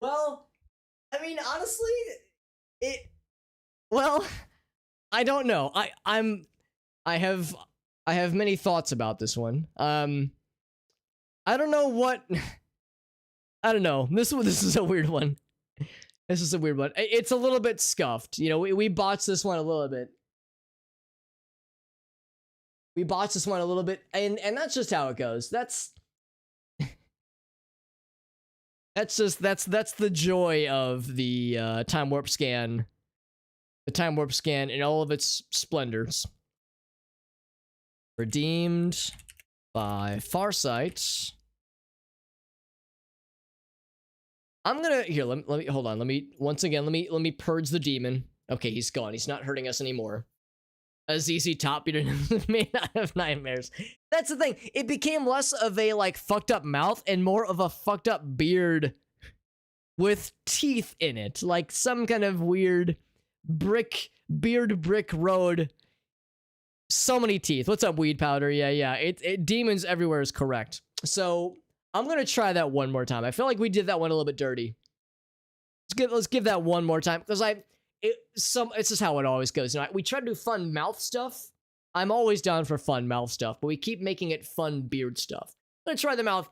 S1: Well, I mean, honestly, well, I don't know. I have many thoughts about this one. I don't know what I don't know. This is a weird one. This is a weird one. It's a little bit scuffed. You know, we botched this one a little bit. We botched this one a little bit, and that's just how it goes. That's the joy of the time warp scan. The time warp scan in all of its splendors. Redeemed by Farsight. I'm gonna here. Let me hold on. Let me purge the demon. Okay, he's gone. He's not hurting us anymore. A ZZ Top Beater may not have nightmares. That's the thing. It became less of a like fucked up mouth and more of a fucked up beard with teeth in it, like some kind of weird brick road. So many teeth. What's up, Weed Powder? Yeah. Demons everywhere is correct. So I'm gonna try that one more time. I feel like we did that one a little bit dirty. Let's give that one more time because it's just how it always goes. You know, we try to do fun mouth stuff. I'm always down for fun mouth stuff, but we keep making it fun beard stuff. I'm gonna try the mouth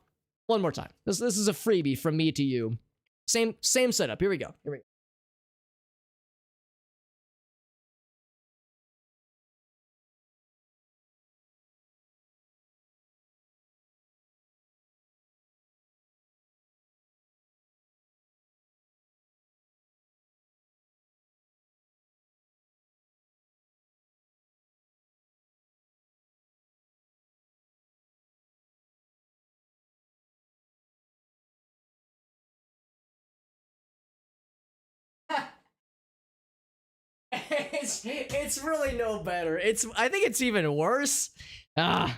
S1: one more time. This is a freebie from me to you. Same setup. Here we go. It's really no better. I think it's even worse. I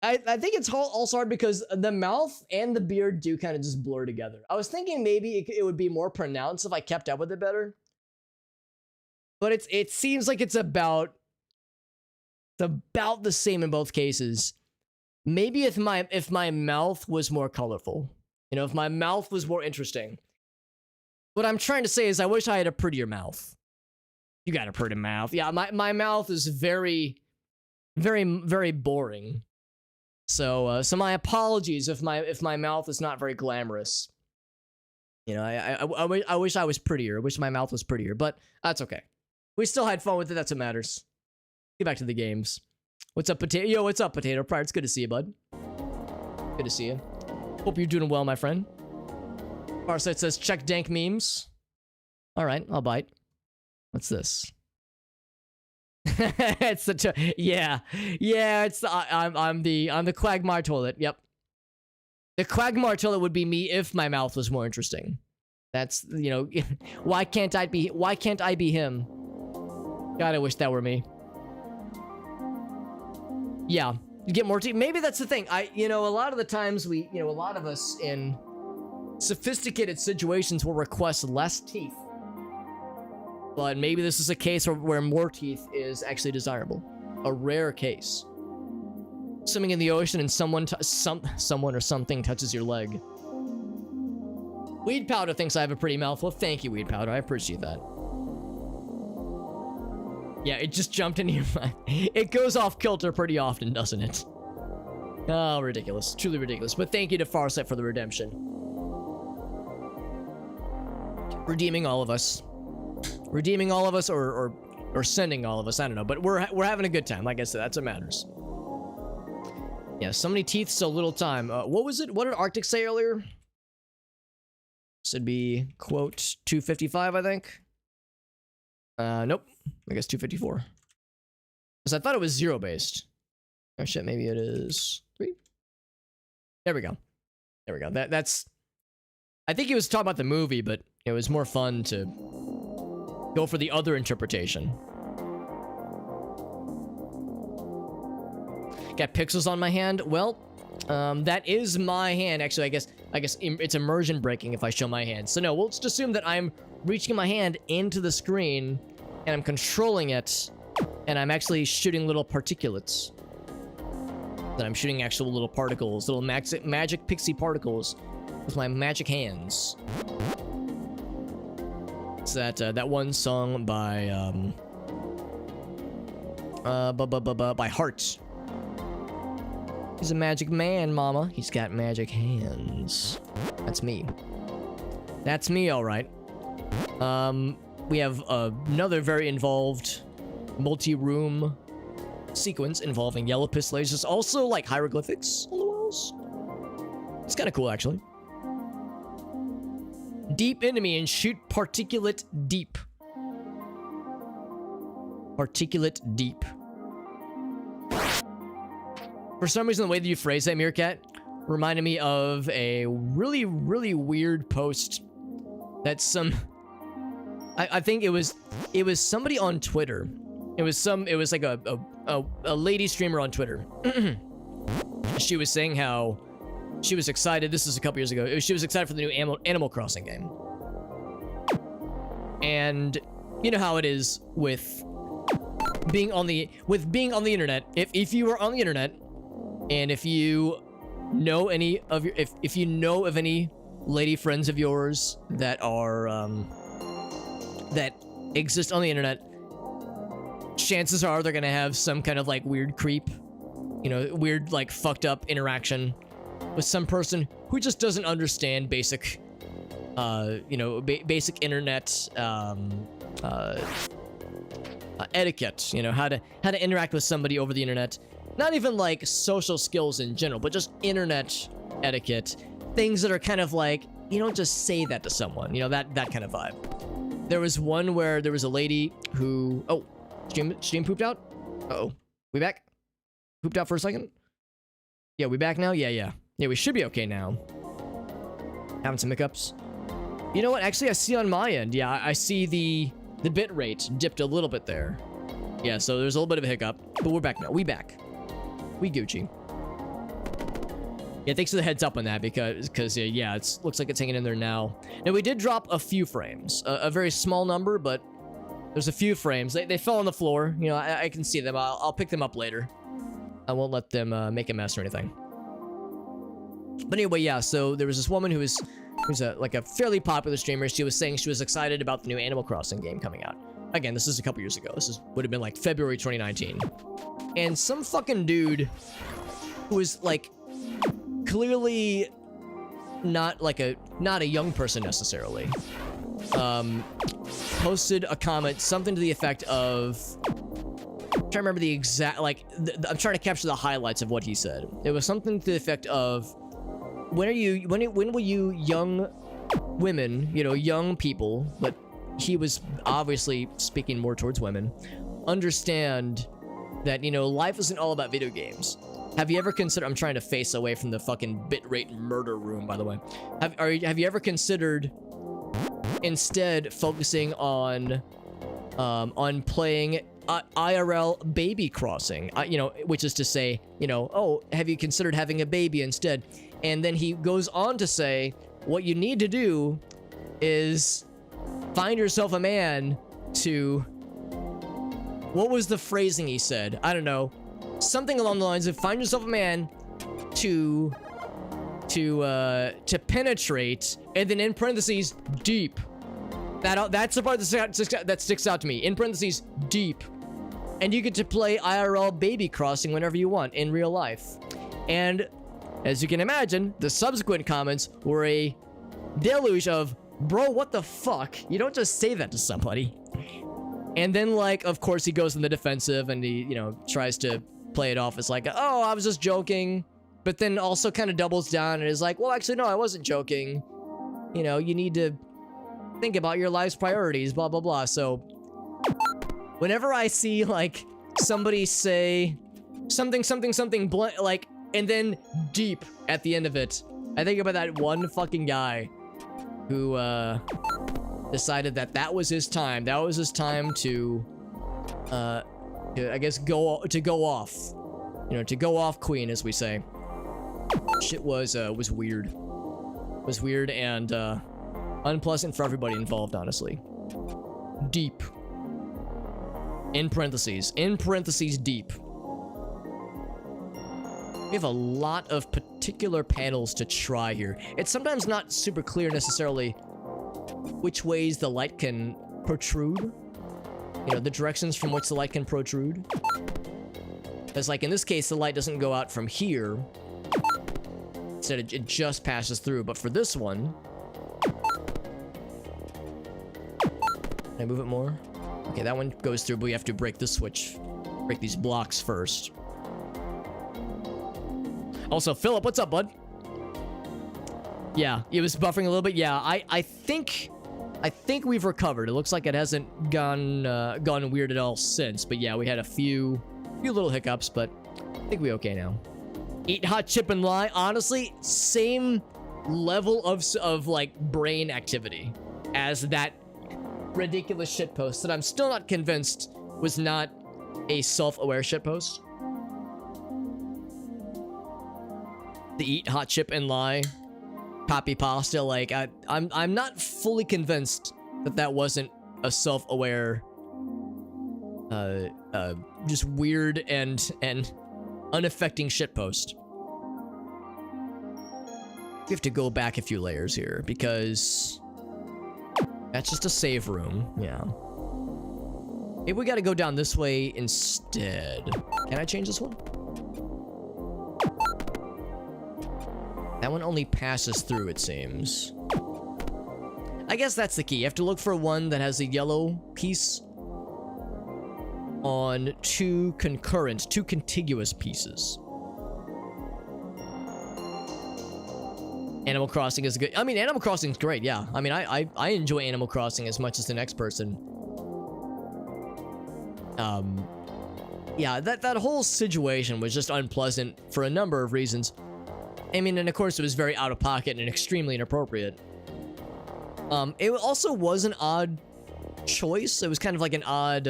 S1: think it's also hard because the mouth and the beard do kind of just blur together. I was thinking maybe it would be more pronounced if I kept up with it better. But it seems like it's about the same in both cases. Maybe if my mouth was more colorful. You know, if my mouth was more interesting. What I'm trying to say is I wish I had a prettier mouth. You got a pretty mouth. Yeah, my mouth is very, very, very boring. So my apologies if my mouth is not very glamorous. You know, I wish I was prettier. I wish my mouth was prettier, but that's okay. We still had fun with it. That's what matters. Get back to the games. What's up, Potato? Yo, what's up, Potato Pride? It's good to see you, bud. Good to see you. Hope you're doing well, my friend. Farsight says, check dank memes. All right, I'll bite. What's this? It's the yeah. It's the I'm the Quagmire toilet. Yep. The Quagmire toilet would be me if my mouth was more interesting. That's, you know, why can't I be him? God, I wish that were me. Yeah, you get more teeth. Maybe that's the thing. You know, a lot of the times a lot of us in sophisticated situations will request less teeth. But maybe this is a case where more teeth is actually desirable. A rare case. Swimming in the ocean and someone or something touches your leg. Weed Powder thinks I have a pretty mouth. Well, thank you, Weed Powder. I appreciate that. Yeah, it just jumped in your mind. It goes off kilter pretty often, doesn't it? Oh, ridiculous. Truly ridiculous. But thank you to Farsight for the redemption. Redeeming all of us. Redeeming all of us or sending all of us. I don't know. But we're having a good time. Like I said, that's what matters. Yeah, so many teeth, so little time. What was it? What did Arctic say earlier? This would be, quote, 255, I think. Nope. I guess 254. Because I thought it was 0-based. Oh shit, maybe it is 3. There we go. There we go. That's... I think he was talking about the movie, but it was more fun to go for the other interpretation. Got pixels on my hand. Well, that is my hand. Actually, I guess it's immersion breaking if I show my hand. So no, we'll just assume that I'm reaching my hand into the screen and I'm controlling it and I'm actually shooting little particulates. That I'm shooting actual little particles, little magic pixie particles with my magic hands. It's that one song by by Heart. He's a magic man, mama. He's got magic hands. That's me. That's me, all right. We have another very involved multi-room sequence involving yellow pistol lasers. Also, like, hieroglyphics on the walls. It's kind of cool, actually. Deep into me and shoot particulate deep. Particulate deep. For some reason, the way that you phrase that, Meerkat, reminded me of a really, really weird post that I think it was somebody on Twitter. It was like a lady streamer on Twitter. She was saying how she was excited. This is a couple years ago. She was excited for the new Animal Crossing game. And you know how it is with being on the internet. If you are on the internet, and if you know any of your if you know of any lady friends of yours that are that exist on the internet, chances are they're gonna have some kind of like weird creep, you know, weird like fucked up interaction with some person who just doesn't understand basic you know, basic internet etiquette, you know, how to interact with somebody over the internet. Not even like social skills in general, but just internet etiquette. Things that are kind of like, you don't just say that to someone, you know, that kind of vibe. There was one where there was a lady who, oh, stream pooped out? Uh-oh. We back? Pooped out for a second? Yeah, we back now? Yeah, we should be okay now. Having some hiccups. You know what? Actually, I see on my end. Yeah, I see the bit rate dipped a little bit there. Yeah, so there's a little bit of a hiccup, but we're back now. We back. We Gucci. Yeah, thanks for the heads up on that because yeah, it looks like it's hanging in there now. Now, we did drop a few frames. A very small number, but there's a few frames. They fell on the floor. You know, I can see them. I'll pick them up later. I won't let them make a mess or anything. But anyway, yeah, so there was this woman who's like a fairly popular streamer. She was saying she was excited about the new Animal Crossing game coming out. Again, this is a couple years ago. Would have been like February 2019. And some fucking dude who was like clearly not a young person necessarily, posted a comment, something to the effect of, I'm trying to remember the exact, like, I'm trying to capture the highlights of what he said. It was something to the effect of, when will you young women, you know, young people, but he was obviously speaking more towards women, understand that, you know, life isn't all about video games. Have you ever considered, I'm trying to face away from the fucking bitrate murder room, by the way. Have you ever considered instead focusing on playing IRL baby crossing, you know, which is to say, you know, oh, have you considered having a baby instead? And then he goes on to say, what you need to do is find yourself a man to... What was the phrasing he said? I don't know. Something along the lines of find yourself a man to penetrate, and then in parentheses, deep. That's the part that sticks out to me. In parentheses, deep. And you get to play IRL baby crossing whenever you want in real life. And as you can imagine, the subsequent comments were a deluge of, bro, what the fuck? You don't just say that to somebody. And then, like, of course, he goes in the defensive and he, you know, tries to play it off as like, oh, I was just joking. But then also kind of doubles down and is like, well, actually, no, I wasn't joking. You know, you need to think about your life's priorities, blah, blah, blah. So whenever I see, like, somebody say something, like, and then deep at the end of it, I think about that one fucking guy who, decided that that was his time. That was his time to I guess go off. You know, to go off queen, as we say. Shit was weird. Was weird and, unpleasant for everybody involved, honestly. Deep. In parentheses, deep. We have a lot of particular panels to try here. It's sometimes not super clear necessarily which ways the light can protrude. You know, the directions from which the light can protrude. Because, like, in this case, the light doesn't go out from here. Instead, it just passes through. But for this one... Can I move it more? Okay, that one goes through, but we have to break this switch. Break these blocks first. Also, Philip, what's up, bud? Yeah, it was buffering a little bit. Yeah, I think we've recovered. It looks like it hasn't gone weird at all since. But yeah, we had a few little hiccups, but I think we're okay now. Eat hot chip and lie. Honestly, same level of like brain activity as that ridiculous shitpost that I'm still not convinced was not a self-aware shitpost. The eat hot chip and lie copy pasta, like I'm not fully convinced that that wasn't a self-aware just weird and unaffecting shitpost. We have to go back a few layers here because that's just a save room. Yeah. Maybe we gotta go down this way instead. Can I change this one? That one only passes through, it seems. I guess that's the key. You have to look for one that has a yellow piece on two contiguous pieces. Animal Crossing is good. I mean, Animal Crossing is great, yeah. I mean, I enjoy Animal Crossing as much as the next person. Yeah, that whole situation was just unpleasant for a number of reasons. I mean, and of course it was very out of pocket and extremely inappropriate. It also was an odd choice. It was kind of like an odd,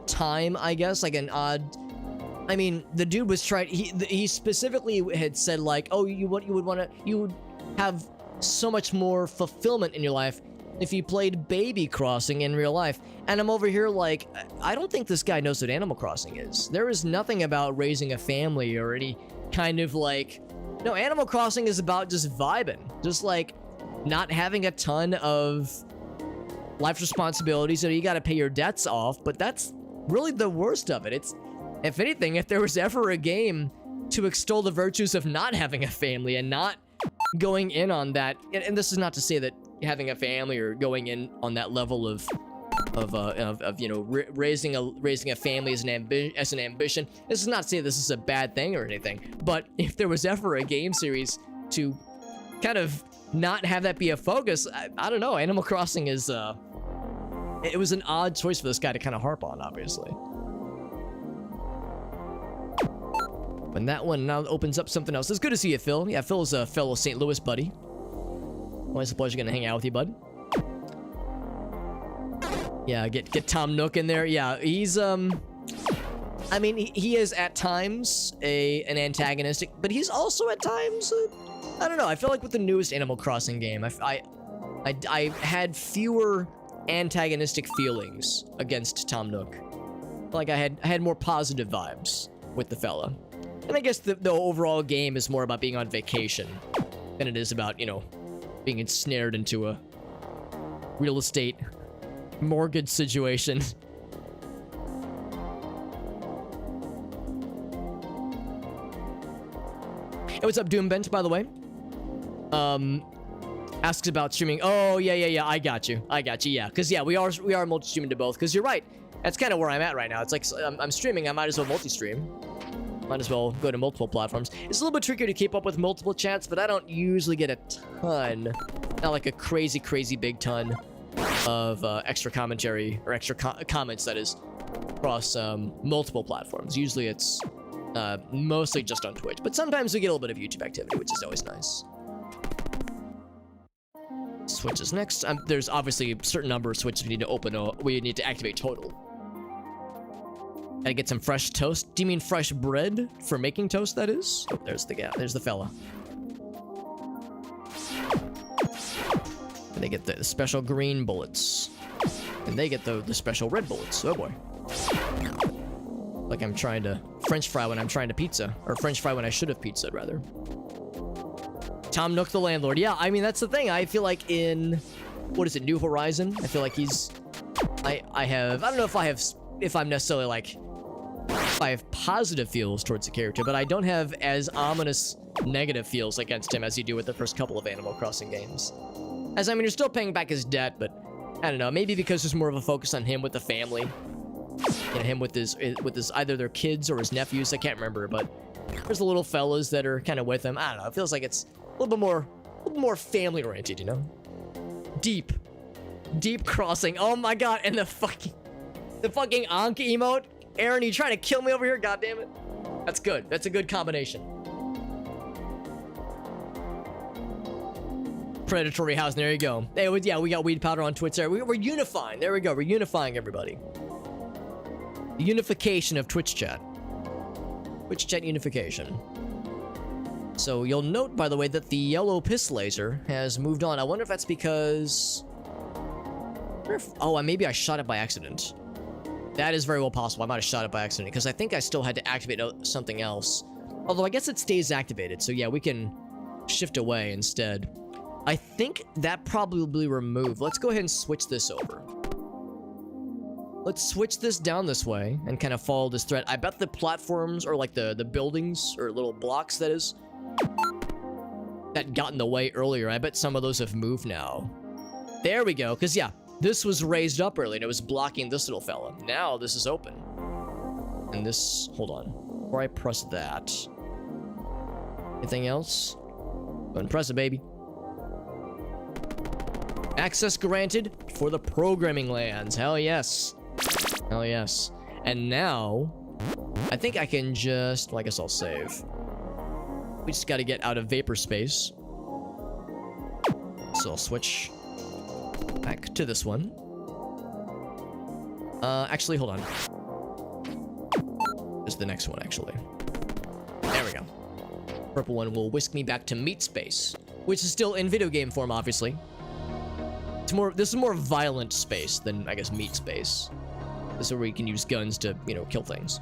S1: time, I guess, like an odd... I mean, the dude was trying... He specifically had said, like, oh, you would have so much more fulfillment in your life if you played Baby Crossing in real life. And I'm over here like, I don't think this guy knows what Animal Crossing is. There is nothing about raising a family or any kind of like... No, Animal Crossing is about just vibing. Just like not having a ton of life responsibilities, so you gotta pay your debts off, but that's really the worst of it. It's, if anything, if there was ever a game to extol the virtues of not having a family and not going in on that, and this is not to say that having a family or going in on that level of you know, raising a family as an ambition. This is not to say this is a bad thing or anything, but if there was ever a game series to kind of not have that be a focus, I don't know. Animal Crossing is it was an odd choice for this guy to kind of harp on, obviously. And that one now opens up something else. It's good to see you, Phil. Yeah, Phil's a fellow St. Louis buddy. Always a pleasure gonna hang out with you, bud. Yeah, get Tom Nook in there. Yeah, he's I mean, he is at times an antagonistic, but he's also at times I don't know. I feel like with the newest Animal Crossing game, I had fewer antagonistic feelings against Tom Nook. Like I had more positive vibes with the fella. And I guess the overall game is more about being on vacation than it is about, you know, being ensnared into a real estate mortgage situation. Hey, what's up, Doombent, by the way? Asks about streaming. Oh, yeah. I got you. Yeah, because yeah, we are multi-streaming to both. Because you're right. That's kind of where I'm at right now. It's like I'm streaming. I might as well multi-stream. Might as well go to multiple platforms. It's a little bit trickier to keep up with multiple chats, but I don't usually get a ton, not like a crazy big ton of extra commentary or extra comments, that is, across multiple platforms. Usually it's mostly just on Twitch, but sometimes we get a little bit of YouTube activity, which is always nice. Switches next. There's obviously a certain number of switches we need to open. We need to activate total. Gotta get some fresh toast. Do you mean fresh bread for making toast, that is? Oh, there's the guy. There's the fella. And they get the special green bullets. And they get the special red bullets. Oh boy. Like I'm trying to French fry when I'm trying to pizza. Or French fry when I should have pizza, rather. Tom Nook the landlord. Yeah, I mean, that's the thing. I feel like in... What is it? New Horizon? I feel like he's... I don't know if I'm necessarily like... I have positive feels towards the character, but I don't have as ominous negative feels against him as you do with the first couple of Animal Crossing games. As I mean, you're still paying back his debt, but I don't know, maybe because there's more of a focus on him with the family, and him with his either their kids or his nephews. I can't remember, but there's the little fellas that are kind of with him. I don't know. It feels like it's a little bit more family oriented, you know? Deep crossing. Oh my god! And the fucking Ankh emote. Aaron, you trying to kill me over here? God damn it. That's good. That's a good combination. Predatory house. There you go. Hey, yeah, we got weed powder on Twitch there. We're unifying. There we go. We're unifying everybody. The unification of Twitch chat. Twitch chat unification. So you'll note, by the way, that the yellow piss laser has moved on. I wonder if that's because... Oh, maybe I shot it by accident. That is very well possible. I might have shot it by accident because I think I still had to activate something else. Although I guess it stays activated. So yeah, we can shift away instead. I think that probably removed. Let's go ahead and switch this over. Let's switch this down this way and kind of follow this thread. I bet the platforms or like the buildings or little blocks, that is, that got in the way earlier. I bet some of those have moved now. There we go. Because yeah, this was raised up early and it was blocking this little fella. Now this is open. And this, hold on. Before I press that. Anything else? Go and press it, baby. Access granted for the programming lands. Hell yes. Hell yes. And now, I think I can just, well, I guess I'll save. We just got to get out of vapor space. So I'll switch back to this one. Actually, hold on. This is the next one, actually. There we go. Purple one will whisk me back to meat space, which is still in video game form, obviously. It's more, this is more violent space than, I guess, meat space. This is where you can use guns to, you know, kill things.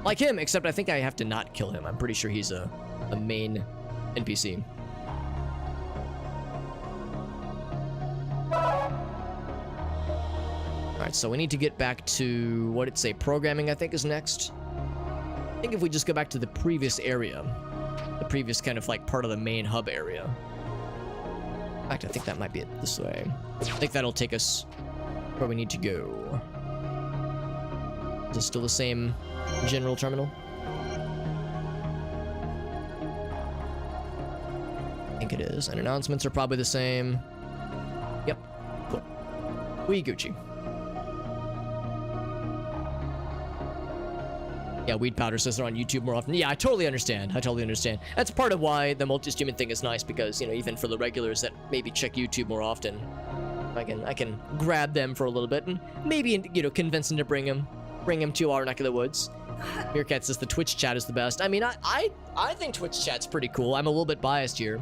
S1: Like him, except I think I have to not kill him. I'm pretty sure he's a main NPC. Alright, so we need to get back to, what did it say, programming, I think, is next. I think if we just go back to the previous area, the previous kind of like part of the main hub area. In fact, I think that might be it this way. I think that'll take us where we need to go. Is it still the same general terminal? I think it is. And announcements are probably the same. Yep. Cool. We Gucci. Yeah, weed powder says they're on YouTube more often. Yeah, I totally understand. That's part of why the multi-streaming thing is nice, because, you know, even for the regulars that maybe check YouTube more often, I can grab them for a little bit and maybe, you know, convince them to bring him to our neck of the woods. Meerkat says the Twitch chat is the best. I mean, I think Twitch chat's pretty cool. I'm a little bit biased here.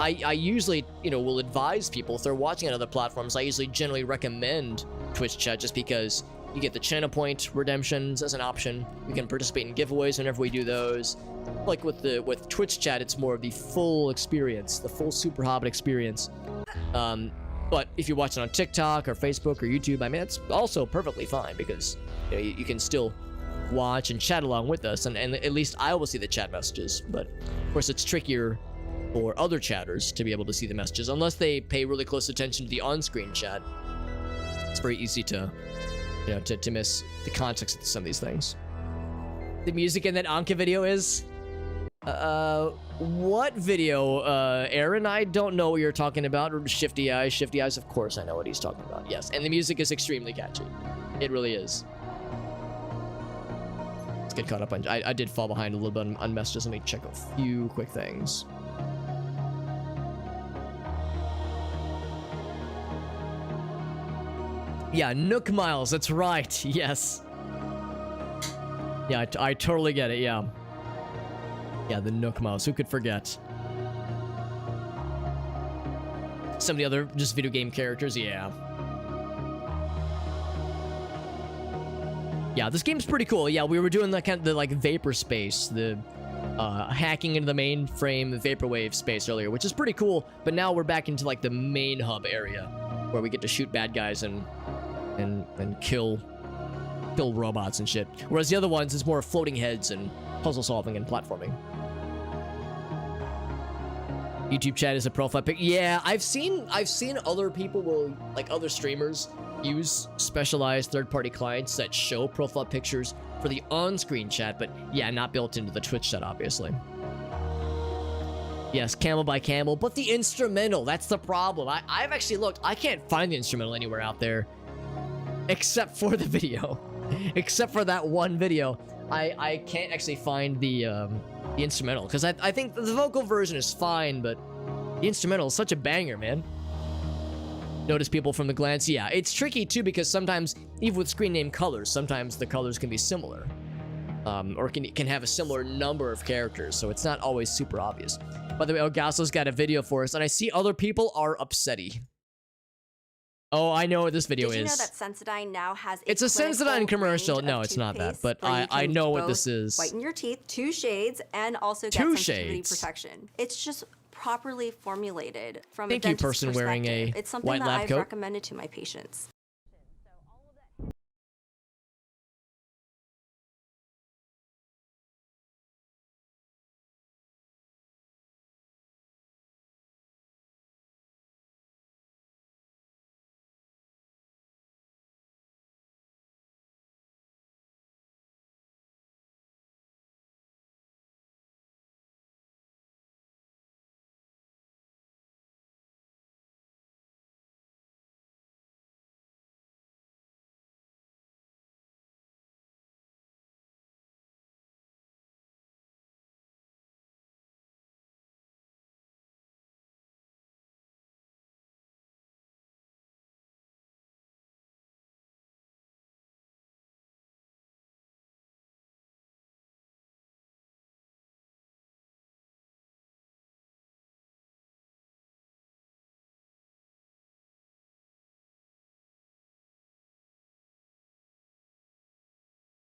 S1: I usually, you know, will advise people if they're watching on other platforms. I usually generally recommend Twitch chat just because you get the channel point redemptions as an option. You can participate in giveaways whenever we do those. Like with Twitch chat, it's more of the full experience, the full Super Hobbit experience. But if you're watching on TikTok or Facebook or YouTube, I mean, it's also perfectly fine because you know, you can still watch and chat along with us, and at least I will see the chat messages. But of course, it's trickier for other chatters to be able to see the messages unless they pay really close attention to the on-screen chat. It's very easy to, you know, to miss the context of some of these things. The music in that Anka video is... what video, Aaron? I don't know what you're talking about. Shifty Eyes, of course I know what he's talking about. Yes, and the music is extremely catchy. It really is. Let's get caught up on... I did fall behind a little bit on messages. Let me check a few quick things. Yeah, Nook Miles, that's right. Yes. Yeah, I totally get it, yeah. Yeah, the Nook Mouse. Who could forget? Some of the other just video game characters, yeah. Yeah, this game's pretty cool. Yeah, we were doing the kind of the like vapor space, the hacking into the mainframe, the vaporwave space earlier, which is pretty cool. But now we're back into like the main hub area, where we get to shoot bad guys and kill robots and shit. Whereas the other ones is more floating heads and puzzle solving and platforming. YouTube chat is a profile pic. Yeah, I've seen other people will, like other streamers, use specialized third-party clients that show profile pictures for the on-screen chat, but yeah, not built into the Twitch chat, obviously. Yes, Camel by Camel, but the instrumental, that's the problem. I've actually looked, I can't find the instrumental anywhere out there, except for the video. Except for that one video. I can't actually find the instrumental, because I think the vocal version is fine, but the instrumental is such a banger, man. Notice people from the glance. Yeah, it's tricky too, because sometimes, even with screen name colors, sometimes the colors can be similar. Or can have a similar number of characters, so it's not always super obvious. By the way, Ogaso's got a video for us, and I see other people are upsetty. Oh, I know what this video is.
S7: Did you know that Sensodyne now has
S1: it's a Sensodyne commercial. No, it's not that, but I know what this is.
S7: Whiten your teeth, 2 shades, and also get sensitivity protection. It's just properly formulated from a dentist's
S1: person wearing a
S7: it's something
S1: white
S7: that
S1: lab
S7: I've
S1: coat.
S7: recommended to my patients.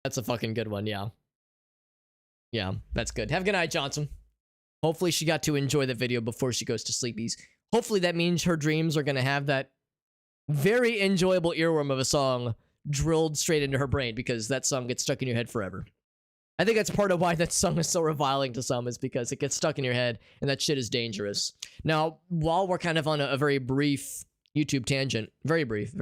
S1: That's a fucking good one, yeah. Yeah, that's good. Have a good night, Johnson. Hopefully she got to enjoy the video before she goes to sleepies. Hopefully that means her dreams are going to have that very enjoyable earworm of a song drilled straight into her brain, because that song gets stuck in your head forever. I think that's part of why that song is so reviling to some, is because it gets stuck in your head, and that shit is dangerous. Now, while we're kind of on a very brief YouTube tangent, very brief,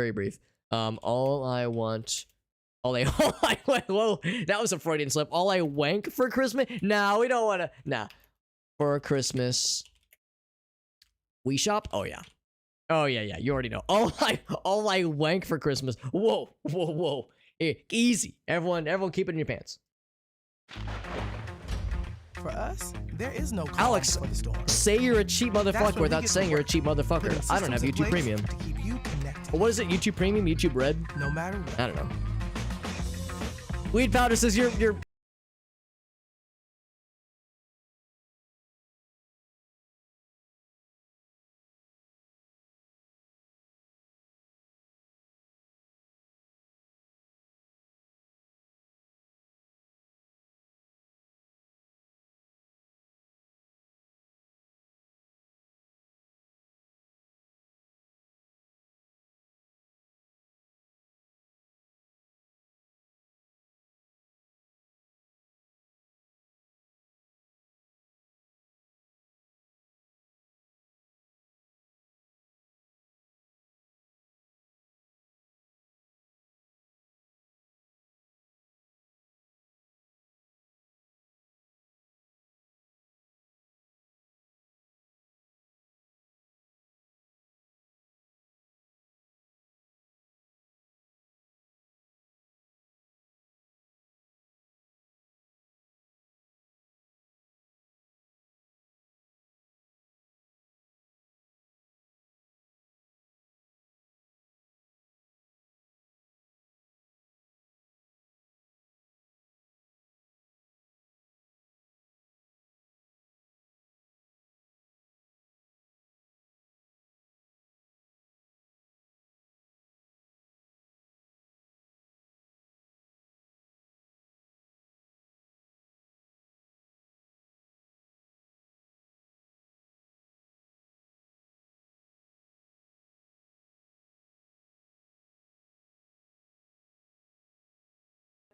S1: whoa, that was a Freudian slip. All I wank for Christmas? Nah, we don't want to. Nah. For Christmas, we shop? Oh, yeah. Oh, yeah. You already know. All I wank for Christmas. Whoa. Easy. Everyone keep it in your pants.
S8: For us, there is no
S1: Alex,
S8: for the storm.
S1: say you're a cheap motherfucker without saying you're a cheap motherfucker.
S8: Putting
S1: I don't have
S8: systems in
S1: YouTube
S8: place
S1: Premium.
S8: to keep you connected.
S1: Well, what is it? YouTube Premium? YouTube Red?
S8: No matter what.
S1: I don't know. Weed Powder says you're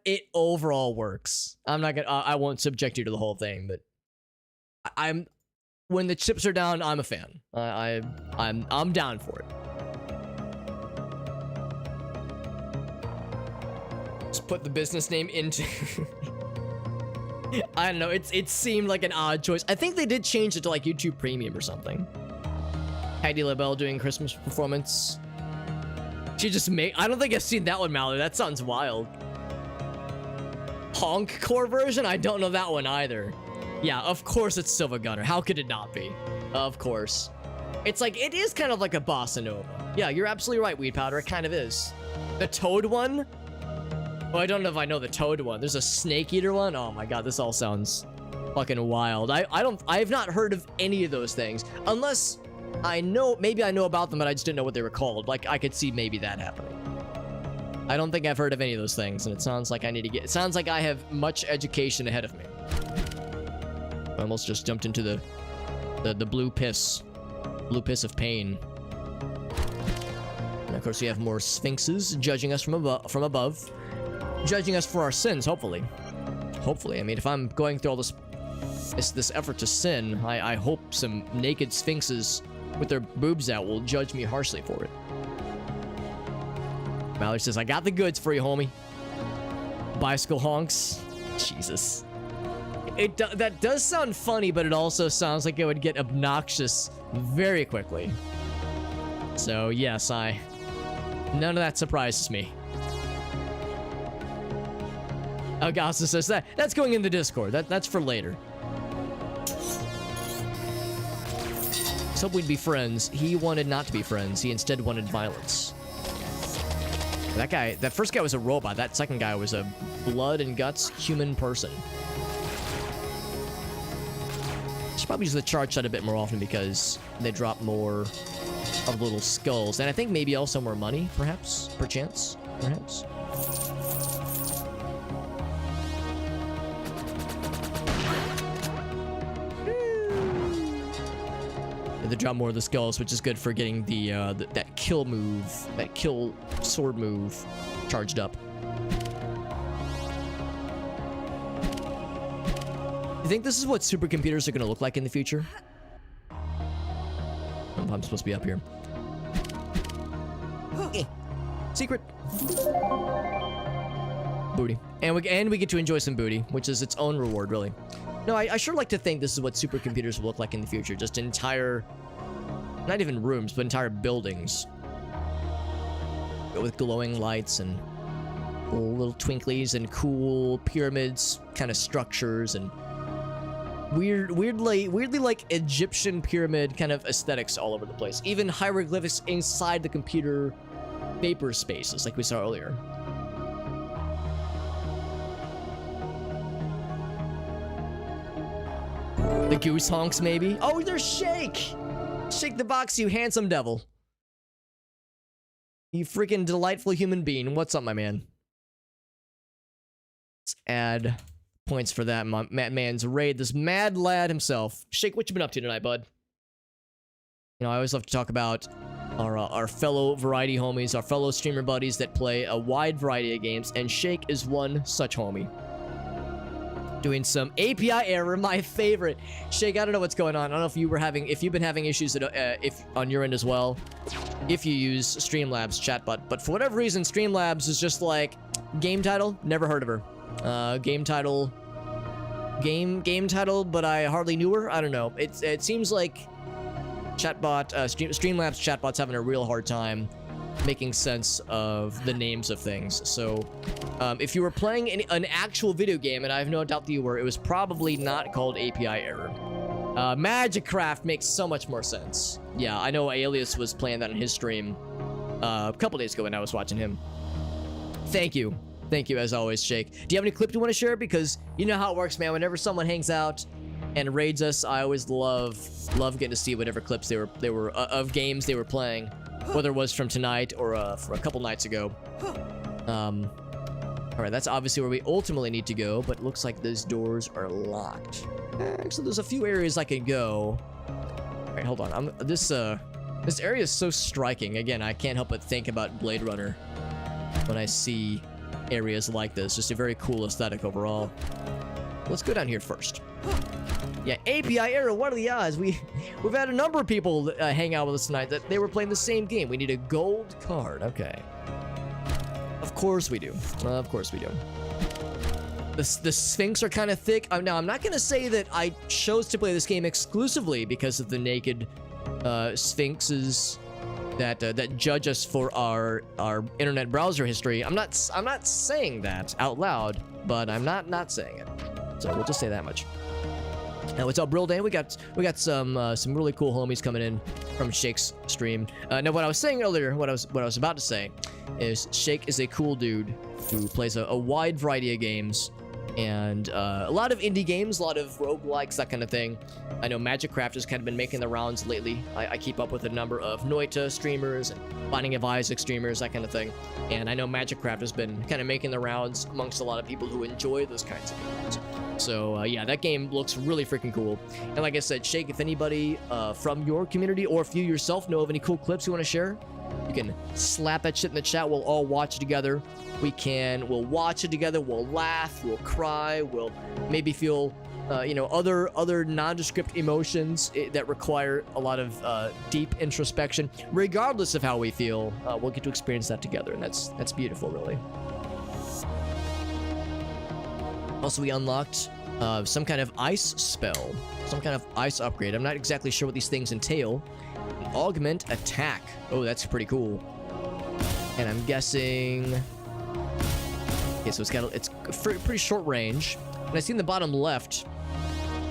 S1: it overall works. I'm not gonna. I won't subject you to the whole thing, but I'm. When the chips are down, I'm a fan. I'm down for it. Just put the business name into. I don't know. It seemed like an odd choice. I think they did change it to like YouTube Premium or something. Heidi LaBelle doing Christmas performance. She just made. I don't think I've seen that one, Mallory. That sounds wild. Honk core version? I don't know that one either. Yeah, of course it's Silva Gunner. How could it not be? Of course. It's like, it is kind of like a bossa nova. Yeah, you're absolutely right, Weed Powder. It kind of is. The Toad one? Oh, I don't know if I know the Toad one. There's a Snake Eater one. Oh my god, this all sounds fucking wild. I've not heard of any of those things. Unless I know, maybe I know about them, but I just didn't know what they were called. Like, I could see maybe that happening. I don't think I've heard of any of those things, and it sounds like I need to get... It sounds like I have much education ahead of me. I almost just jumped into the blue piss. Blue piss of pain. And of course, we have more sphinxes judging us from above. Judging us for our sins, hopefully. Hopefully. I mean, if I'm going through all this effort to sin, I hope some naked sphinxes with their boobs out will judge me harshly for it. Mallory says, I got the goods for you, homie. Bicycle honks. Jesus. That does sound funny, but it also sounds like it would get obnoxious very quickly. So, yes, none of that surprises me. Augusta says that's going in the Discord. That's for later. Let's hope we'd be friends. He wanted not to be friends. He instead wanted violence. That first guy was a robot. That second guy was a blood and guts human person. Should probably use the charge shot a bit more often because they drop more of little skulls. And I think maybe also more money, perhaps? Perchance? Perhaps? They drop more of the skulls, which is good for getting that kill move, that kill sword move charged up. You think this is what supercomputers are going to look like in the future? I'm supposed to be up here. Secret. Booty. And we get to enjoy some booty, which is its own reward, really. No, I sure like to think this is what supercomputers will look like in the future. Just entire, not even rooms, but entire buildings. With glowing lights and little twinklies and cool pyramids kind of structures and weirdly like Egyptian pyramid kind of aesthetics all over the place. Even hieroglyphics inside the computer vapor spaces like we saw earlier. The goose honks, maybe? Oh, there's Shake! Shake the box, you handsome devil. You freaking delightful human being. What's up, my man? Let's add points for that man's raid. This mad lad himself. Shake, what you been up to tonight, bud? You know, I always love to talk about our fellow variety homies, our fellow streamer buddies that play a wide variety of games, and Shake is one such homie. Doing some API error, my favorite. Shake, I don't know what's going on. I don't know if you've been having issues if on your end as well, if you use Streamlabs chatbot. But for whatever reason, Streamlabs is just like game title. Never heard of her. Game title, but I hardly knew her. I don't know. It seems like chatbot, Streamlabs chatbot's having a real hard time making sense of the names of things. So if you were playing an actual video game, and I have no doubt that you were, it was probably not called API error. Magicraft makes so much more sense. Yeah, I know Alias was playing that on his stream a couple days ago when I was watching him. Thank you as always, Shake. Do you have any clip you want to share? Because you know how it works, man. Whenever someone hangs out and raids us, I always love getting to see whatever clips they were of games they were playing, whether it was from tonight or for a couple nights ago. All right, that's obviously where we ultimately need to go, but it looks like those doors are locked. Actually, there's a few areas I can go. All right, hold on. This area is so striking. Again, I can't help but think about Blade Runner when I see areas like this. Just a very cool aesthetic overall. Let's go down here first. Yeah, API error, what are the odds? We've had a number of people hang out with us tonight that they were playing the same game. We need a gold card. Okay. Of course we do. Of course we do. The Sphinx are kind of thick. Now, I'm not going to say that I chose to play this game exclusively because of the naked Sphinxes that judge us for our internet browser history. I'm not saying that out loud, but I'm not saying it. So we'll just say that much. Now, what's up, Brill Dan? We got some really cool homies coming in from Shake's stream. Now, what I was saying earlier, what I was about to say, is Shake is a cool dude who plays a wide variety of games, and a lot of indie games, a lot of roguelikes, that kind of thing. I know Magic Craft has kind of been making the rounds lately. I keep up with a number of Noita streamers and Binding of Isaac streamers, that kind of thing. And I know Magic Craft has been kind of making the rounds amongst a lot of people who enjoy those kinds of games. So yeah, that game looks really freaking cool. And like I said, Shake, if anybody from your community or if you yourself know of any cool clips you want to share, you can slap that shit in the chat. We'll all watch it together. We'll watch it together. We'll laugh. We'll cry. We'll maybe feel, other nondescript emotions that require a lot of deep introspection. Regardless of how we feel, we'll get to experience that together, and that's beautiful, really. Also, we unlocked some kind of ice spell, some kind of ice upgrade. I'm not exactly sure what these things entail. An augment attack. Oh, that's pretty cool. And I'm guessing. Okay, so it's pretty short range. And I see in the bottom left,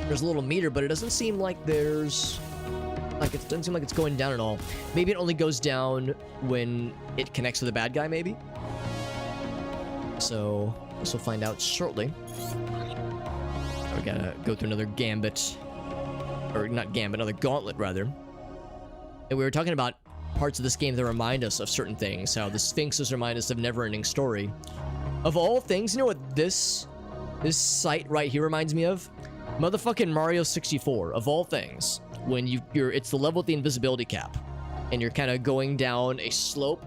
S1: there's a little meter, but it doesn't seem like it doesn't seem like it's going down at all. Maybe it only goes down when it connects with a bad guy, maybe. So this we'll find out shortly. We gotta go through another gambit, or not gambit, another gauntlet rather. And we were talking about parts of this game that remind us of certain things. How the Sphinxes remind us of Neverending Story. Of all things, you know what this site right here reminds me of? Motherfucking Mario 64. Of all things, when it's the level with the invisibility cap, and you're kind of going down a slope,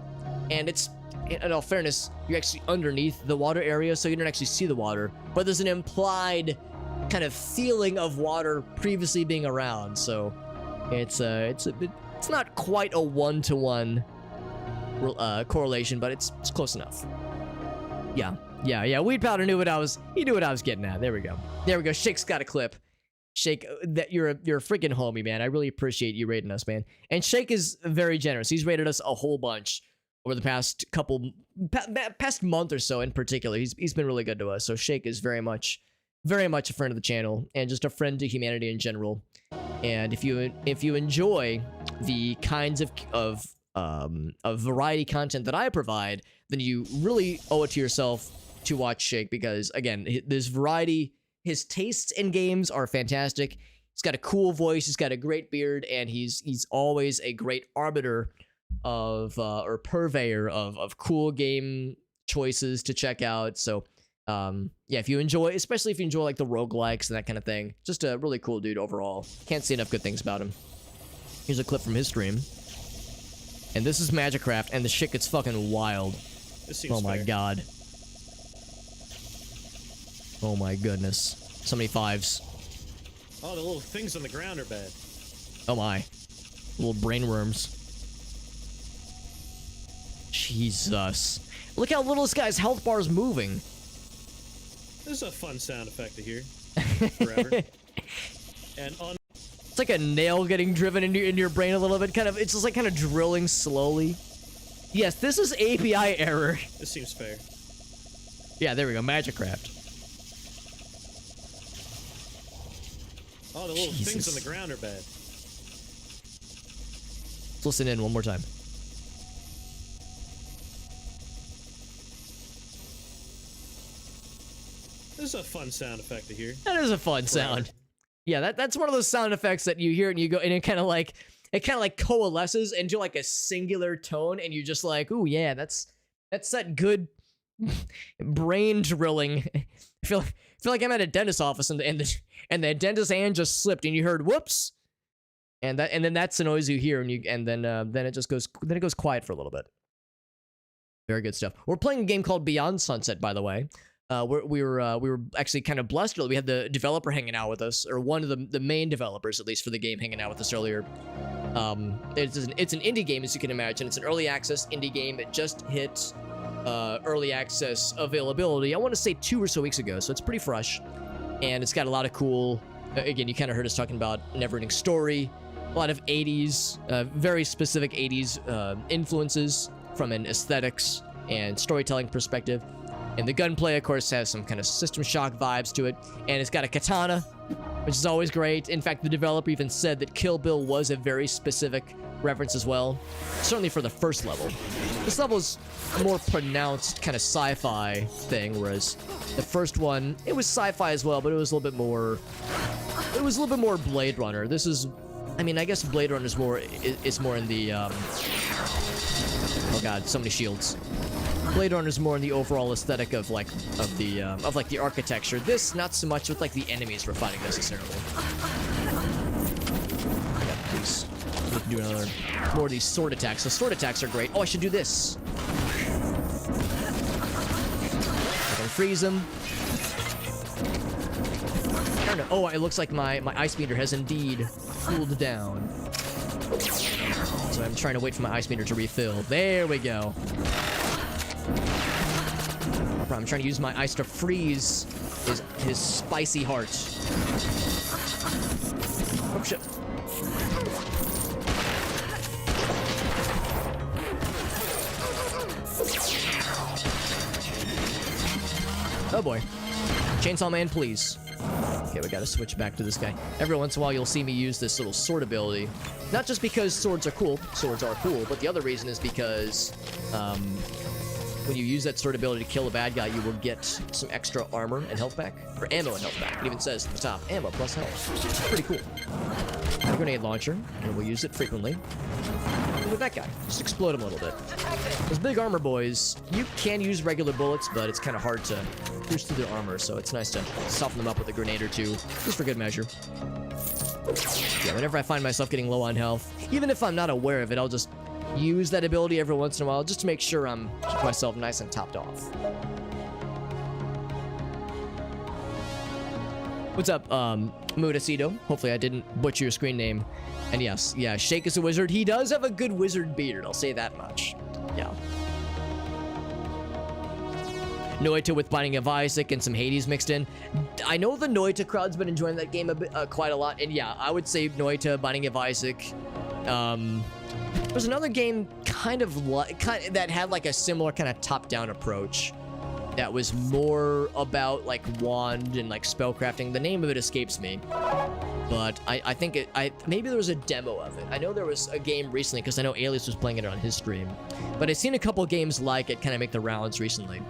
S1: and it's, in all fairness, you're actually underneath the water area, so you don't actually see the water, but there's an implied kind of feeling of water previously being around. So it's not quite a one-to-one correlation, but it's close enough. Yeah. Weed Powder knew what I was getting at. There we go. Shake's got a clip. Shake, that you're a freaking homie, man. I really appreciate you rating us, man. And Shake is very generous. He's rated us a whole bunch over the past month or so in particular. He's been really good to us. So Shake is very much a friend of the channel and just a friend to humanity in general. And if you enjoy the kinds of variety content that I provide, then you really owe it to yourself to watch Shake, because again, this variety, his tastes in games are fantastic. He's got a cool voice, he's got a great beard, and he's always a great arbiter of or purveyor of cool game choices to check out. So yeah, if you enjoy, especially if you enjoy like the roguelikes and that kind of thing, just a really cool dude overall. Can't say enough good things about him. Here's a clip from his stream. And this is Magic Craft, and the shit gets fucking wild.
S9: This seems
S1: oh my
S9: fair.
S1: god. Oh my goodness. So many fives.
S9: Oh, the little things on the ground are bad.
S1: Oh my. Little brain worms. Jesus. Look how little this guy's health bar is moving.
S9: This is a fun sound effect to hear. Forever. And on.
S1: It's like a nail getting driven into your brain a little bit. It's just like kind of drilling slowly. Yes, this is API error.
S9: This seems fair.
S1: Yeah, there we go. Magic Craft.
S9: Oh, the little
S1: Jesus.
S9: things on the ground are bad.
S1: Let's listen in one more time.
S9: This is a fun sound effect to hear.
S1: That is a fun sound. Yeah, that's one of those sound effects that you hear and you go, and it kind of like coalesces into like a singular tone, and you're just like, ooh yeah, that's that good brain drilling. I feel like I'm at a dentist's office, and the dentist's hand just slipped, and you heard whoops, and then that's the noise you hear, and then it goes quiet for a little bit. Very good stuff. We're playing a game called Beyond Sunset, by the way. We were actually kind of blessed. We had the developer hanging out with us, or one of the main developers, at least for the game, hanging out with us earlier. It's an indie game, as you can imagine. It's an early access indie game. It just hit early access availability, I want to say 2 or so weeks ago, so it's pretty fresh. And it's got a lot of cool, again, you kind of heard us talking about Neverending Story, a lot of 80s, very specific 80s influences from an aesthetics and storytelling perspective. And the gunplay, of course, has some kind of System Shock vibes to it. And it's got a katana, which is always great. In fact, the developer even said that Kill Bill was a very specific reference as well. Certainly for the first level. This level is a more pronounced kind of sci-fi thing, whereas the first one, it was sci-fi as well, but it was a little bit more... It was a little bit more Blade Runner. This is... I mean, I guess Blade Runner is more in the... Oh god, so many shields. Blade Runner is more in the overall aesthetic of the architecture. This, not so much with like the enemies we're fighting necessarily. Yeah, please. We can do another more of these sword attacks. The sword attacks are great. Oh, I should do this. I can freeze them. I don't know. Oh, it looks like my ice meter has indeed cooled down. So I'm trying to wait for my ice meter to refill. There we go. I'm trying to use my ice to freeze his spicy heart. Oh shit. Oh boy. Chainsaw Man, please. Okay, we gotta switch back to this guy. Every once in a while you'll see me use this little sword ability. Not just because swords are cool, but the other reason is because when you use that sword ability to kill a bad guy, you will get some extra armor and health back. Or ammo and health back. It even says at the top, ammo plus health. Pretty cool. A grenade launcher, and we'll use it frequently. With that guy, just explode him a little bit. Those big armor boys, you can use regular bullets, but it's kind of hard to push through their armor, so it's nice to soften them up with a grenade or two, just for good measure. Yeah, whenever I find myself getting low on health, even if I'm not aware of it, I'll just use that ability every once in a while, just to make sure I'm keeping myself nice and topped off. What's up, Mudacito? Hopefully I didn't butcher your screen name. And yes, yeah, Shake is a wizard. He does have a good wizard beard, I'll say that much. Yeah. Noita with Binding of Isaac and some Hades mixed in. I know the Noita crowd's been enjoying that game quite a lot, and yeah, I would say Noita, Binding of Isaac. There's another game that had like a similar kind of top-down approach that was more about like wand and like spellcrafting. The name of it escapes me, but I think maybe there was a demo of it. I know there was a game recently because I know Alias was playing it on his stream, but I've seen a couple games like it kind of make the rounds recently.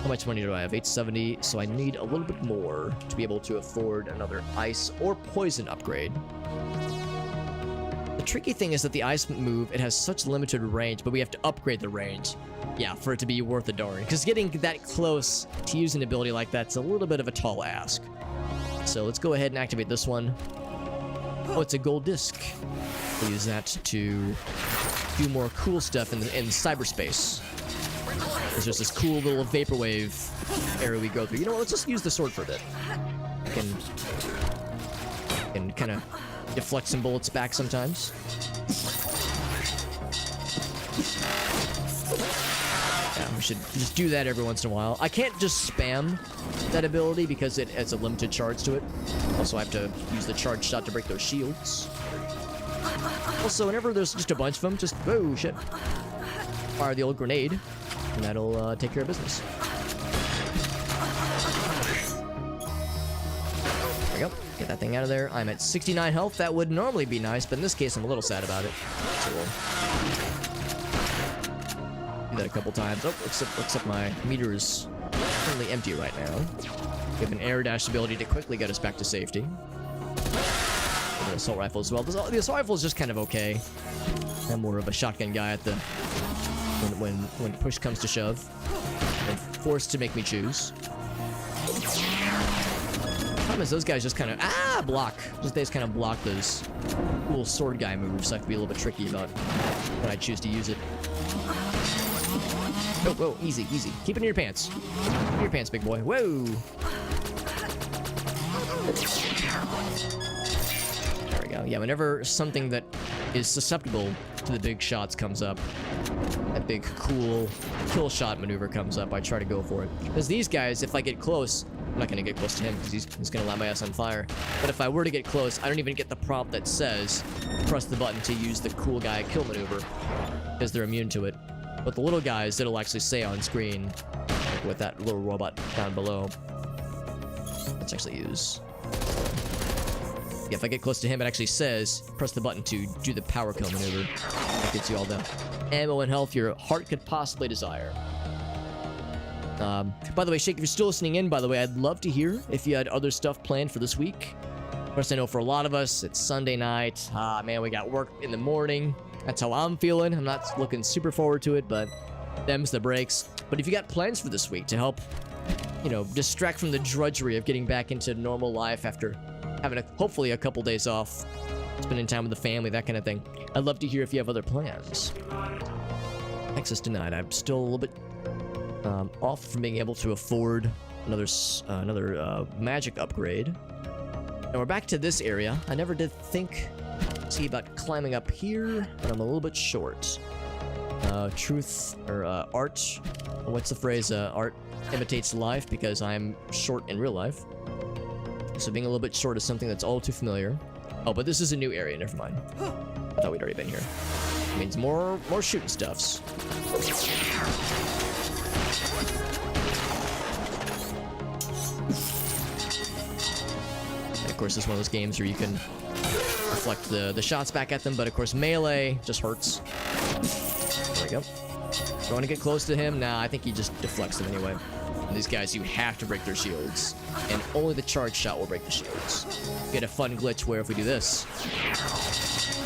S1: How much money do I have? 870, so I need a little bit more to be able to afford another ice or poison upgrade. The tricky thing is that the ice move, it has such limited range, but we have to upgrade the range, yeah, for it to be worth the darn. Because getting that close to using an ability like that's a little bit of a tall ask. So let's go ahead and activate this one. Oh, it's a gold disc. We'll use that to do more cool stuff in cyberspace. There's just this cool little vaporwave area we go through. You know what? Let's just use the sword for a bit. I can kind of deflect some bullets back sometimes. Yeah, we should just do that every once in a while. I can't just spam that ability because it has a limited charge to it. Also, I have to use the charge shot to break those shields. Also, whenever there's just a bunch of them, just, oh shit, fire the old grenade, and that'll take care of business. There we go. Get that thing out of there. I'm at 69 health. That would normally be nice, but in this case, I'm a little sad about it. So we'll do that a couple times. Oh, looks like my meter is currently empty right now. We have an air dash ability to quickly get us back to safety. An assault rifle as well. The assault rifle is just kind of okay. I'm more of a shotgun guy at the when push comes to shove. I'm forced to make me choose. Problem is those guys just kind of block. They just kind of block those cool sword guy moves. So I have to be a little bit tricky about when I choose to use it. Oh, whoa, easy, easy. Keep it in your pants. Keep it in your pants, big boy. Whoa. There we go. Yeah, whenever something that is susceptible to the big shots comes up, that big cool kill shot maneuver comes up, I try to go for it. Because these guys, if I get close, I'm not going to get close to him because he's going to light my ass on fire. But if I were to get close, I don't even get the prompt that says press the button to use the cool guy kill maneuver because they're immune to it. But the little guys, it'll actually say on screen, like with that little robot down below. Let's actually use... Yeah, if I get close to him, it actually says press the button to do the power kill maneuver. That gets you all the ammo and health your heart could possibly desire. By the way, Shake, if you're still listening in, by the way, I'd love to hear if you had other stuff planned for this week. Of course, I know for a lot of us, it's Sunday night. Man, we got work in the morning. That's how I'm feeling. I'm not looking super forward to it, but them's the breaks. But if you got plans for this week to help, you know, distract from the drudgery of getting back into normal life after having hopefully a couple days off, spending time with the family, that kind of thing, I'd love to hear if you have other plans. Access denied. I'm still a little bit off from being able to afford another magic upgrade. And we're back to this area. I never did see about climbing up here, but I'm a little bit short. Truth or art. What's the phrase? Art imitates life because I'm short in real life. So being a little bit short is something that's all too familiar. Oh, but this is a new area. Never mind. I thought we'd already been here. It means more shooting stuffs. And of course, this is one of those games where you can reflect the shots back at them, but of course, melee just hurts. There we go. Don't want to get close to him. Nah, I think he just deflects them anyway. And these guys, you have to break their shields. And only the charge shot will break the shields. You get a fun glitch where if we do this,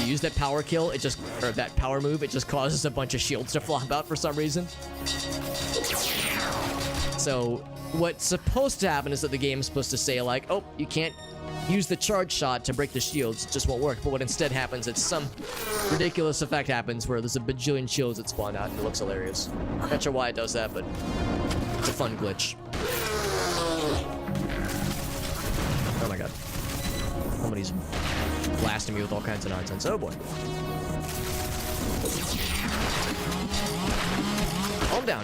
S1: you use that power kill, or that power move, it just causes a bunch of shields to flop out for some reason. So what's supposed to happen is that the game is supposed to say like, oh, you can't use the charge shot to break the shields, it just won't work. But what instead happens is some ridiculous effect happens where there's a bajillion shields that spawn out and it looks hilarious. Not sure why it does that, but it's a fun glitch. Oh my god. Somebody's blasting me with all kinds of nonsense. Oh boy.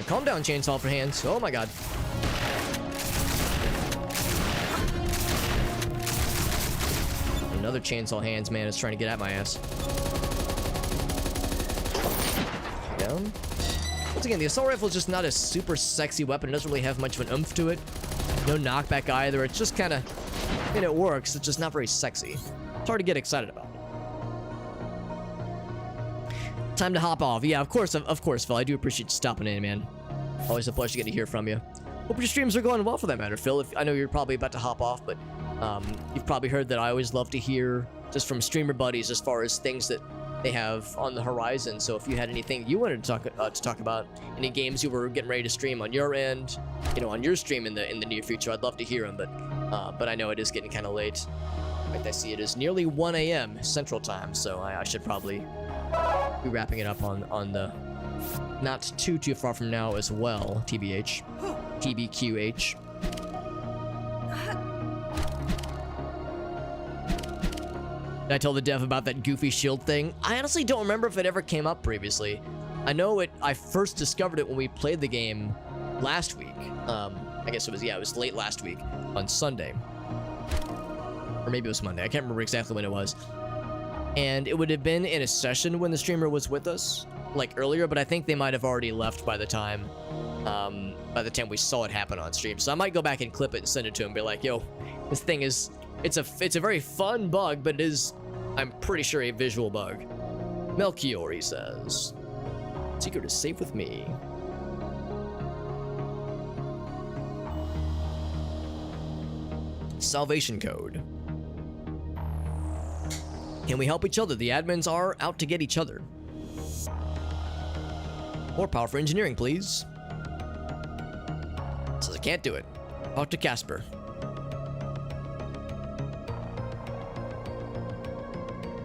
S1: Calm down, chainsaw for hands. Oh my god. Another chainsaw hands man is trying to get at my ass. Down. Once again, the assault rifle is just not a super sexy weapon. It doesn't really have much of an oomph to it. No knockback either. It's just kind of, I mean, it works. It's just not very sexy. It's hard to get excited about. Time to hop off. Yeah, of course, Phil. I do appreciate you stopping in, man. Always a pleasure to get to hear from you. Hope your streams are going well for that matter, Phil. I know you're probably about to hop off, but you've probably heard that I always love to hear just from streamer buddies as far as things that they have on the horizon. So if you had anything you wanted to talk about, any games you were getting ready to stream on your end, you know, on your stream in the near future, I'd love to hear them. But I know it is getting kind of late. In fact, I see it is nearly 1 a.m. Central Time, so I should probably be wrapping it up on the not too far from now as well. TBH, TBQH. Did I tell the dev about that goofy shield thing? I honestly don't remember if it ever came up previously. I know I first discovered it when we played the game last week. I guess it was late last week on Sunday. Or maybe it was Monday. I can't remember exactly when it was. And it would have been in a session when the streamer was with us, like earlier, but I think they might have already left by the time we saw it happen on stream. So I might go back and clip it and send it to him and be like, yo, this thing is, it's a very fun bug, but it is, I'm pretty sure, a visual bug. Melchior, he says. Secret is safe with me. Salvation code. Can we help each other? The admins are out to get each other. More power for engineering, please. Says I can't do it. Talk to Casper.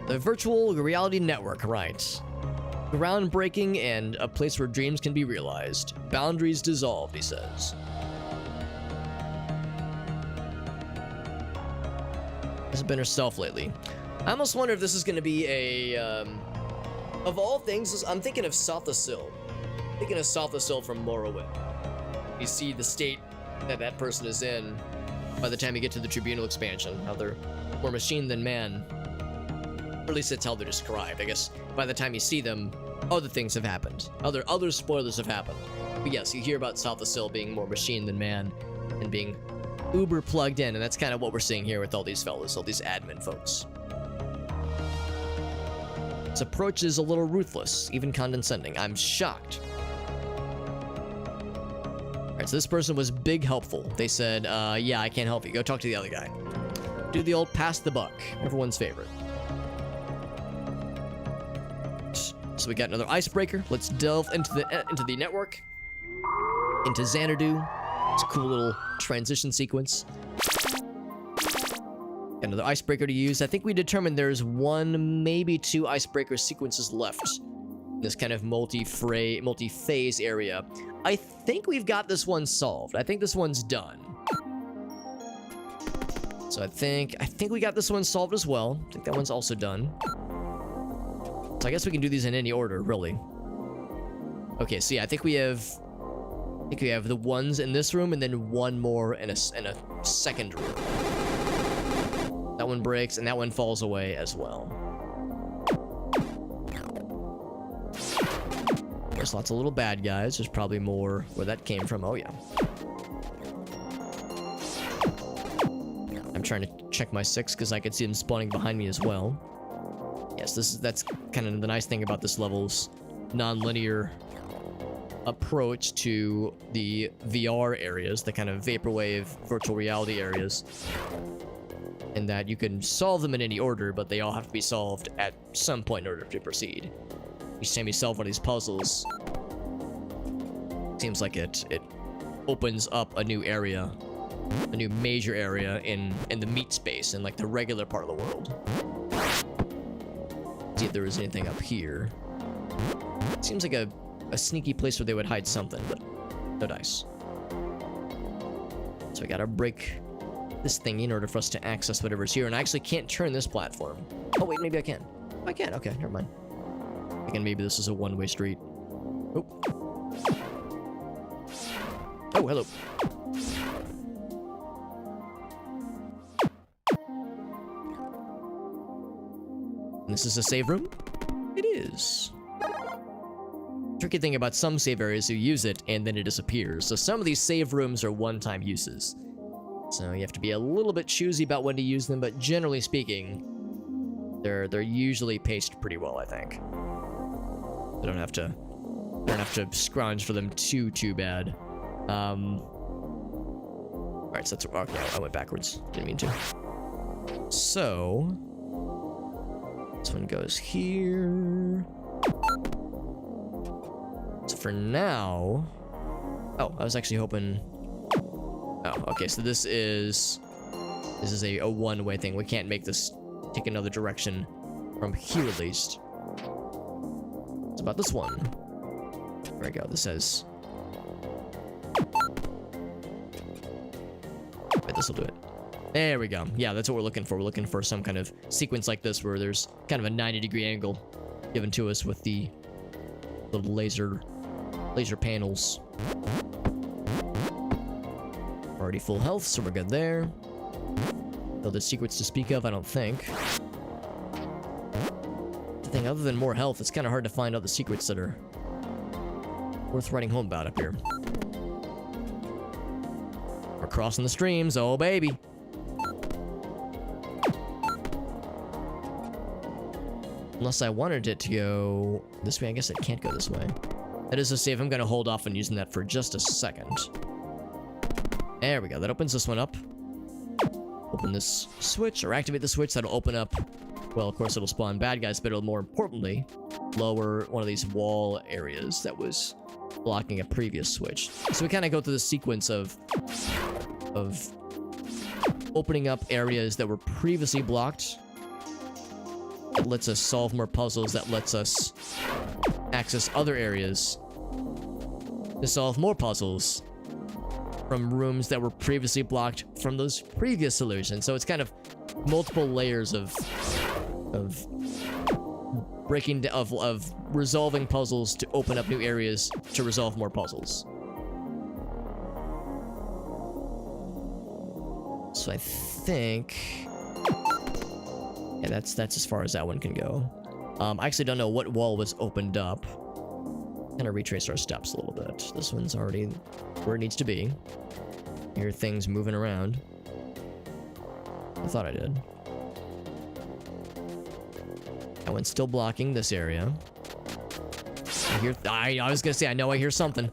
S1: The virtual reality network, right. Groundbreaking and a place where dreams can be realized. Boundaries dissolved, he says. Hasn't been herself lately. I almost wonder if this is going to be a, of all things, I'm thinking of Sothasil. Thinking of Sothasil from Morrowind. You see the state that that person is in by the time you get to the Tribunal expansion. How they're more machine than man. Or at least that's how they're described. I guess by the time you see them, other things have happened. Other spoilers have happened. But yes, you hear about Sothasil being more machine than man and being uber plugged in, and that's kind of what we're seeing here with all these fellas, all these admin folks. This approach is a little ruthless, even condescending. I'm shocked. Alright, so this person was big helpful. They said, yeah, I can't help you. Go talk to the other guy. Do the old pass the buck. Everyone's favorite. So we got another icebreaker. Let's delve into the network. Into Xanadu. It's a cool little transition sequence. Got another icebreaker to use. I think we determined there's one, maybe two icebreaker sequences left. In this kind of multi-phase area. I think we've got this one solved. I think this one's done. So I think we got this one solved as well. I think that one's also done. So I guess we can do these in any order, really. Okay, so yeah, I think we have the ones in this room and then one more in a second room. That one breaks and that one falls away as well. There's lots of little bad guys. There's probably more where that came from. Oh yeah. I'm trying to check my 6 because I could see them spawning behind me as well. Yes, that's kind of the nice thing about this level's non-linear approach to the VR areas, the kind of vaporwave virtual reality areas, in that you can solve them in any order, but they all have to be solved at some point in order to proceed. Each time you solve one of these puzzles, seems like it opens up a new area, a new major area in the meat space, in like the regular part of the world. See if there is anything up here. Seems like a sneaky place where they would hide something, but no dice. So I gotta break this thing in order for us to access whatever's here, and I actually can't turn this platform. Oh wait, maybe I can. I can, okay, never mind. Again, maybe this is a one-way street. Oh. Oh, hello. And this is a save room? It is. Tricky thing about some save areas, you use it and then it disappears. So some of these save rooms are one-time uses. So you have to be a little bit choosy about when to use them, but generally speaking, they're usually paced pretty well, I think. I don't have to scrounge for them too bad. Alright, so that's okay, I went backwards. Didn't mean to. So this one goes here. So for now, oh, I was actually hoping. Oh, okay, so this is a one-way thing. We can't make this take another direction from here, at least. It's about this one. There we go. This says. Wait, this will do it. There we go. Yeah, that's what we're looking for. We're looking for some kind of sequence like this where there's kind of a 90-degree angle given to us with the little laser panels. Already full health, so we're good there. No other secrets to speak of, I don't think. The thing, other than more health, it's kind of hard to find other secrets that are worth writing home about up here. We're crossing the streams, oh baby. Unless I wanted it to go this way, I guess it can't go this way. That is to say, if I'm gonna hold off on using that for just a second. There we go, that opens this one up. Open this switch, or activate the switch, that'll open up. Well, of course it'll spawn bad guys, but it'll more importantly lower one of these wall areas that was blocking a previous switch. So we kind of go through the sequence of opening up areas that were previously blocked. That lets us solve more puzzles, that lets us access other areas to solve more puzzles from rooms that were previously blocked from those previous solutions. So it's kind of multiple layers of breaking of resolving puzzles to open up new areas to resolve more puzzles. So I think, yeah, that's as far as that one can go. I actually don't know what wall was opened up. Kind of retrace our steps a little bit. This one's already where it needs to be. Hear things moving around. I thought I did. That one's still blocking this area. I was gonna say, I know I hear something.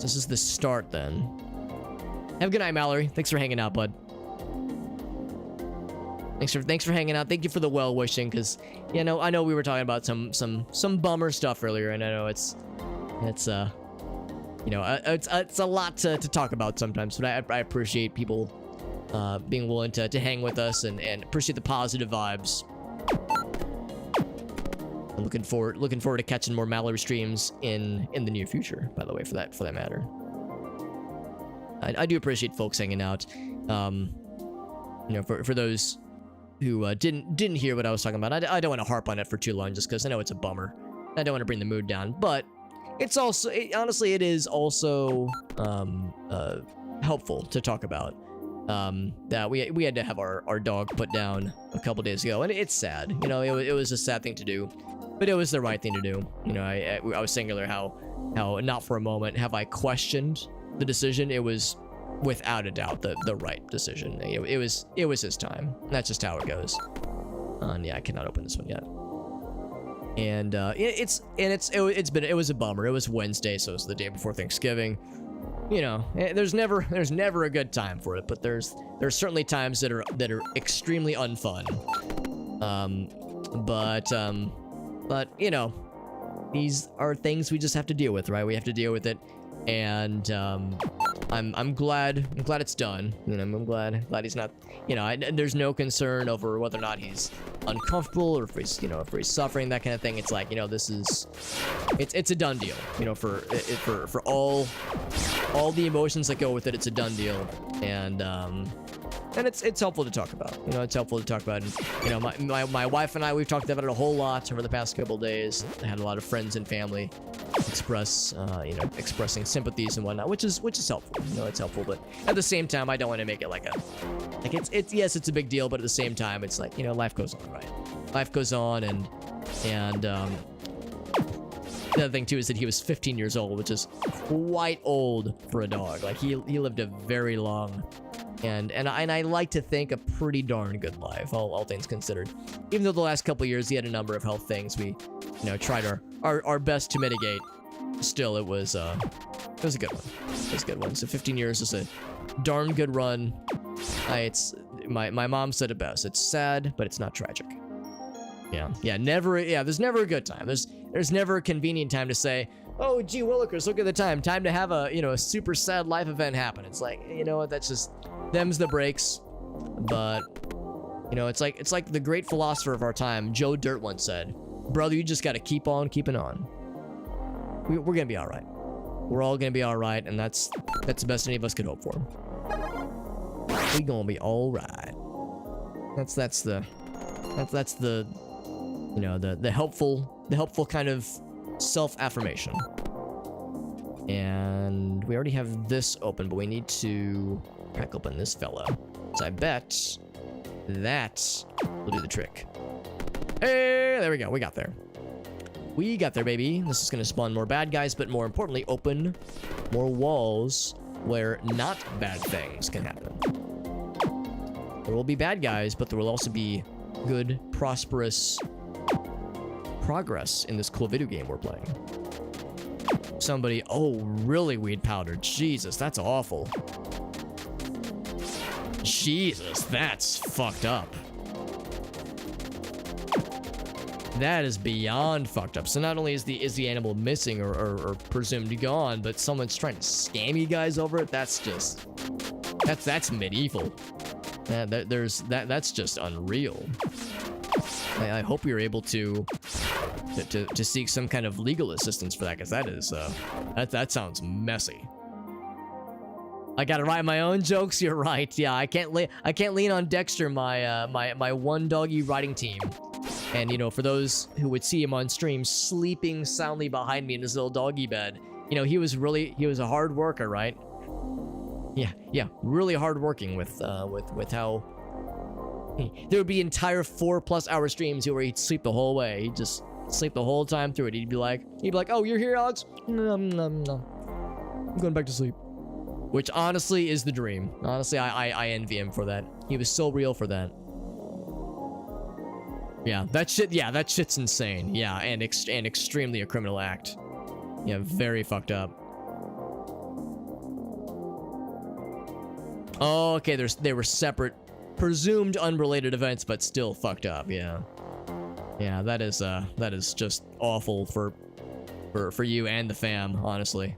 S1: This is the start then. Have a good night, Mallory. Thanks for hanging out, bud. Thanks for hanging out. Thank you for the well wishing, because you know, I know we were talking about some bummer stuff earlier, and I know it's you know, it's a lot to talk about sometimes, but I appreciate people being willing to hang with us and appreciate the positive vibes. I'm looking forward to catching more Mallory streams in the near future, by the way, for that matter. I do appreciate folks hanging out. You know, for those who didn't hear what I was talking about, I don't want to harp on it for too long, just because I know it's a bummer. I don't want to bring the mood down, but it's also, honestly, it is also helpful to talk about. That we had to have our dog put down a couple days ago, and it's sad. You know, it was a sad thing to do, but it was the right thing to do. You know, I was saying earlier how not for a moment have I questioned the decision. It was without a doubt the right decision. It was his time. That's just how it goes. And yeah, I cannot open this one yet. And it was a bummer. It was Wednesday, so it was the day before Thanksgiving. You know, there's never a good time for it, but there's certainly times that are extremely unfun. But you know, these are things we just have to deal with, right? We have to deal with it, and I'm glad it's done. You know, I'm glad he's not. You know, there's no concern over whether or not he's uncomfortable or if he's suffering, that kind of thing. It's like, you know, it's a done deal. You know, for all the emotions that go with it, it's a done deal, and it's helpful to talk about. You know, it's helpful to talk about. And you know, my wife and I, we've talked about it a whole lot over the past couple days. I had a lot of friends and family expressing sympathies and whatnot, which is helpful. You know, it's helpful, but at the same time, I don't want to make it like yes, it's a big deal, but at the same time, it's like, you know, life goes on, right? Life goes on, and the other thing too is that he was 15 years old, which is quite old for a dog. Like he lived a very long and I like to think a pretty darn good life, all things considered. Even though the last couple of years he had a number of health things we, you know, tried our best to mitigate. Still, it was a good one. It was a good one. So 15 years is a darn good run. It's my mom said it best. It's sad, but it's not tragic. Yeah, there's never a good time. There's never a convenient time to say, oh, gee willikers, look at the time to have a super sad life event happen. It's like, you know what, that's just them's the breaks. But you know, it's like the great philosopher of our time, Joe Dirt, once said, brother, you just got to keep on keeping on. We're gonna be all right. We're all gonna be all right, and that's the best any of us could hope for. We gonna be all right. That's the you know, the helpful kind of self-affirmation. And we already have this open, but we need to crack open this fella. So I bet that will do the trick. Hey, there we go. We got there. We got there, baby. This is going to spawn more bad guys, but more importantly, open more walls where not bad things can happen. There will be bad guys, but there will also be good, prosperous progress in this cool video game we're playing. Somebody, oh, really weed powder. Jesus, that's awful. Jesus, that's fucked up. That is beyond fucked up. So not only is the animal missing or presumed gone, but someone's trying to scam you guys over it. That's medieval. That's just unreal. I hope you're able to to seek some kind of legal assistance for that, because that is that sounds messy. I gotta write my own jokes. You're right. Yeah, I can't lean on Dexter, my one doggy writing team. And you know, for those who would see him on stream sleeping soundly behind me in his little doggy bed, you know, he was a hard worker, right? Yeah, really hard working with how there would be entire 4+ hour streams where he'd sleep the whole way. He'd just sleep the whole time through it. He'd be like, "Oh, you're here, Alex? No, I'm going back to sleep." Which honestly is the dream. Honestly, I envy him for that. He was so real for that. Yeah, that shit's insane. Yeah, and extremely a criminal act. Yeah, very fucked up. Oh, okay, they were separate, presumed unrelated events, but still fucked up. Yeah, that is just awful for you and the fam, honestly.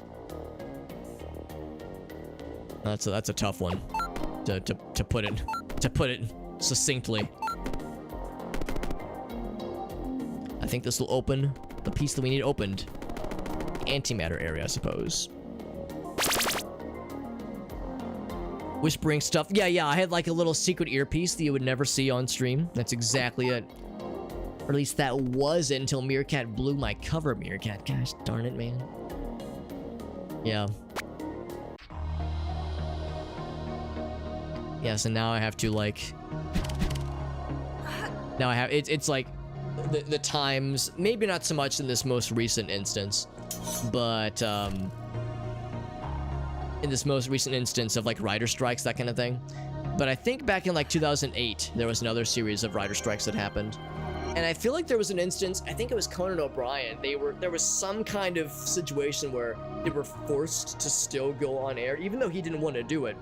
S1: That's a tough one to put it succinctly. I think this will open the piece that we need opened. Antimatter area, I suppose. Whispering stuff. Yeah, I had like a little secret earpiece that you would never see on stream. That's exactly it. Or at least that was it until Meerkat blew my cover, Meerkat. Gosh darn it, man. Yeah. Yeah, so now I have to like... Now I have... It's like... The times... Maybe not so much in this most recent instance. But, in this most recent instance of like writer strikes, that kind of thing. But I think back in like 2008, there was another series of writer strikes that happened. And I feel like there was an instance, I think it was Conan O'Brien, there was some kind of situation where they were forced to still go on air, even though he didn't want to do it.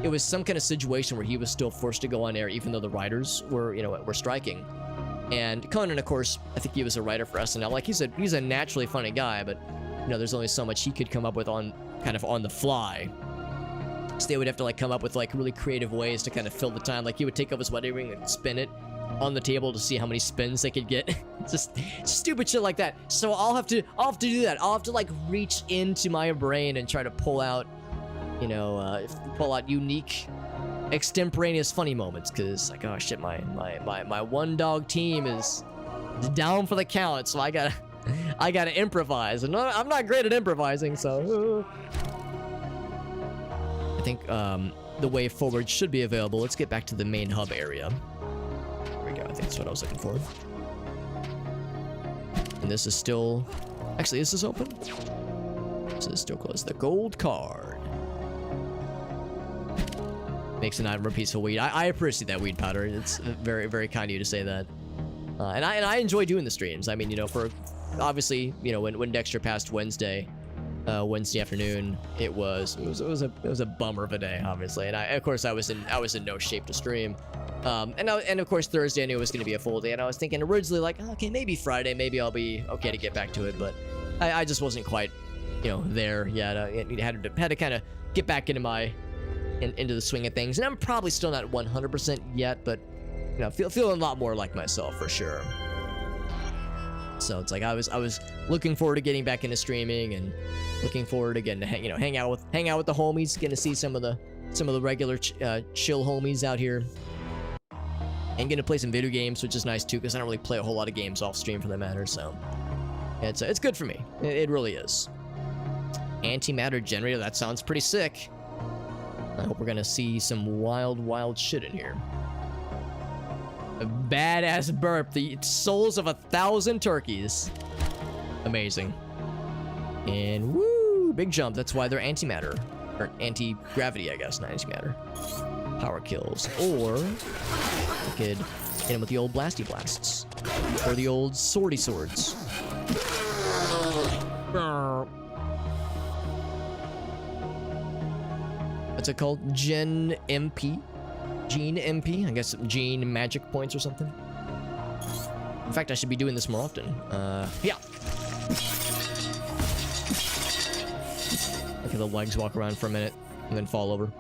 S1: It was some kind of situation where he was still forced to go on air, even though the writers were, you know, were striking. And Conan, of course, I think he was a writer for SNL. Like, he's a naturally funny guy, but, you know, there's only so much he could come up with on the fly. So they would have to like come up with like really creative ways to kind of fill the time. Like he would take off his wedding ring and spin it on the table to see how many spins they could get. just stupid shit like that. So I'll have to do that. I'll have to like reach into my brain and try to pull out, you know, unique extemporaneous funny moments. Cause like, oh shit, my one dog team is down for the count. So I gotta improvise, and I'm not great at improvising, so I think the way forward should be available. Let's get back to the main hub area. There we go. I think that's what I was looking for. And this is still... Actually, is this open? This is still closed. The gold card. Makes an item for peaceful weed. I appreciate that, Weed Powder. It's very, very kind of you to say that. And I enjoy doing the streams. I mean, you know, for... Obviously, you know, when Dexter passed Wednesday afternoon, it was a bummer of a day, obviously, and of course I was in no shape to stream, and of course Thursday I knew it was going to be a full day, and I was thinking originally like, okay, maybe Friday, maybe I'll be okay to get back to it, but I just wasn't quite, you know, there yet. I had to kind of get back into into the swing of things, and I'm probably still not 100% yet, but you know, feeling a lot more like myself for sure. So it's like I was looking forward to getting back into streaming and looking forward to getting to hang out with the homies, getting to see some of the regular chill homies out here, and getting to play some video games, which is nice too, because I don't really play a whole lot of games off stream for that matter. So it's good for me. It really is. Antimatter generator. That sounds pretty sick. I hope we're gonna see some wild shit in here. A badass burp. The souls of 1,000 turkeys. Amazing. And woo, big jump. That's why they're antimatter. Or anti-gravity, I guess, not antimatter. Power kills. Or we could hit him with the old blasty blasts. Or the old swordy swords. What's it called? Gen MP? Gene MP? I guess Gene magic points or something. In fact, I should be doing this more often. Yeah. Look at the legs walk around for a minute and then fall over.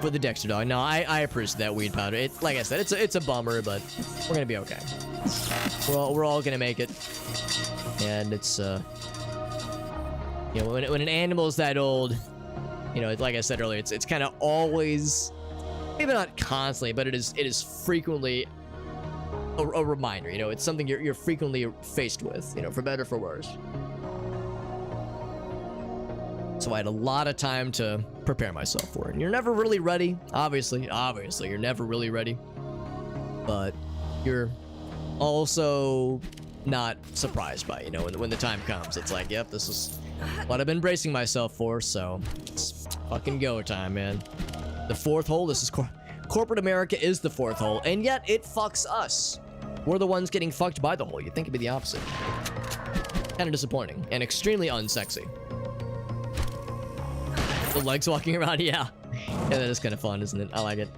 S1: For the Dexter dog. No, I appreciate that weed powder. It, like I said, it's a bummer, but we're gonna be okay. We're all gonna make it. And it's you know, when an animal is that old, you know, like I said earlier, it's kind of always, maybe not constantly, but it is frequently a reminder. You know, it's something you're frequently faced with. You know, for better or for worse. So I had a lot of time to prepare myself for it. And you're never really ready. Obviously, you're never really ready. But you're also not surprised by, you know, when the time comes. It's like, yep, this is what I've been bracing myself for, so it's fucking go time, man. The fourth hole, this is corporate America is the fourth hole, and yet it fucks us. We're the ones getting fucked by the hole. You'd think it'd be the opposite. Kind of disappointing and extremely unsexy. The legs walking around, yeah. Yeah, that is kind of fun, isn't it? I like it.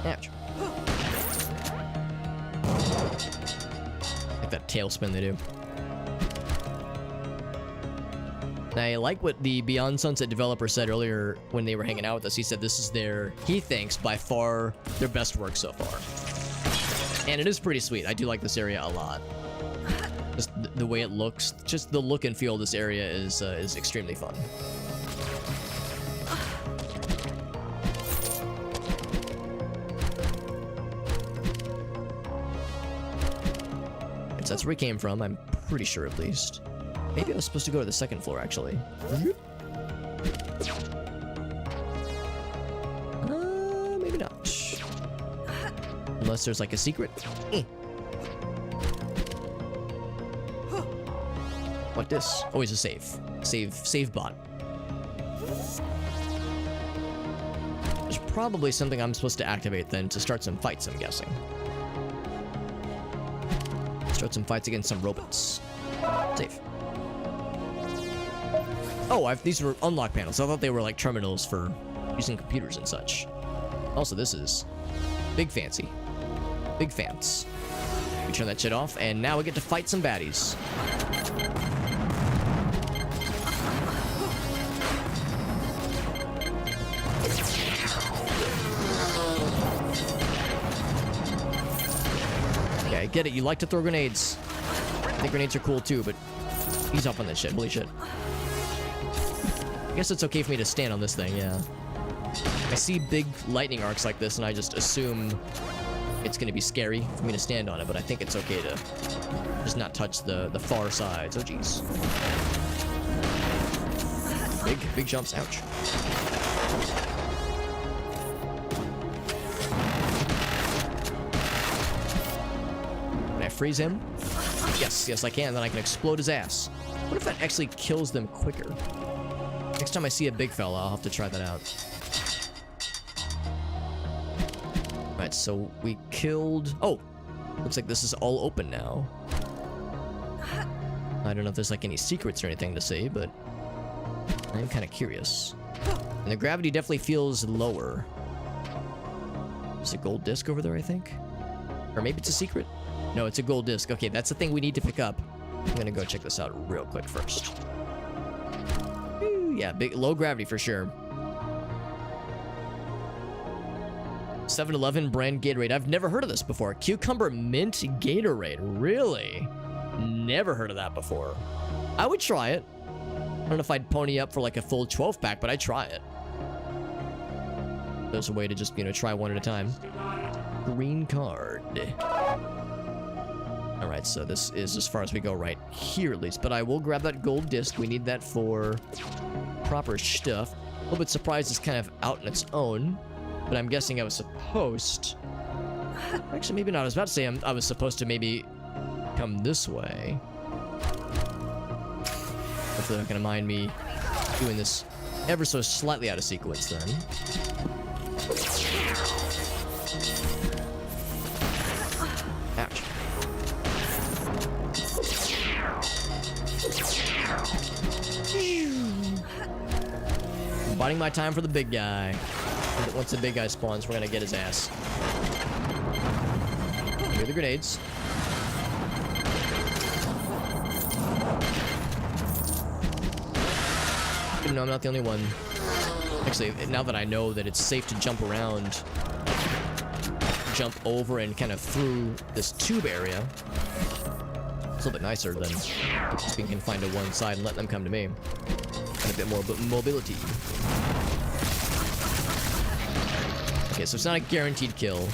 S1: Ouch. Like that tailspin they do. Now, I like what the Beyond Sunset developer said earlier when they were hanging out with us. He said this is he thinks, by far their best work so far. And it is pretty sweet. I do like this area a lot. Just the way it looks, just the look and feel of this area is extremely fun. That's where we came from, I'm pretty sure at least. Maybe I was supposed to go to the second floor, actually. Maybe not. Unless there's like a secret. What this? Oh, it's a save. Save bot. There's probably something I'm supposed to activate then to start some fights, I'm guessing. Start some fights against some robots. Safe. Oh, these were unlock panels. I thought they were like terminals for using computers and such. Also, this is big fancy. Big fans. We turn that shit off, and now we get to fight some baddies. I get it, you like to throw grenades. I think grenades are cool too, but ease off on this shit. Holy shit. I guess it's okay for me to stand on this thing, yeah. I see big lightning arcs like this and I just assume it's gonna be scary for me to stand on it, but I think it's okay to just not touch the far sides. Oh jeez. Big jumps, ouch. Freeze him? Yes, I can. Then I can explode his ass. What if that actually kills them quicker? Next time I see a big fella, I'll have to try that out. Alright, so we killed... Oh! Looks like this is all open now. I don't know if there's like any secrets or anything to say, but I'm kind of curious. And the gravity definitely feels lower. There's a gold disc over there, I think? Or maybe it's a secret? No, it's a gold disc. Okay, that's the thing we need to pick up. I'm gonna go check this out real quick first. Ooh, yeah, low gravity for sure. 7-Eleven brand Gatorade. I've never heard of this before. Cucumber mint Gatorade. Really? Never heard of that before. I would try it. I don't know if I'd pony up for like a full 12-pack, but I'd try it. There's a way to just, you know, try one at a time. Green card. Alright, so this is as far as we go right here, at least. But I will grab that gold disc. We need that for proper stuff. A little bit surprised it's kind of out on its own. But I'm guessing I was supposed... Actually, maybe not. I was about to say I was supposed to maybe come this way. Hopefully they're not going to mind me doing this ever so slightly out of sequence then. Ouch. I'm biding my time for the big guy. Once the big guy spawns, we're gonna get his ass. Here are the grenades. No, I'm not the only one. Actually, now that I know that it's safe to jump around, jump over and kind of through this tube area, it's a little bit nicer than just being confined to one side and letting them come to me. And a bit more mobility. Okay, so it's not a guaranteed kill.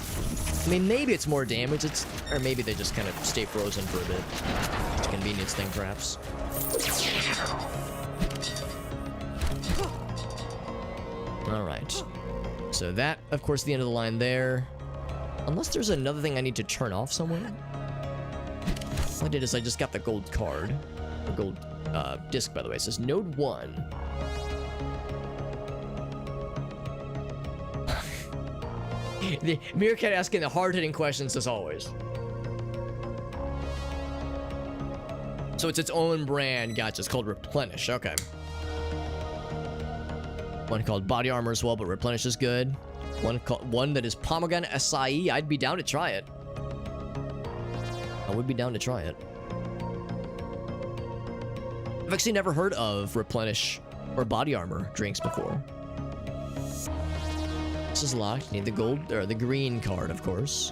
S1: I mean, maybe it's more damage, or maybe they just kind of stay frozen for a bit. It's a convenience thing, perhaps. Alright. So that, of course, the end of the line there. Unless there's another thing I need to turn off somewhere. What I did is I just got the gold card. The gold disc, by the way. It says Node 1. The Meerkat asking the hard-hitting questions as always. So it's its own brand. Gotcha. It's called Replenish. Okay. One called Body Armor as well, but Replenish is good. One that is Pomegranate Acai. I'd be down to try it. I would be down to try it. I've actually never heard of Replenish or Body Armor drinks before. This is locked. Need the gold or the green card, of course.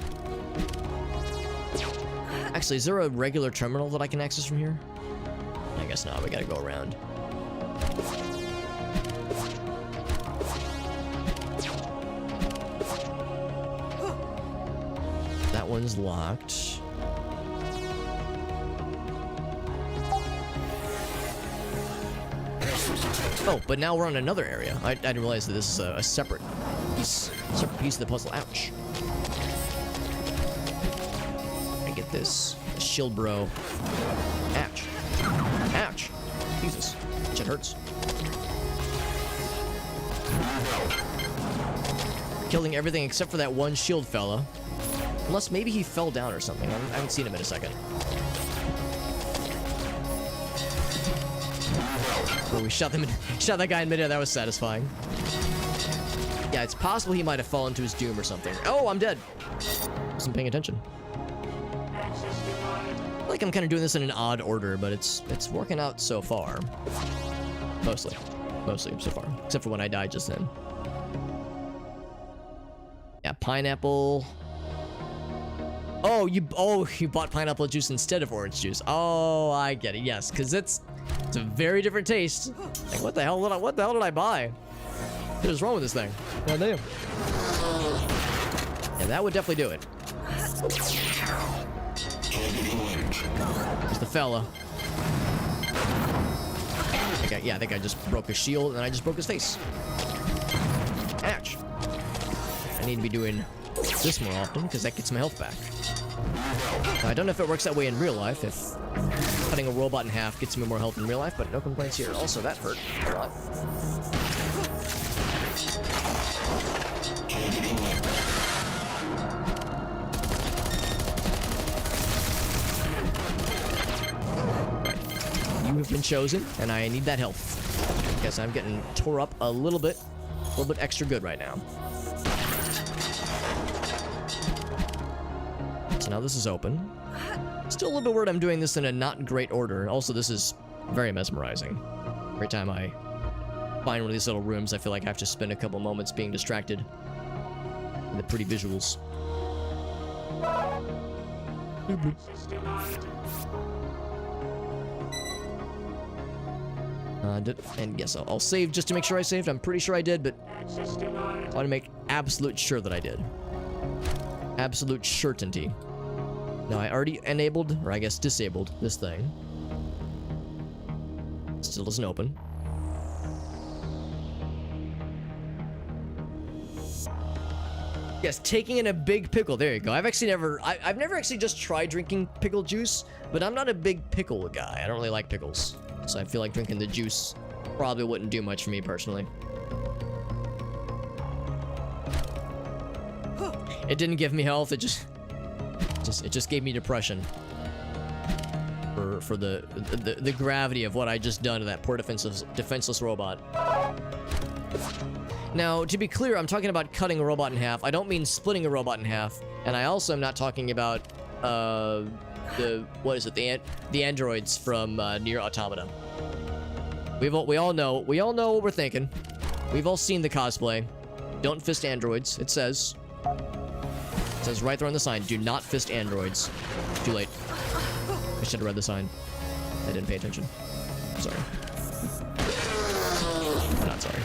S1: Actually, is there a regular terminal that I can access from here? I guess not. We gotta go around. That one's locked. Oh, but now we're on another area. I didn't realize that this is a separate piece of the puzzle. Ouch. I get this. Shield bro. Ouch. Ouch. Jesus. Shit hurts. Killing everything except for that one shield fella. Unless maybe he fell down or something. I haven't seen him in a second. Oh, we shot that guy in midair. That was satisfying. Yeah, it's possible he might have fallen to his doom or something. Oh, I'm dead. Wasn't paying attention. I feel like I'm kind of doing this in an odd order, but it's working out so far. Mostly so far, except for when I died just then. Yeah, pineapple. Oh, you bought pineapple juice instead of orange juice. Oh, I get it. Yes, because it's a very different taste. Like, what the hell did I buy? What is wrong with this thing? God damn. Yeah, that would definitely do it. There's the fella. I think I just broke his shield and I just broke his face. Ouch. I need to be doing this more often because that gets my health back. I don't know if it works that way in real life, if cutting a robot in half gets me more health in real life, but no complaints here. Also, that hurt a lot. You have been chosen, and I need that health. Guess I'm getting tore up a little bit extra good right now. So now this is open. Still a little bit weird I'm doing this in a not great order. Also, this is very mesmerizing. Every time I find one of these little rooms, I feel like I have to spend a couple moments being distracted in the pretty visuals. And yes, I'll save just to make sure I saved. I'm pretty sure I did, but I want to make absolute sure that I did. Absolute certainty. Now, I already enabled, or I guess disabled, this thing. Still doesn't open. Yes, taking in a big pickle. There you go. I've never actually just tried drinking pickle juice, but I'm not a big pickle guy. I don't really like pickles. So I feel like drinking the juice probably wouldn't do much for me personally. It didn't give me health. It just gave me depression. For the gravity of what I just done to that poor defenseless robot. Now, to be clear, I'm talking about cutting a robot in half. I don't mean splitting a robot in half, and I also am not talking about the androids from Nier Automata. We all know what we're thinking. We've all seen the cosplay. Don't fist androids. It says right there on the sign, do not fist androids. Too late. I should have read the sign. I didn't pay attention. I'm sorry. I'm not sorry.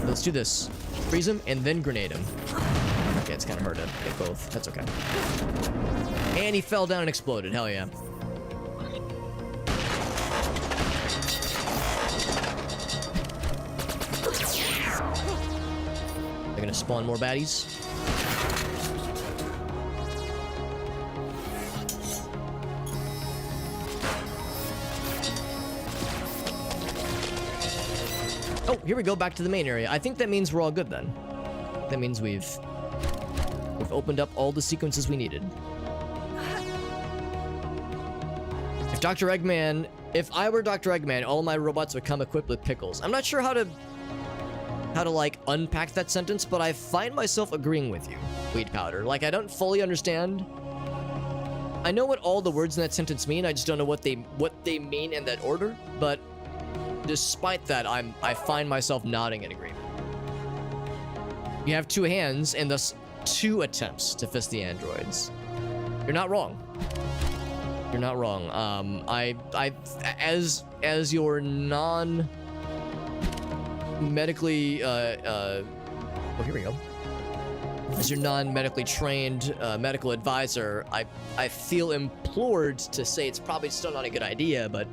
S1: Let's do this. Freeze him and then grenade him. Okay, it's kind of hard to get both. That's okay. And he fell down and exploded. Hell yeah. They're gonna spawn more baddies. Oh, here we go, back to the main area. I think that means we're all good then. That means we've opened up all the sequences we needed. If I were Dr. Eggman, all my robots would come equipped with pickles. I'm not sure how to like unpack that sentence, but I find myself agreeing with you, Weed Powder. Like, I don't fully understand. I know what all the words in that sentence mean. I just don't know what they mean in that order. But despite that, I find myself nodding in agreement. You have 2 hands and thus 2 attempts to fist the androids. You're not wrong. You're not wrong. As your non-medically oh, here we go. As your non-medically trained medical advisor, I feel implored to say it's probably still not a good idea, but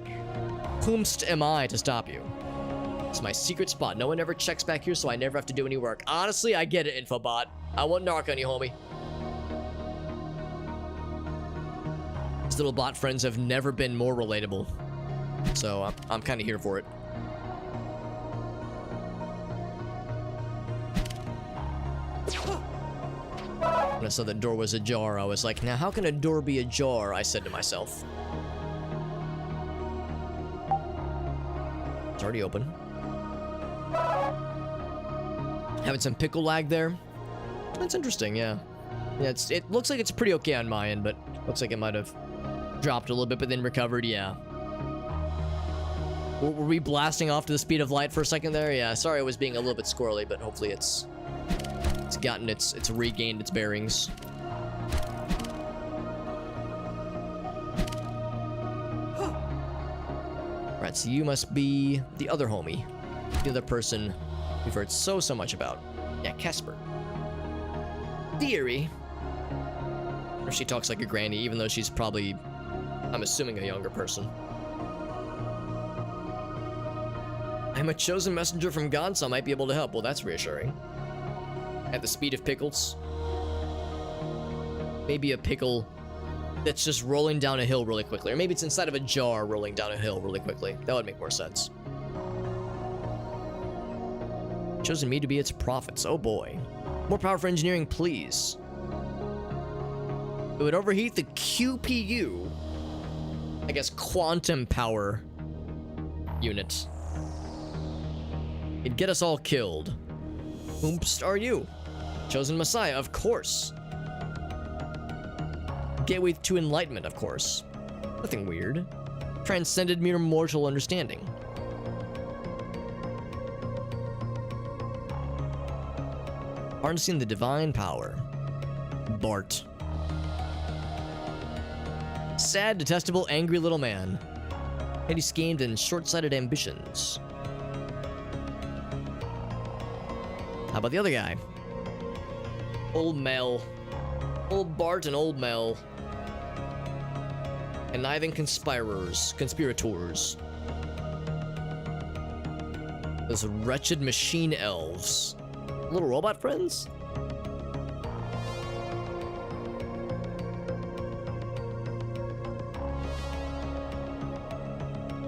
S1: whomst am I to stop you? It's my secret spot. No one ever checks back here, so I never have to do any work. Honestly, I get it, Infobot. I won't narc on you, homie. These little bot friends have never been more relatable. So I'm kind of here for it. When I saw the door was ajar, I was like, now how can a door be ajar? I said to myself. It's already open. Having some pickle lag there. That's interesting, yeah. Yeah, it looks like it's pretty okay on my end, but looks like it might have dropped a little bit, but then recovered, yeah. Were we blasting off to the speed of light for a second there? Yeah, sorry I was being a little bit squirrely, but hopefully it's regained its bearings. Right, so you must be the other homie. The other person we've heard so much about. Yeah, Casper. Theory. Or she talks like a granny, even though she's probably, I'm assuming, a younger person. I'm a chosen messenger from God, so I might be able to help. Well, that's reassuring. At the speed of pickles. Maybe a pickle that's just rolling down a hill really quickly. Or maybe it's inside of a jar rolling down a hill really quickly. That would make more sense. Chosen me to be its prophets. Oh boy. More power for engineering, please. It would overheat the QPU. I guess quantum power unit. It'd get us all killed. Whomst are you? Chosen Messiah, of course. Gateway to enlightenment, of course. Nothing weird. Transcended mere mortal understanding. Harnessing the divine power. Bart. Sad, detestable, angry little man. Petty schemed and short-sighted ambitions. How about the other guy? Old Mel. Old Bart and Old Mel. Conniving conspirators. Those wretched machine elves. Little robot friends?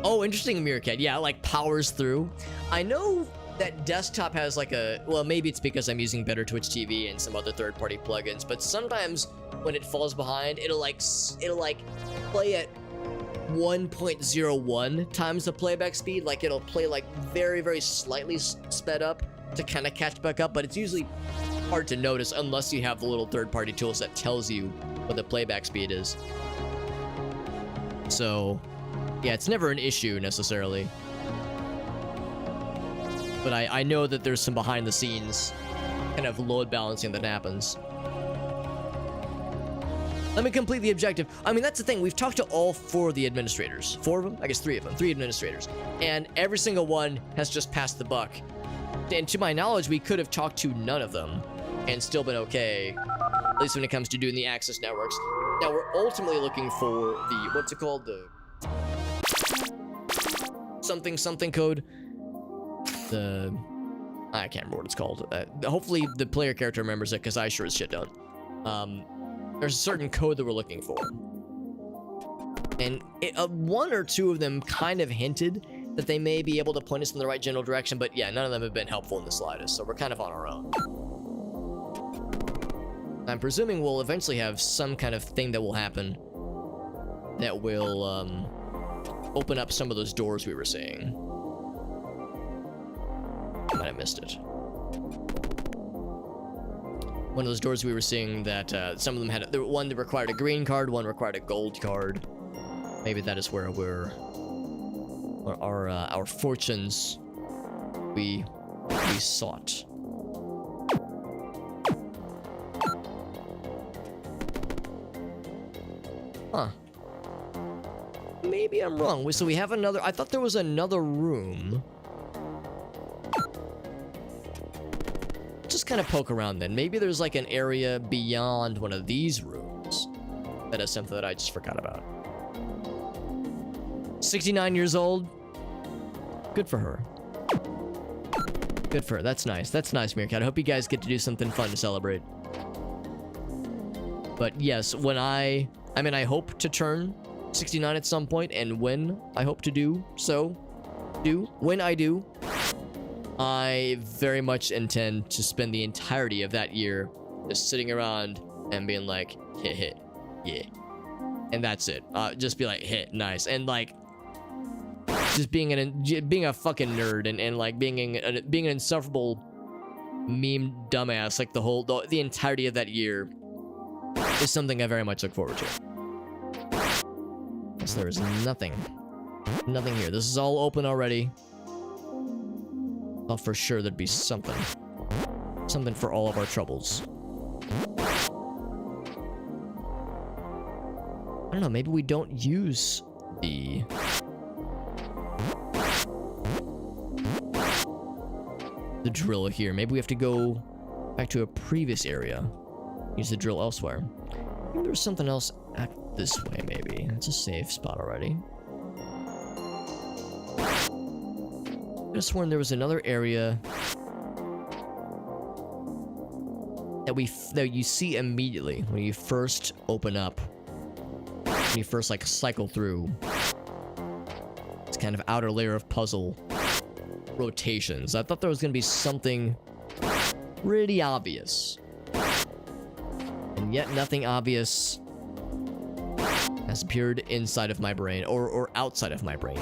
S1: Oh, interesting, Meerkat. Yeah, like powers through. I know that desktop has like a, well, maybe it's because I'm using Better Twitch TV and some other third-party plugins, but sometimes when it falls behind, it'll like play at 1.01 times the playback speed. Like it'll play like very, very slightly sped up to kind of catch back up, but it's usually hard to notice unless you have the little third-party tools that tells you what the playback speed is. So yeah, it's never an issue necessarily. But I know that there's some behind the scenes kind of load balancing that happens. Let me complete the objective. I mean, that's the thing. We've talked to all 4 of the administrators. 4 of them? I guess 3 of them. 3 administrators. And every single one has just passed the buck. And to my knowledge, we could have talked to none of them and still been okay, at least when it comes to doing the access networks. Now, we're ultimately looking for the, what's it called? The something code. I can't remember what it's called. Hopefully the player character remembers it, because I sure as shit don't. There's a certain code that we're looking for. And 1 or 2 of them kind of hinted that they may be able to point us in the right general direction, but yeah, none of them have been helpful in the slightest, so we're kind of on our own. I'm presuming we'll eventually have some kind of thing that will happen that will open up some of those doors we were seeing. I might have missed it. One of those doors we were seeing that some of them had, one that required a green card, one required a gold card. Maybe that is where our fortunes we sought. Huh. Maybe I'm wrong. So we have another, I thought there was another room. Just kind of poke around then. Maybe there's like an area beyond one of these rooms that is something that I just forgot about. 69 years old. Good for her. Good for her. That's nice. That's nice, Meerkat. I hope you guys get to do something fun to celebrate. But yes, when I hope to turn 69 at some point, and when I hope to do so, when I do, I very much intend to spend the entirety of that year just sitting around and being like, hit, yeah. And that's it. Just be like, hit, nice. And like, just being a fucking nerd and like being an insufferable meme dumbass like the entirety of that year is something I very much look forward to. So there is nothing here. This is all open already. Well, for sure there'd be something for all of our troubles. I don't know, maybe we don't use the drill here. Maybe we have to go back to a previous area. Use the drill elsewhere. Maybe there's something else this way, maybe. It's a safe spot already. I could have sworn there was another area that you see immediately when you first open up. When you first like cycle through this kind of outer layer of puzzle rotations. I thought there was going to be something pretty obvious. And yet nothing obvious has appeared inside of my brain or outside of my brain.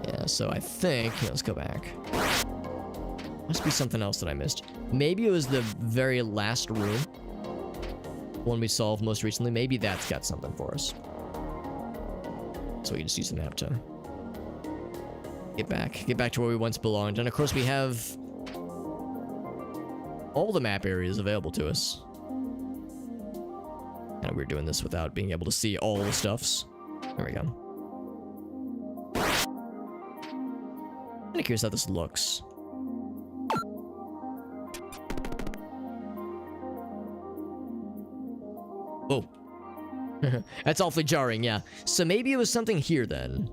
S1: Yeah, so I think, let's go back. Must be something else that I missed. Maybe it was the very last room. One we solved most recently. Maybe that's got something for us. So we can just use the map to get back to where we once belonged. And of course we have all the map areas available to us. Kind of weird doing this without being able to see all the stuffs. There we go. Kind of curious how this looks. Oh. That's awfully jarring, yeah. So maybe it was something here then.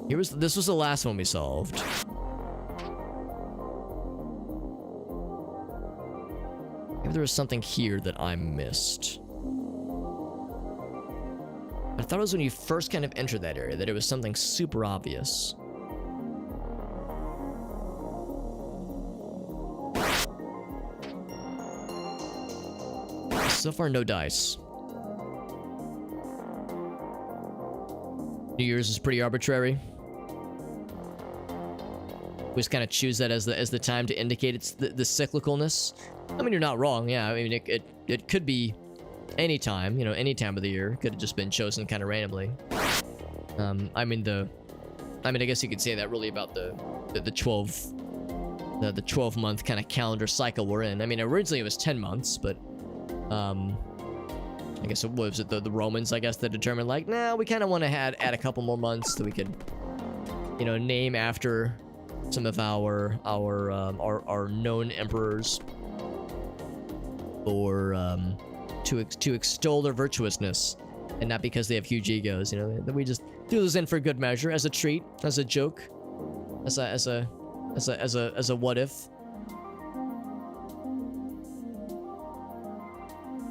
S1: This was the last one we solved. Maybe there was something here that I missed. I thought it was when you first kind of entered that area that it was something super obvious. So far, no dice. New Year's is pretty arbitrary. We just kind of choose that as the time to indicate it's the cyclicalness. I mean, you're not wrong. Yeah, I mean, it could be any time, you know, any time of the year. Could have just been chosen kind of randomly. I mean, I guess you could say that really about the 12-month kind of calendar cycle we're in. I mean, originally it was 10 months, but I guess it was the Romans, I guess, that determined like, nah, we kind of want to add a couple more months so we could, you know, name after some of our known emperors, or to extol their virtuousness, and not because they have huge egos. You know, we just threw this in for good measure, as a treat, as a joke, as a what if.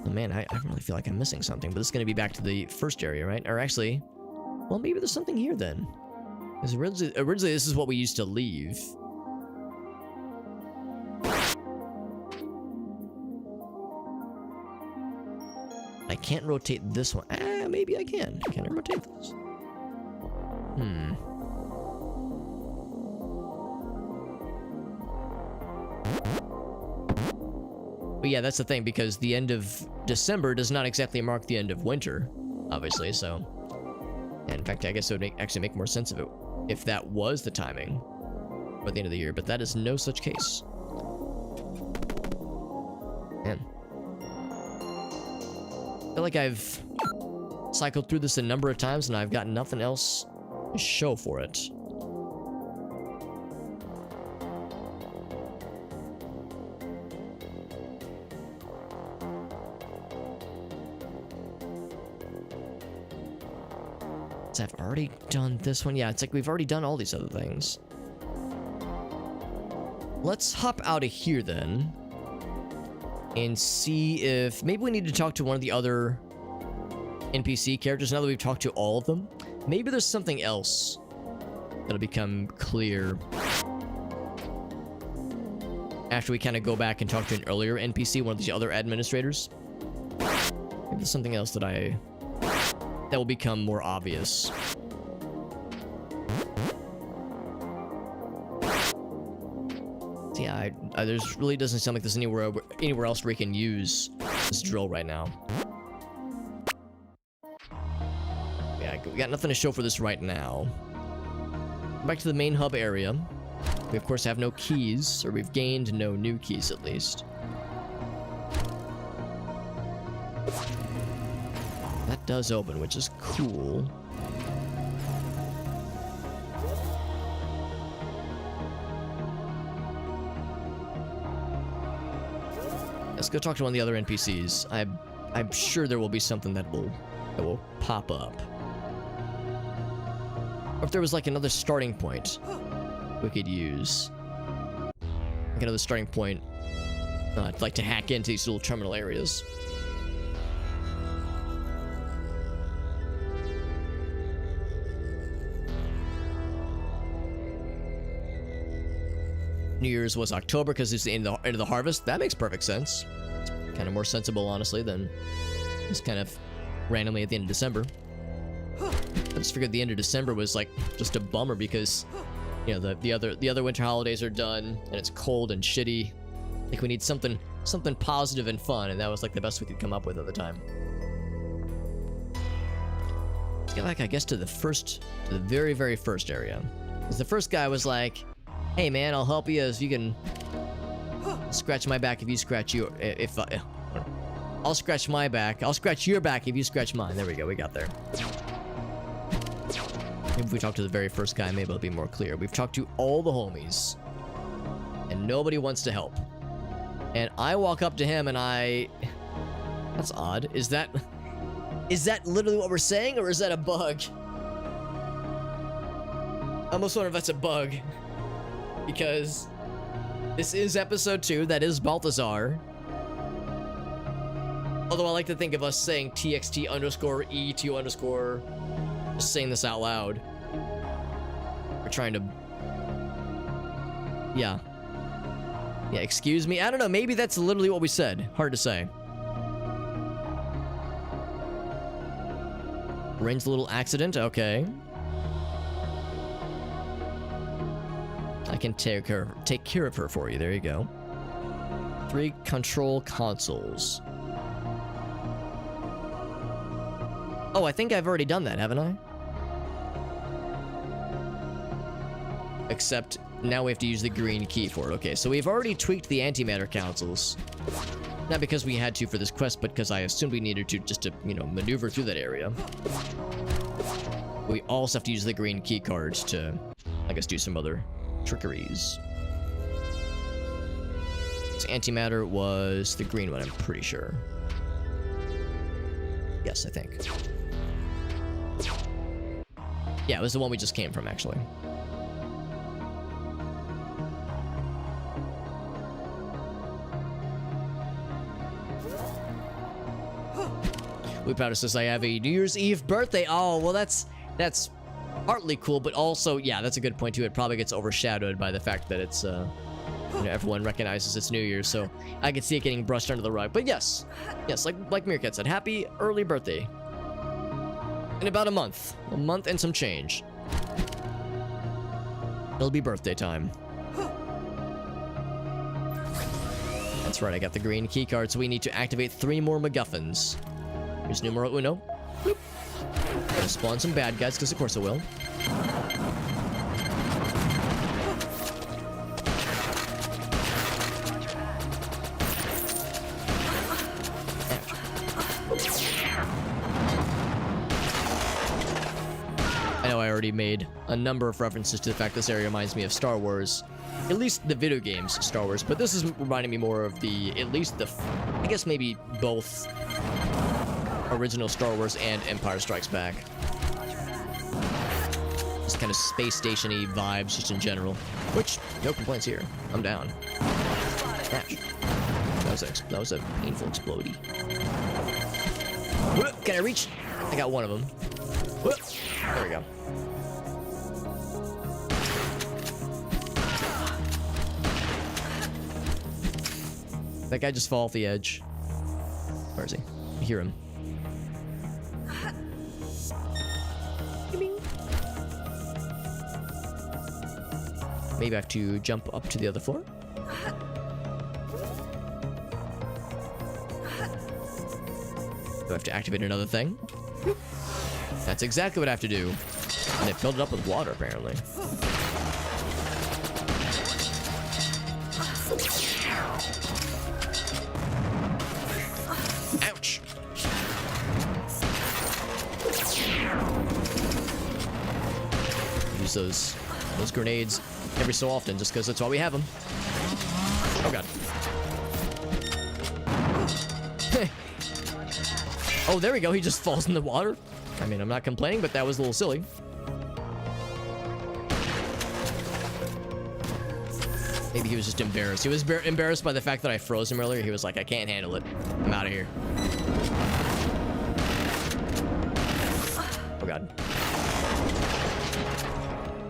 S1: Oh man, I really feel like I'm missing something, but this is gonna be back to the first area, right? Or actually, well, maybe there's something here then. Because originally this is what we used to leave. I can't rotate this one. Maybe I can. Can I rotate this? But yeah, that's the thing, because the end of December does not exactly mark the end of winter, obviously, so... And in fact, I guess it would actually make more sense of it if that was the timing for the end of the year, but that is no such case. Man. I feel like I've cycled through this a number of times and I've got nothing else to show for it. I've already done this one. Yeah, it's like we've already done all these other things. Let's hop out of here then and see if maybe we need to talk to one of the other NPC characters now that we've talked to all of them. Maybe there's something else that'll become clear after we kind of go back and talk to an earlier NPC, one of the other administrators. Maybe there's something else that will become more obvious. So yeah, there's really doesn't sound like there's anywhere else where we can use this drill right now. Yeah, we got nothing to show for this right now. Back to the main hub area. We of course have no keys, or we've gained no new keys at least. That does open, which is cool. Let's go talk to one of the other NPCs. I'm sure there will be something that will pop up. Or if there was like another starting point we could use. Like another starting point. I'd like to hack into these little terminal areas. New Year's was October because it's the end of the harvest. That makes perfect sense. It's kind of more sensible, honestly, than just kind of randomly at the end of December. I just figured the end of December was like just a bummer because, you know, the other winter holidays are done and it's cold and shitty. Like we need something positive and fun, and that was like the best we could come up with at the time. Let's get back, I guess, to the very, very first area. Because the first guy was like, hey man, I'll help you as you can scratch my back if you scratch you. I'll scratch my back. I'll scratch your back if you scratch mine. There we go. We got there. Maybe if we talk to the very first guy, maybe it'll be more clear. We've talked to all the homies, and nobody wants to help. And I walk up to him, and that's odd. Is that literally what we're saying, or is that a bug? I almost wonder if that's a bug. Because this is episode 2, that is Balthazar. Although I like to think of us saying TXT_E2_, just saying this out loud. We're trying to... Yeah, excuse me? I don't know, maybe that's literally what we said. Hard to say. Rain's a little accident, okay. I can take care of her for you. There you go. 3 control consoles. Oh, I think I've already done that, haven't I? Except now we have to use the green key for it. Okay, so we've already tweaked the antimatter councils. Not because we had to for this quest, but because I assumed we needed to just to, you know, maneuver through that area. We also have to use the green key cards to, I guess, do some other trickeries. So antimatter was the green one, I'm pretty sure. Yes, I think. Yeah, it was the one we just came from, actually. Lee Powder says, I have a New Year's Eve birthday. Oh, well, that's partly cool, but also, yeah, that's a good point, too. It probably gets overshadowed by the fact that it's, you know, everyone recognizes it's New Year's, so I could see it getting brushed under the rug. But yes, like Meerkat said, happy early birthday. In about a month and some change. It'll be birthday time. That's right, I got the green key card, so we need to activate 3 more MacGuffins. Here's numero uno. Boop. Gonna spawn some bad guys, because of course it will. I know I already made a number of references to the fact this area reminds me of Star Wars. At least the video games Star Wars, but this is reminding me more of I guess maybe both original Star Wars and Empire Strikes Back. Just kind of space station-y vibes just in general. Which, no complaints here. I'm down. Smash. That was a painful explodey. Can I reach? I got one of them. There we go. That guy just fall off the edge. Where is he? I hear him. Maybe I have to jump up to the other floor. Do I have to activate another thing? That's exactly what I have to do. And it filled it up with water, apparently. Ouch! Use those grenades every so often, just because that's why we have them. Oh god. Oh, there we go. He just falls in the water. I mean, I'm not complaining, but that was a little silly. Maybe he was just embarrassed. He was embarrassed by the fact that I froze him earlier. He was like, I can't handle it. I'm out of here. Oh god.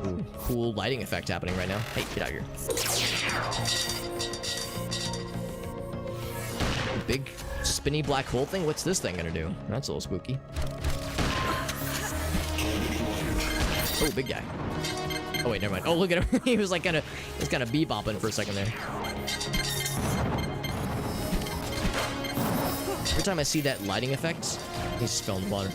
S1: Ooh, cool lighting effect happening right now. Hey, get out of here. Big spinny black hole thing? What's this thing gonna do? That's a little spooky. Oh, big guy. Oh wait, never mind. Oh, look at him. He was like kind of bebopping for a second there. Every time I see that lighting effect, he just fell in the water.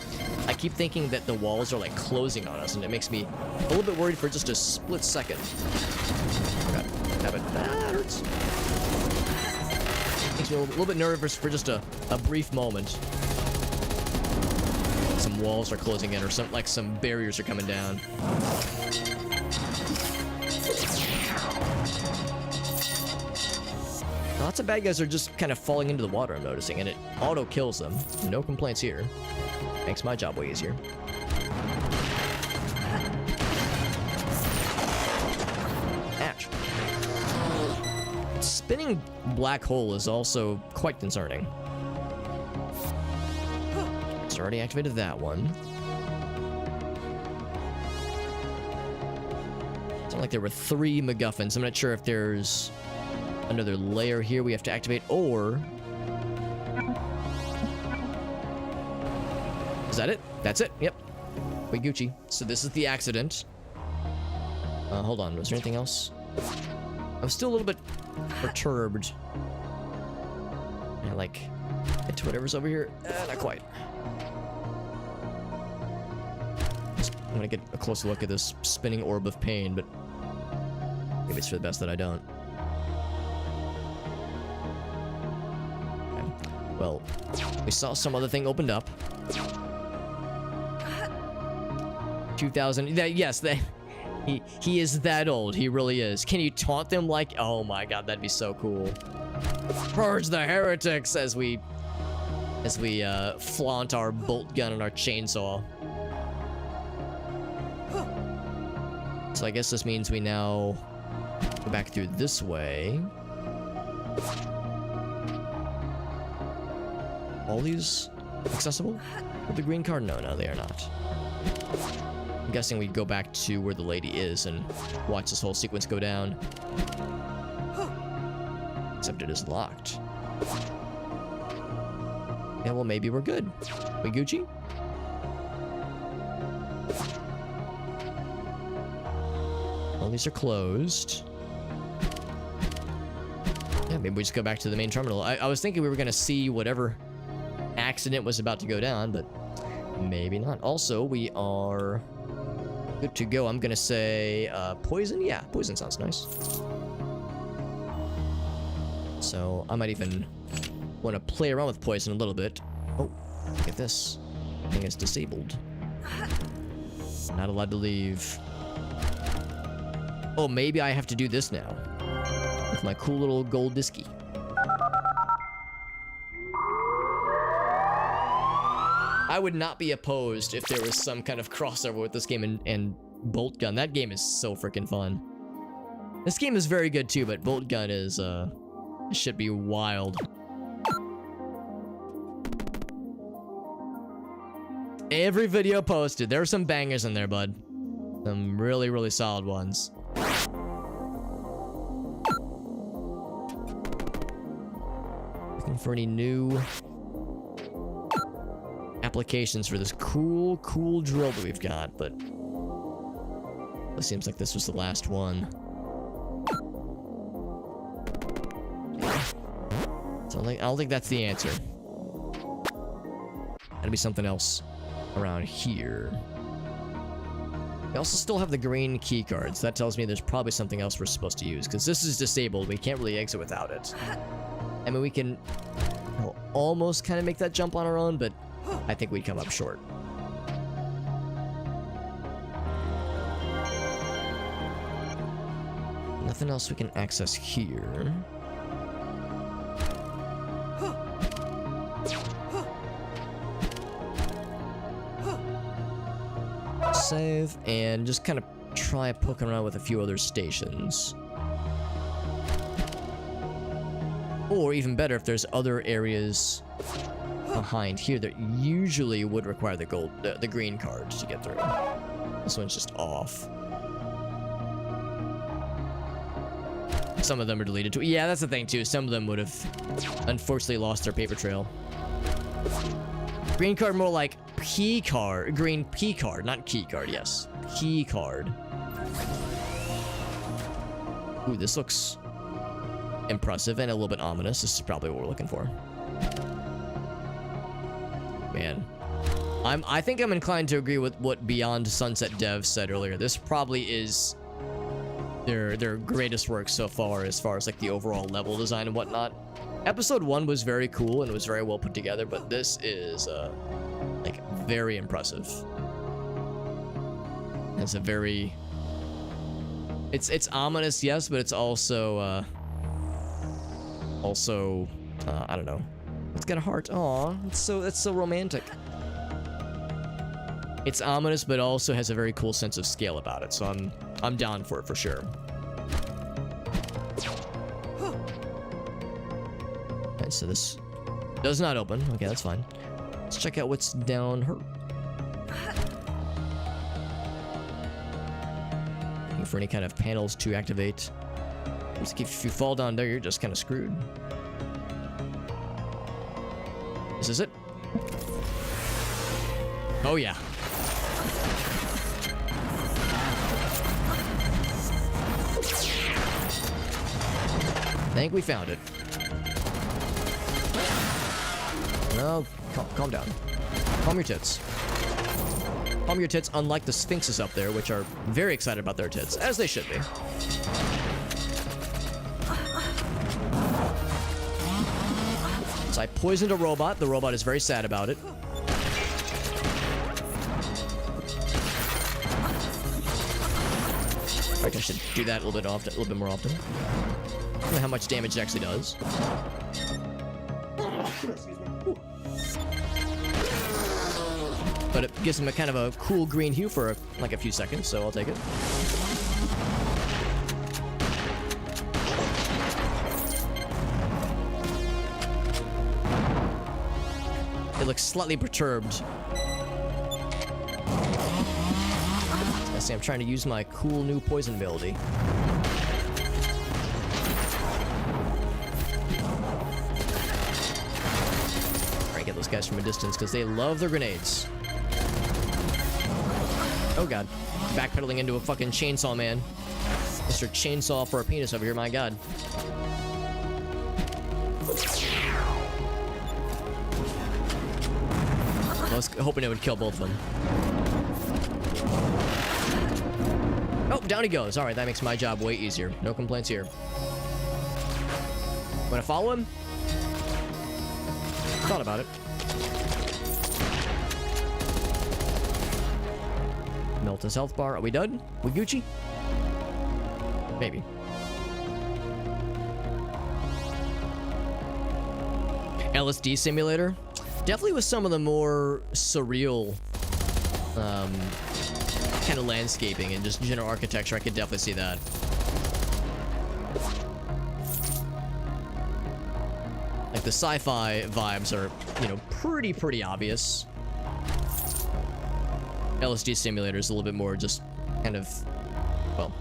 S1: I keep thinking that the walls are like closing on us, and it makes me a little bit worried for just a split second. Oh god, have it. That hurts. Makes me a little bit nervous for just a brief moment. Some walls are closing in, or some barriers are coming down. Lots of bad guys are just kind of falling into the water, I'm noticing, and it auto kills them. No complaints here. Makes my job way easier. Ouch. Spinning black hole is also quite concerning. It's already activated that one. It's not like there were 3 MacGuffins. I'm not sure if there's another layer here we have to activate, or... Is that it? That's it. Yep. We Gucci. So this is the accident. Hold on. Was there anything else? I'm still a little bit perturbed. I like get to whatever's over here. Not quite. a closer look at this spinning orb of pain, but maybe it's for the best that I don't. Okay. Well, we saw some other thing opened up. 2000. Yes, he is that old. He really is. Can you taunt them like? Oh my god, that'd be so cool. Purge the heretics as we flaunt our bolt gun and our chainsaw. So I guess this means we now go back through this way. All these accessible with the green card? No, they are not. I'm guessing we go back to where the lady is and watch this whole sequence go down. Except it is locked. Yeah, well, maybe we're good. We Gucci? All these are closed. Yeah, maybe we just go back to the main terminal. I was thinking we were gonna see whatever accident was about to go down, but maybe not. Also, we are good to go. I'm gonna say poison. Yeah, poison sounds nice. So I might even want to play around with poison a little bit. Oh, look at this. I think it's disabled. Not allowed to leave. Oh, maybe I have to do this now. With my cool little gold disky. I would not be opposed if there was some kind of crossover with this game and Bolt Gun. That game is so freaking fun. This game is very good too, but Bolt Gun is, should be wild. Every video posted. There are some bangers in there, bud. Some really, really solid ones. Looking for any new applications for this cool drill that we've got, but it seems like this was the last one. So I don't think that's the answer. Gotta be something else around here. We also still have the green key cards. That tells me there's probably something else we're supposed to use, because this is disabled. We can't really exit without it. I mean, we can almost kind of make that jump on our own, but I think we'd come up short. Nothing else we can access here. Save and just kind of try poking around with a few other stations. Or even better, if there's other areas behind here that usually would require the green card to get through. This one's just off. Some of them are deleted too. Yeah, that's the thing too. Some of them would have unfortunately lost their paper trail. Green card, more like P card. Green P card, not key card. Yes, key card. Ooh, this looks impressive and a little bit ominous. This is probably what we're looking for. Man, I think I'm inclined to agree with what Beyond Sunset Dev said earlier. This probably is their greatest work so far as like the overall level design and whatnot. Episode 1 was very cool and it was very well put together, but this is like very impressive. It's a very it's ominous, yes, but it's also I don't know. It's got a heart. Aw, that's so romantic. It's ominous, but also has a very cool sense of scale about it. So I'm down for it for sure. Okay, so this does not open. Okay, that's fine. Let's check out what's down her. Looking for any kind of panels to activate. Just if you fall down there, you're just kind of screwed. This is it. Oh yeah. I think we found it. No, calm down. Calm your tits. Palm your tits, unlike the Sphinxes up there, which are very excited about their tits, as they should be. So I poisoned a robot. The robot is very sad about it. I think I should do that a little bit more often. I don't know how much damage it actually does. But it gives him a kind of a cool green hue for like a few seconds, so I'll take it. It looks slightly perturbed. I see, I'm trying to use my cool new poison ability. Alright, get those guys from a distance because they love their grenades. Oh god. Backpedaling into a fucking chainsaw man. Mr. Chainsaw for a penis over here, my god. I was hoping it would kill both of them. Oh, down he goes. Alright, that makes my job way easier. No complaints here. Wanna follow him? Thought about it. Melt his health bar. Are we done? We Gucci? Maybe. LSD simulator? Definitely with some of the more surreal kind of landscaping and just general architecture. I could definitely see that. Like the sci-fi vibes are, you know, pretty obvious. LSD simulator is a little bit more just kind of, well,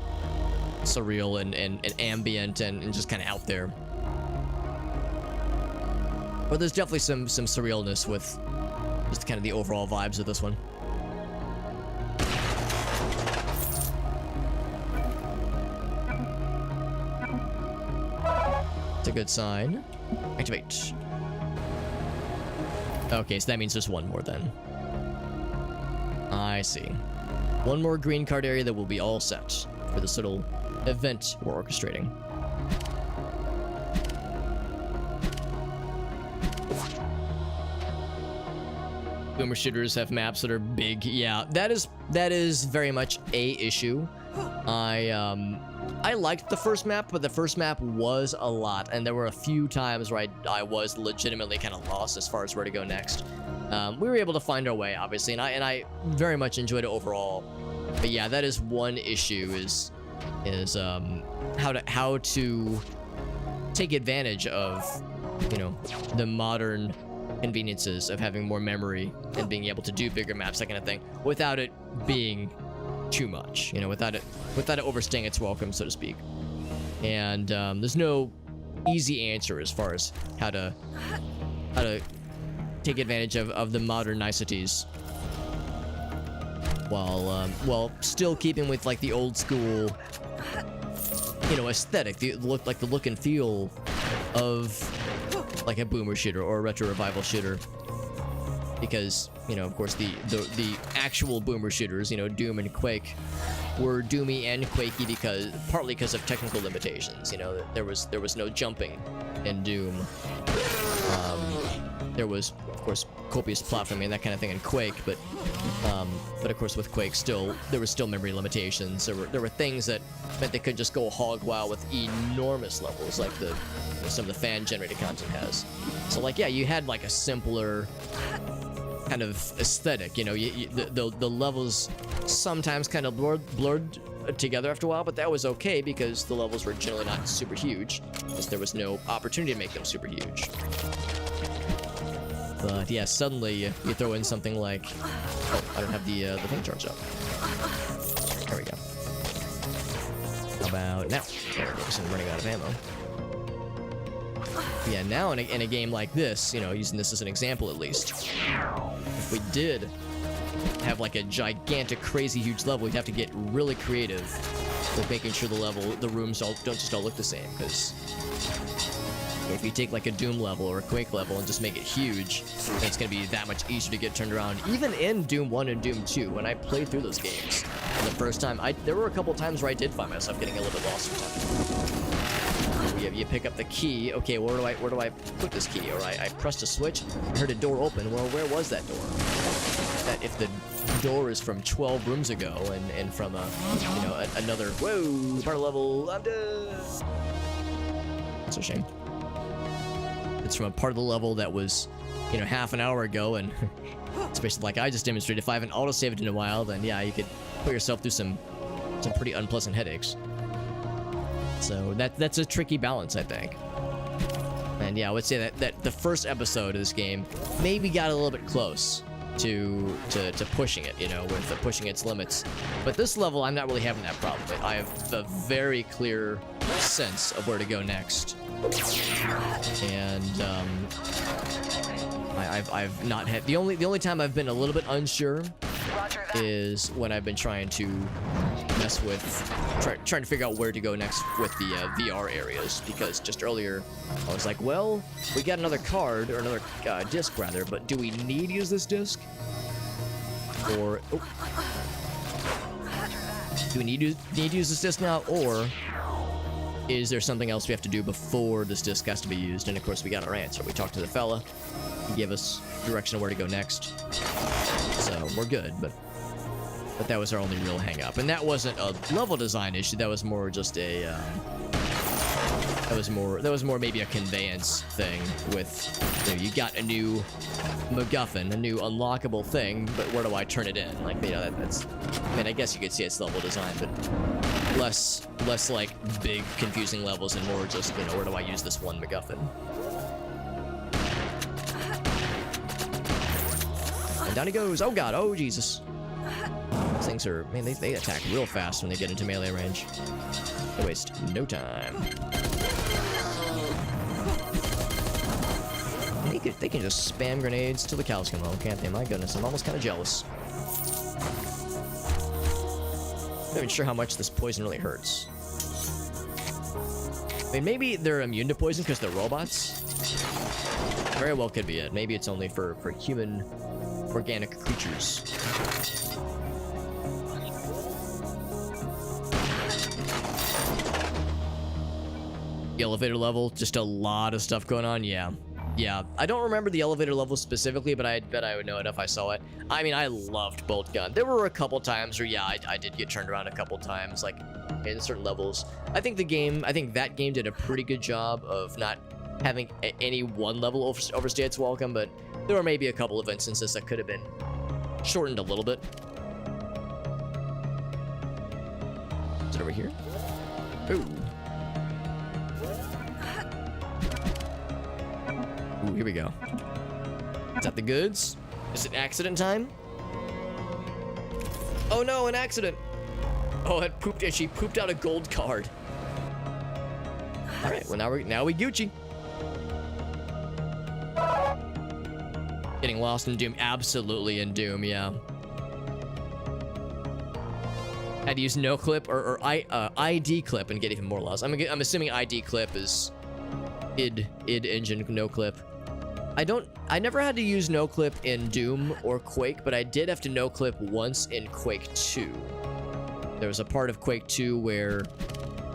S1: surreal and ambient and just kind of out there. But there's definitely some surrealness with just kind of the overall vibes of this one. It's a good sign. Activate. Okay, so that means there's one more then. I see. One more green card area that will be all set for this little event we're orchestrating. Boomer shooters have maps that are big. Yeah, that is very much a issue. I liked the first map, but the first map was a lot, and there were a few times where I was legitimately kind of lost as far as where to go next. We were able to find our way, obviously, and I very much enjoyed it overall. But yeah, that is one issue is how to take advantage of, you know, the modern conveniences of having more memory and being able to do bigger maps, that kind of thing, without it being too much, you know, without it overstaying its welcome, so to speak. And there's no easy answer as far as how to take advantage of the modern niceties while still keeping with like the old school, you know, aesthetic, the look and feel of like a boomer shooter or a retro revival shooter. Because, you know, of course, the actual boomer shooters, you know, Doom and Quake, were doomy and quakey partly because of technical limitations. You know, there was no jumping in Doom. There was, of course, copious platforming and that kind of thing in Quake, but of course with Quake there were still memory limitations. There were things that meant they couldn't just go hog wild with enormous levels like some of the fan generated content has. So like, yeah, you had like a simpler kind of aesthetic, you know, the levels sometimes kind of blurred together after a while, but that was okay because the levels were generally not super huge, because there was no opportunity to make them super huge. But yeah, suddenly you throw in something like, oh, I don't have the thing charged up. There we go. How about now? There we go, because I'm running out of ammo. Yeah, now in a game like this, you know, using this as an example at least, if we did have like a gigantic, crazy, huge level, we'd have to get really creative with making sure the rooms don't just all look the same, because If you take like a Doom level or a Quake level and just make it huge, then it's going to be that much easier to get turned around. Even in Doom 1 and Doom 2, when I played through those games for the first time, there were a couple times where I did find myself getting a little bit lost sometimes. You pick up the key. Okay, where do I put this key? Or I pressed a switch, I heard a door open. Well, where was that door? That if the door is from 12 rooms ago and from another part of level, I'm done. It's a shame. It's from a part of the level that was, half an hour ago, and especially like I just demonstrated, if I haven't autosaved in a while, then yeah, you could put yourself through some pretty unpleasant headaches. So that's a tricky balance, I think. And yeah, I would say that the first episode of this game maybe got a little bit close to pushing it, with pushing its limits. But this level, I'm not really having that problem. I have a very clear sense of where to go next. And I've not had the only time I've been a little bit unsure is when I've been trying to mess with trying to figure out where to go next with the VR areas, because just earlier I was like, well, we got another card or another disc rather, but do we need to use this disc? Or do we need to use this disc now, or is there something else we have to do before this disc has to be used? And of course we got our answer. We talked to the fella, he gave us direction of where to go next, so we're good. But that was our only real hang up, and that wasn't a level design issue. That was more just a that was more maybe a conveyance thing with, you got a new MacGuffin, a new unlockable thing, but where do I turn it in? Like, that's, I mean, I guess you could say it's level design, but less like big confusing levels and more just, where do I use this one MacGuffin? And down he goes. Oh god, oh Jesus. These things are, man, they attack real fast when they get into melee range. They waste no time. They can just spam grenades till the cows come home, can't they? My goodness, I'm almost kind of jealous. I'm not even sure how much this poison really hurts. I mean, maybe they're immune to poison because they're robots. Very well could be it. Maybe it's only for human organic creatures. The elevator level, just a lot of stuff going on. Yeah, I don't remember the elevator level specifically, but I bet I would know it if I saw it. I mean, I loved Bolt Gun. There were a couple times where, yeah, I did get turned around a couple times, like in certain levels. I think that game did a pretty good job of not having any one level overstay its welcome, but there were maybe a couple of instances that could have been shortened a little bit. Is it over here? Ooh. Ooh, here we go. Is that the goods? Is it accident time? Oh no, an accident! Oh, she pooped out a gold card. All right, well now we Gucci. Getting lost in Doom, absolutely in Doom, yeah. Had to use no clip or ID clip and get even more lost. I'm assuming ID clip is id engine no clip. I never had to use no clip in Doom or Quake, but I did have to no clip once in Quake 2. There was a part of Quake 2 where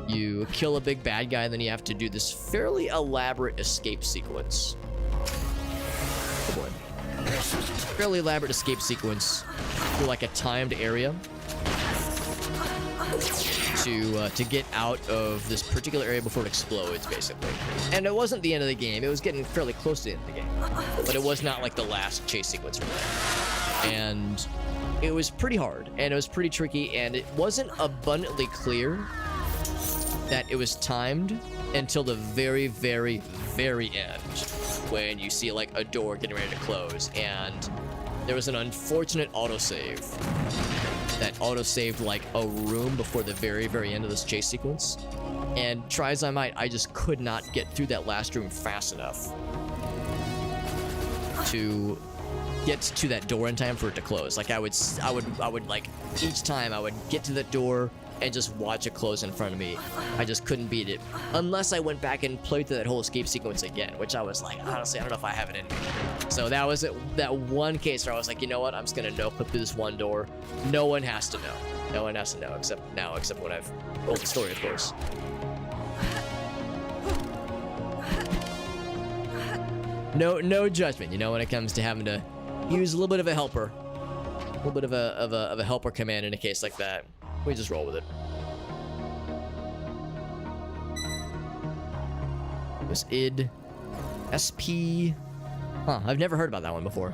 S1: you kill a big bad guy and then you have to do this fairly elaborate escape sequence. Oh boy. Fairly elaborate escape sequence through like a timed area to get out of this particular area before it explodes, basically. And it wasn't the end of the game. It was getting fairly close to the end of the game, but it was not like the last chase sequence or anything. And it was pretty hard, and it was pretty tricky, and it wasn't abundantly clear that it was timed until the very, very, very end, when you see like a door getting ready to close, and there was an unfortunate autosave that autosaved like a room before the very, very end of this chase sequence. And try as I might, I just could not get through that last room fast enough to get to that door in time for it to close. Like I would like each time I would get to that door, and just watch it close in front of me. I just couldn't beat it. Unless I went back and played through that whole escape sequence again, which I was like, honestly, I don't know if I have it in me. So that was that one case where I was like, you know what? I'm just gonna no-clip through this one door. No one has to know. No one has to know except when I've told the story, of course. No judgment, you know, when it comes to having to use a little bit of a helper. A little bit of a helper command in a case like that. We just roll with it. It was id. SP. Huh, I've never heard about that one before.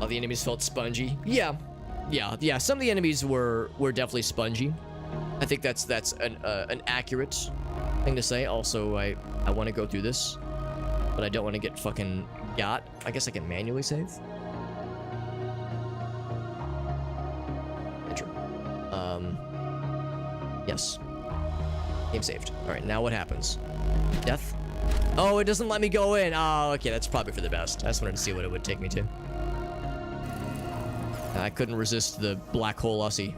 S1: All the enemies felt spongy. Yeah. Some of the enemies were definitely spongy. I think that's an accurate thing to say. Also, I want to go through this, but I don't want to get fucking got. I guess I can manually save. Enter. Yes. Game saved. All right, now what happens? Death? Oh, it doesn't let me go in. Oh, okay, that's probably for the best. I just wanted to see what it would take me to. I couldn't resist the black hole hussy.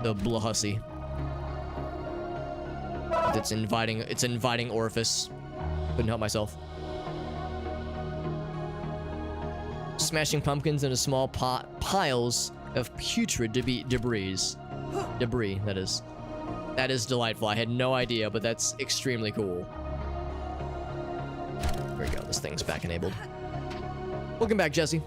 S1: The Blahussy. It's inviting orifice. Couldn't help myself. Smashing pumpkins into small piles of putrid debris. Debris, that is. That is delightful. I had no idea, but that's extremely cool. There we go. This thing's back enabled. Welcome back, Jesse.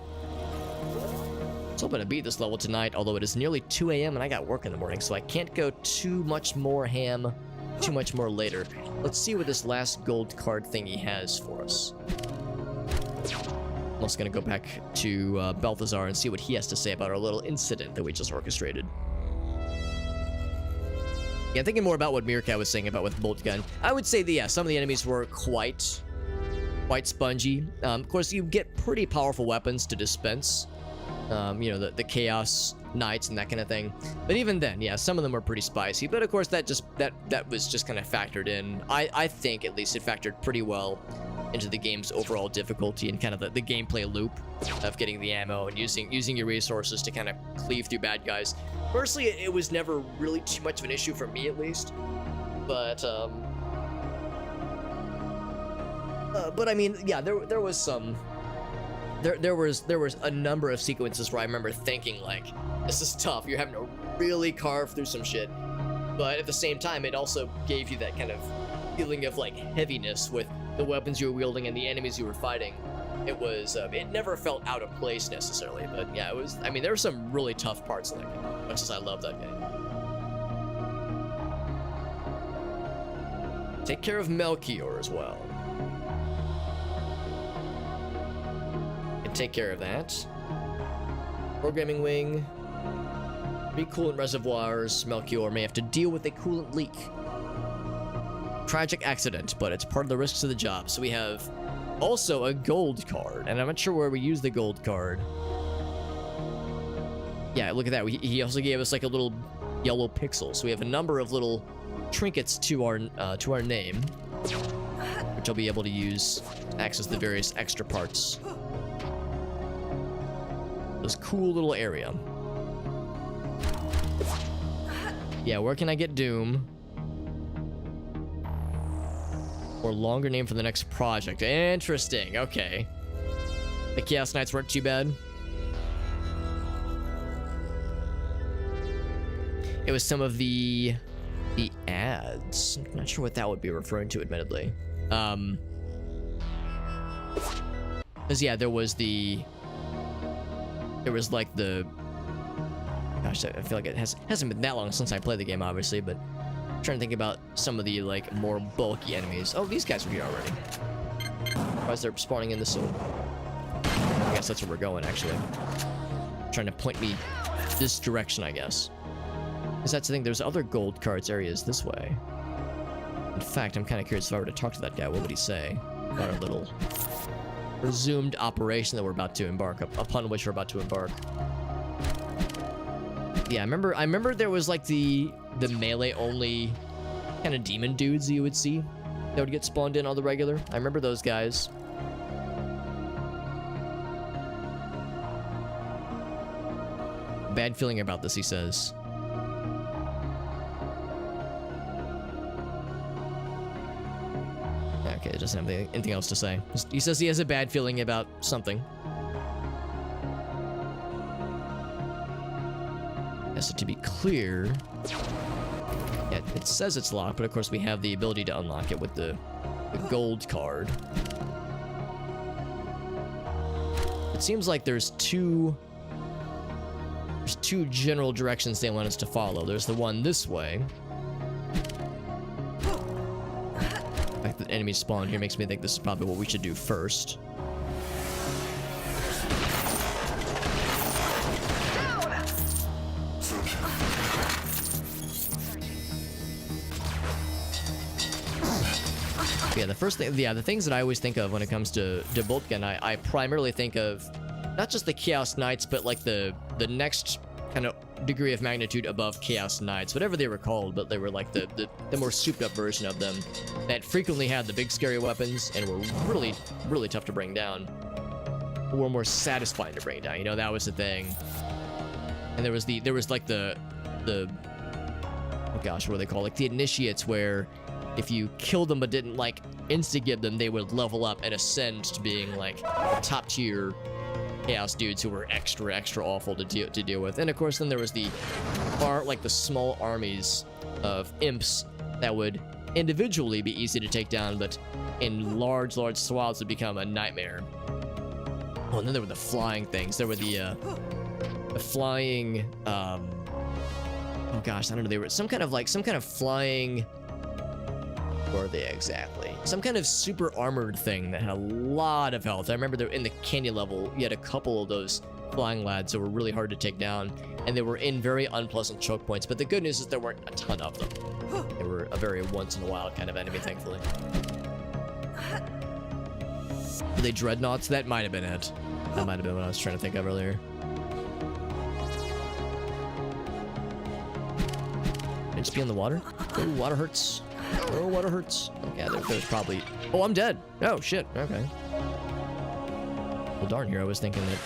S1: I was hoping to beat this level tonight, although it is nearly 2 a.m. and I got work in the morning, so I can't go too much more ham, too much more later. Let's see what this last gold card thingy has for us. I'm also gonna go back to Balthazar and see what he has to say about our little incident that we just orchestrated. Yeah, thinking more about what Meerkat was saying about with Bolt Gun. I would say that, yeah, some of the enemies were quite spongy. Of course, you get pretty powerful weapons to dispense. You know, the Chaos Knights and that kind of thing. But even then, yeah, some of them were pretty spicy. But of course, that was just kind of factored in. I think, at least, it factored pretty well into the game's overall difficulty and kind of the gameplay loop of getting the ammo and using your resources to kind of cleave through bad guys. Personally, it was never really too much of an issue for me, at least. But I mean, yeah, there was some. There was a number of sequences where I remember thinking, like, this is tough. You're having to really carve through some shit. But at the same time, it also gave you that kind of feeling of, like, heaviness with the weapons you were wielding and the enemies you were fighting. It was, it never felt out of place necessarily. But yeah, it was, I mean, there were some really tough parts in that game, much as I love that game. Take care of Melchior as well. Take care of that. Programming wing. Recoolant reservoirs. Melchior may have to deal with a coolant leak. Tragic accident, but it's part of the risks of the job. So we have also a gold card, and I'm not sure where we use the gold card. Yeah, look at that. He also gave us like a little yellow pixel. So we have a number of little trinkets to our name, which I'll be able to use to access the various extra parts. This cool little area. Yeah, where can I get Doom? Or longer name for the next project. Interesting, okay. The Chaos Knights weren't too bad. It was some of the ads. I'm not sure what that would be referring to, admittedly. Because yeah, there was like the, gosh, I feel like it hasn't been that long since I played the game, obviously, but I'm trying to think about some of the like more bulky enemies. Oh, these guys are here already. Why is they're spawning in the zone? I guess that's where we're going, actually. Trying to point me this direction, I guess. Because that's the thing, there's other gold cards areas this way. In fact, I'm kind of curious if I were to talk to that guy, what would he say about our little presumed operation that we're about to embark upon which we're about to embark. Yeah, I remember there was like the melee only kind of demon dudes that you would see that would get spawned in on the regular. I remember those guys. bad feeling about this, he says. Okay, doesn't have anything else to say. He says he has a bad feeling about something. Yeah, so to be clear, yeah, it says it's locked, but of course we have the ability to unlock it with the gold card. It seems like there's two general directions they want us to follow. There's the one this way. The fact that enemies spawn here makes me think this is probably what we should do first. Yeah, the first thing, the things that I always think of when it comes to Boltgun, I primarily think of not just the Chaos Knights, but like the next kind of degree of magnitude above Chaos Knights, whatever they were called, but they were like the more souped up version of them that frequently had the big scary weapons and were really, really tough to bring down. Were more satisfying to bring down, you know, that was the thing. And there was like the oh gosh, what do they call it? Like the initiates, where if you killed them but didn't like insta-give them, they would level up and ascend to being like top tier chaos dudes who were extra awful to deal with. And of course then there was the small armies of imps that would individually be easy to take down, but in large swaths would become a nightmare. Oh, and then there were the flying things. There were the flying oh gosh, I don't know, they were some kind of flying, where are they exactly? Some kind of super armored thing that had a lot of health. I remember there in the canyon level, you had a couple of those flying lads that were really hard to take down, and they were in very unpleasant choke points. But the good news is there weren't a ton of them. They were a very once in a while kind of enemy, thankfully. Were they dreadnoughts? That might have been it. That might have been what I was trying to think of earlier. Can I just be in the water? Ooh, water hurts. Oh, water hurts. Okay, there's probably... Oh, I'm dead. Oh, shit. Okay. Well, darn, here I was thinking that...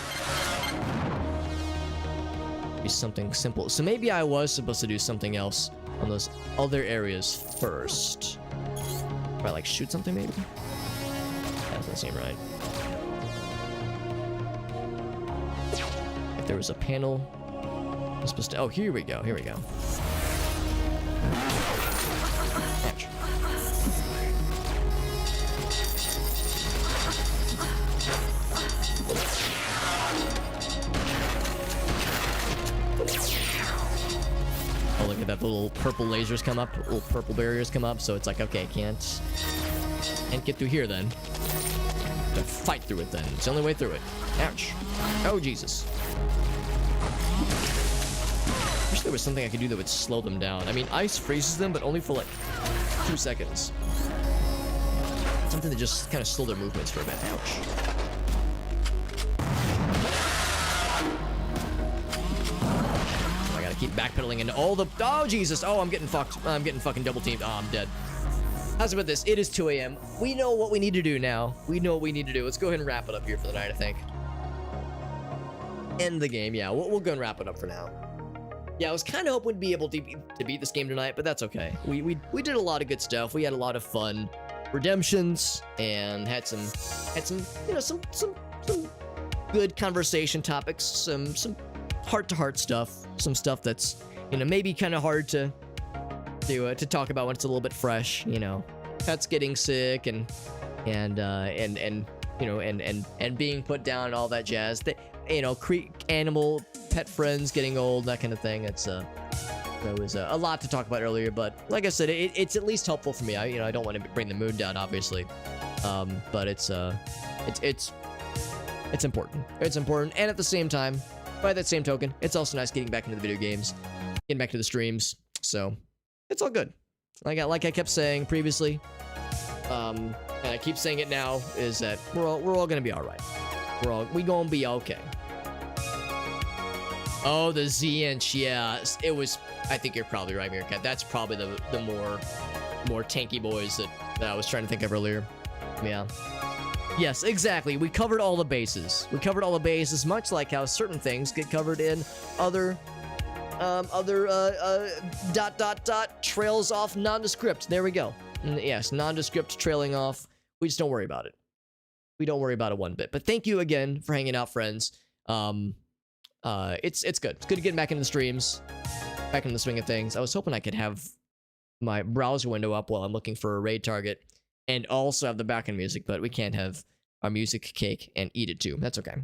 S1: be something simple. So maybe I was supposed to do something else on those other areas first. Probably like shoot something, maybe? That doesn't seem right. If there was a panel... I'm supposed to... Oh, here we go. Here we go. Ouch. Oh, look at that, the little purple lasers come up, little purple barriers come up, so it's like, okay, can't get through here then. To fight through it then. It's the only way through it. Ouch. Oh, Jesus. I wish there was something I could do that would slow them down. I mean, ice freezes them, but only for like 2 seconds. Something that just kind of slow their movements for a bit. Ouch. I gotta keep backpedaling into all the... Oh, Jesus. Oh, I'm getting fucked. I'm getting fucking double teamed. Oh, I'm dead. How's about this? It is 2 a.m. We know what we need to do now. We know what we need to do. Let's go ahead and wrap it up here for the night, I think. End the game. Yeah, we'll go and wrap it up for now. Yeah, I was kind of hoping we'd be able to beat this game tonight, but that's okay. We did a lot of good stuff. We had a lot of fun redemptions and had some you know, some good conversation topics, some heart-to-heart stuff, some stuff that's, you know, maybe kind of hard to talk about when it's a little bit fresh, you know. Pets getting sick and you know, and being put down and all that jazz. You know, animal pet friends getting old, that kind of thing. It's there was a lot to talk about earlier, but like I said, it's at least helpful for me. I don't want to bring the mood down, obviously, but it's important. It's important, and at the same time, by that same token, it's also nice getting back into the video games, getting back to the streams. So it's all good. Like I kept saying previously, and I keep saying it now, is that we're all gonna be all right. We gonna be okay. Oh, the Z-Inch, yeah. It was, I think you're probably right, Meerkat. That's probably the more tanky boys that I was trying to think of earlier. Yeah. Yes, exactly. We covered all the bases. We covered all the bases, much like how certain things get covered in other trails off nondescript. There we go. Yes, nondescript trailing off. We just don't worry about it. We don't worry about it one bit. But thank you again for hanging out, friends. It's good. It's good to get back into the streams, back into the swing of things. I was hoping I could have my browser window up while I'm looking for a raid target, and also have the background music, but we can't have our music cake and eat it too. That's okay.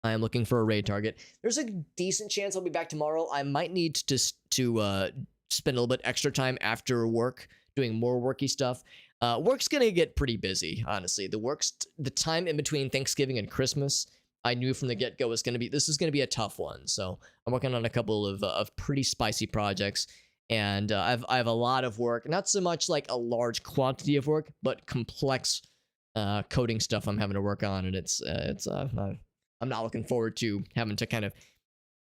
S1: I am looking for a raid target. There's a decent chance I'll be back tomorrow. I might need to spend a little bit extra time after work doing more worky stuff. Work's gonna get pretty busy, honestly. The time in between Thanksgiving and Christmas, I knew from the get-go this is gonna be a tough one. So I'm working on a couple of pretty spicy projects. And I have a lot of work, not so much like a large quantity of work, but complex coding stuff I'm having to work on, and I'm not looking forward to having to kind of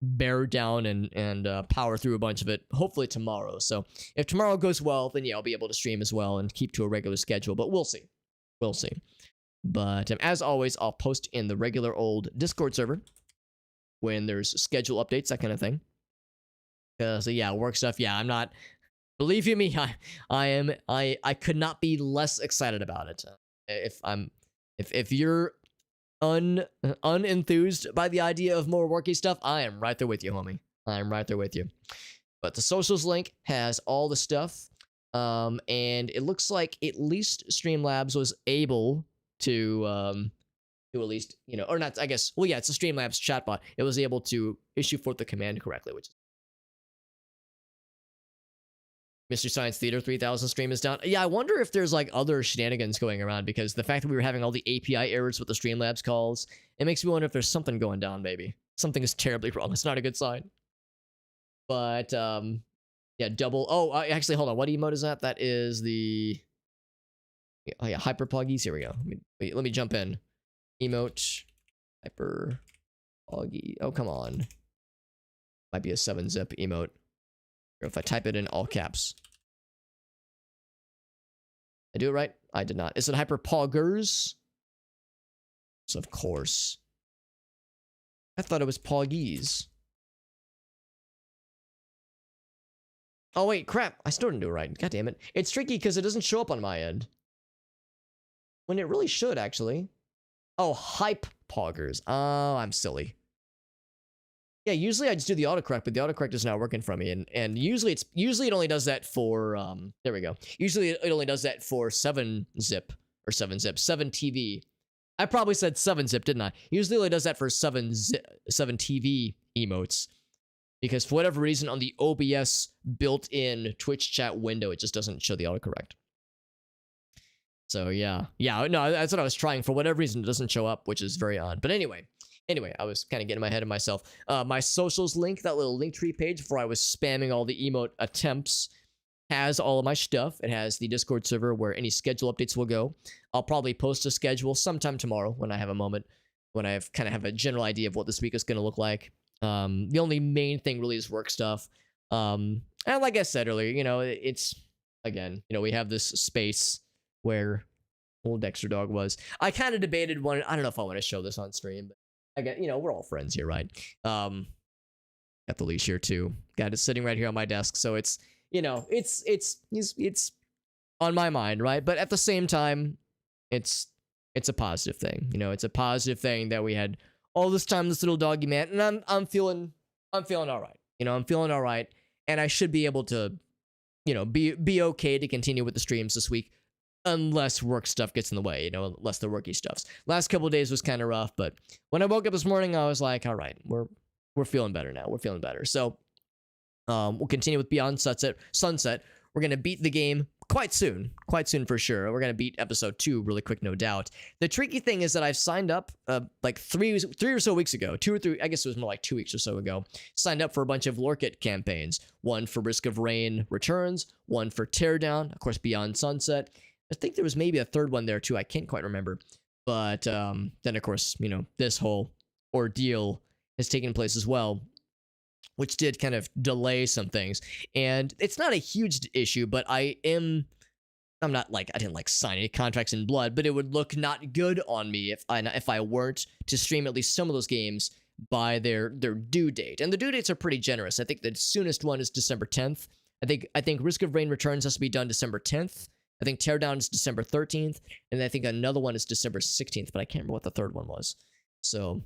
S1: bear down and power through a bunch of it. Hopefully tomorrow. So if tomorrow goes well, then yeah, I'll be able to stream as well and keep to a regular schedule. But we'll see. But as always, I'll post in the regular old Discord server when there's schedule updates, that kind of thing. So yeah, work stuff. Yeah, I'm not. Believe you me, I could not be less excited about it. If you're unenthused by the idea of more worky stuff, I am right there with you, homie. I am right there with you. But the socials link has all the stuff, and it looks like at least Streamlabs was able to at least, or not. I guess. Well, yeah, it's a Streamlabs chatbot. It was able to issue forth the command correctly, which is. Mr. Science Theater 3000 stream is down. Yeah, I wonder if there's like other shenanigans going around, because the fact that we were having all the API errors with the Streamlabs calls, it makes me wonder if there's something going down, maybe. Something is terribly wrong. It's not a good sign. But, yeah, double... Oh, actually, hold on. What emote is that? That is the... Oh, yeah, Hyper Poggies. Here we go. Let me jump in. Emote. Hyper Poggy. Oh, come on. Might be a 7-zip emote. Or if I type it in all caps. I do it right? I did not. Is it Hyper Poggers? So of course. I thought it was Poggies. Oh wait, crap. I still didn't do it right. God damn it. It's tricky because it doesn't show up on my end. When it really should, actually. Oh, Hype Poggers. Oh, I'm silly. Yeah, usually I just do the autocorrect, but the autocorrect is not working for me, and usually it only does that for there we go. Usually it only does that for 7-zip or 7TV. I probably said 7-zip, didn't I? Usually it only does that for 7TV emotes, because for whatever reason on the OBS built-in Twitch chat window, it just doesn't show the autocorrect. So yeah, no, that's what I was trying. For whatever reason, it doesn't show up, which is very odd. But anyway, I was kind of getting ahead of myself. My socials link, that little Linktree page before I was spamming all the emote attempts, has all of my stuff. It has the Discord server where any schedule updates will go. I'll probably post a schedule sometime tomorrow when I have a moment, when I kind of have a general idea of what this week is going to look like. The only main thing really is work stuff. And like I said earlier, it's, again, we have this space where old Dexter Dog was. I kind of debated one. I don't know if I want to show this on stream, but I get, we're all friends here, right? Got the leash here too. Got it sitting right here on my desk, so it's, it's on my mind, right? But at the same time, it's a positive thing. It's a positive thing that we had all this time, this little doggy man, and I'm feeling all right. I'm feeling all right, and I should be able to, be okay to continue with the streams this week. Unless work stuff gets in the way, unless the worky stuffs. Last couple of days was kind of rough, but when I woke up this morning, I was like, all right, we're feeling better now. We're feeling better. So we'll continue with Beyond Sunset. We're going to beat the game quite soon for sure. We're going to beat episode 2 really quick, no doubt. The tricky thing is that I've signed up like three or so weeks ago, 2 or 3, I guess it was more like 2 weeks or so ago, signed up for a bunch of Lorkit campaigns. One for Risk of Rain Returns, one for Teardown, of course, Beyond Sunset. I think there was maybe a third one there too. I can't quite remember. But then, of course, this whole ordeal has taken place as well, which did kind of delay some things. And it's not a huge issue, but I am I'm not like, I didn't like sign any contracts in blood, but it would look not good on me if I weren't to stream at least some of those games by their due date. And the due dates are pretty generous. I think the soonest one is December 10th. I think Risk of Rain Returns has to be done December 10th. I think Teardown is December 13th, and I think another one is December 16th, but I can't remember what the third one was. So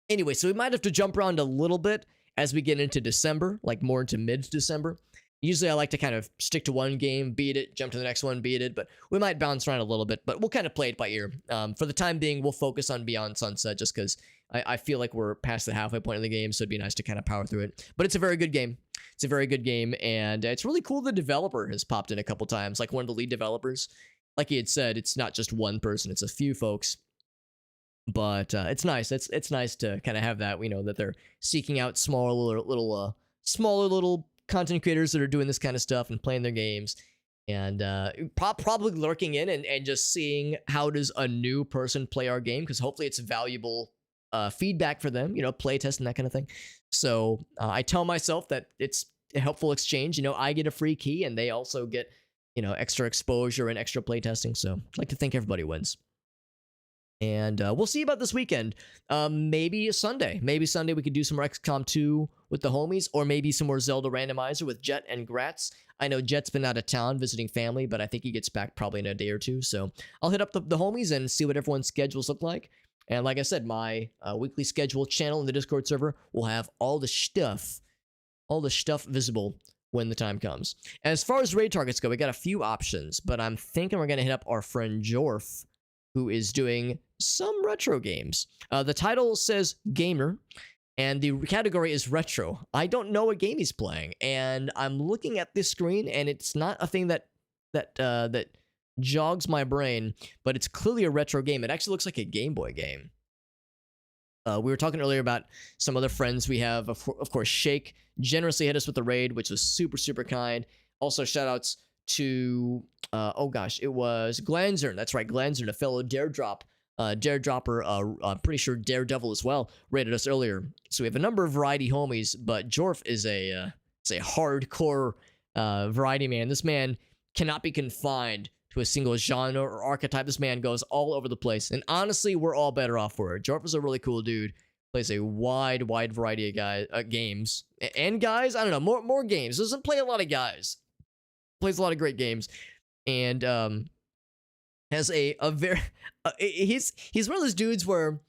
S1: anyway, so we might have to jump around a little bit as we get into December, like more into mid-December. Usually I like to kind of stick to one game, beat it, jump to the next one, beat it, but we might bounce around a little bit, but we'll kind of play it by ear. For the time being, we'll focus on Beyond Sunset just because I feel like we're past the halfway point of the game, so it'd be nice to kind of power through it. But it's a very good game. It's a very good game, and it's really cool the developer has popped in a couple times, like one of the lead developers. Like he had said, it's not just one person, it's a few folks. But it's nice. It's nice to kind of have that, that they're seeking out smaller little content creators that are doing this kind of stuff and playing their games, and probably lurking in and just seeing how does a new person play our game, because hopefully it's valuable feedback for them, play test and that kind of thing. So I tell myself that it's a helpful exchange. I get a free key and they also get extra exposure and extra play testing. So I'd like to think everybody wins. And we'll see about this weekend. Maybe Sunday. Maybe Sunday we could do some more XCOM 2 with the homies, or maybe some more Zelda Randomizer with Jet and Gratz. I know Jet's been out of town visiting family, but I think he gets back probably in a day or two. So I'll hit up the homies and see what everyone's schedules look like. And like I said, my weekly schedule channel in the Discord server will have all the stuff visible when the time comes. As far as raid targets go, we got a few options, but I'm thinking we're going to hit up our friend Jorf, who is doing some retro games. The title says Gamer, and the category is Retro. I don't know what game he's playing, and I'm looking at this screen, and it's not a thing that jogs my brain, but it's clearly a retro game. It actually looks like a Game Boy game. We were talking earlier about some other friends we have. Of course, Shake generously hit us with the raid, which was super, super kind. Also, shoutouts to, it was Glanzern. That's right, Glanzern, a fellow Daredropper. I'm pretty sure Daredevil as well, rated us earlier. So we have a number of variety homies, but Jorf is a hardcore variety man. This man cannot be confined to a single genre or archetype. This man goes all over the place, and honestly, we're all better off for it. Jorf is a really cool dude. Plays a wide variety of games and guys. I don't know, more games. Doesn't play a lot of guys. Plays a lot of great games, and has a very he's one of those dudes where, of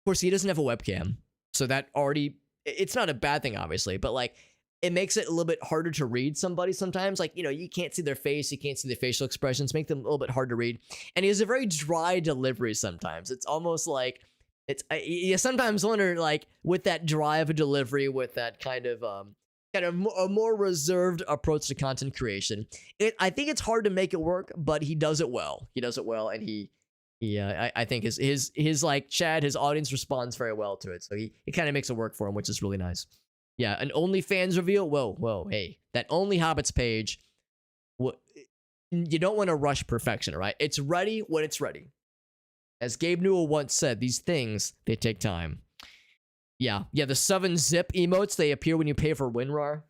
S1: course, he doesn't have a webcam, so that already, it's not a bad thing, obviously, but like, it makes it a little bit harder to read somebody sometimes. Like, you can't see their face, you can't see their facial expressions, make them a little bit hard to read. And he has a very dry delivery sometimes. It's almost like, you sometimes wonder, like, with that dry of a delivery, with that kind of a more reserved approach to content creation, I think it's hard to make it work, but he does it well. He does it well, and I think his like Chad, his audience responds very well to it. So it kind of makes it work for him, which is really nice. Yeah, an OnlyFans reveal. Whoa, hey, that Only Hobbits page. You don't want to rush perfection, all right? It's ready when it's ready. As Gabe Newell once said, these things, they take time. Yeah, the 7-zip emotes, they appear when you pay for WinRAR.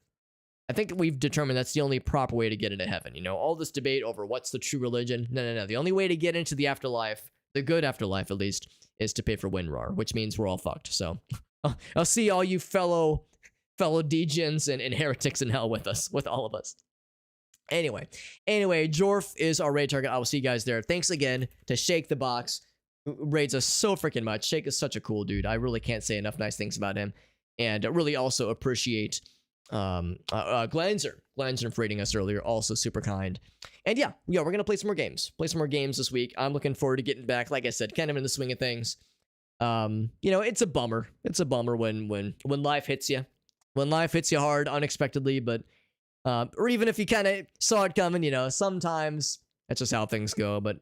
S1: I think we've determined that's the only proper way to get into heaven. All this debate over what's the true religion. No. The only way to get into the afterlife, the good afterlife at least, is to pay for WinRAR, which means we're all fucked. So I'll see all you fellow degens and heretics in hell with all of us. Anyway, Jorf is our raid target. I will see you guys there. Thanks again to Shake the Box, who raids us so freaking much. Shake is such a cool dude. I really can't say enough nice things about him. And really also appreciate Glanzer for raiding us earlier. Also super kind. And yeah, we're going to play some more games. This week. I'm looking forward to getting back, like I said, kind of in the swing of things. It's a bummer. It's a bummer when life hits you. When life hits you hard, unexpectedly, but or even if you kind of saw it coming, sometimes that's just how things go. But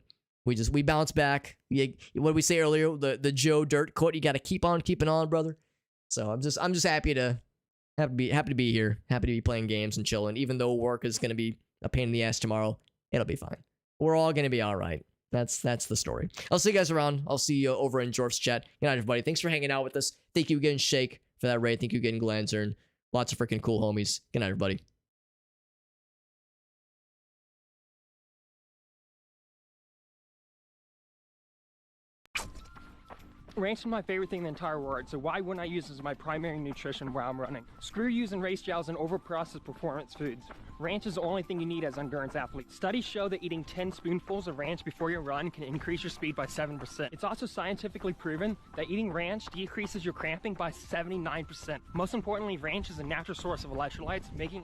S1: we bounce back. What did we say earlier? The Joe Dirt quote: "You got to keep on keeping on, brother." So I'm just happy to be here, happy to be playing games and chilling. Even though work is gonna be a pain in the ass tomorrow, it'll be fine. We're all gonna be all right. That's the story. I'll see you guys around. I'll see you over in Jorf's chat. Good night, everybody. Thanks for hanging out with us. Thank you again, Shake, for that raid. Thank you again, Glanzern. Lots of freaking cool homies. Good night, everybody.
S5: Ranch is my favorite thing in the entire world, so why wouldn't I use it as my primary nutrition while I'm running? Screw using race gels and over-processed performance foods. Ranch is the only thing you need as an endurance athlete. Studies show that eating 10 spoonfuls of ranch before your run can increase your speed by 7%. It's also scientifically proven that eating ranch decreases your cramping by 79%. Most importantly, ranch is a natural source of electrolytes, making it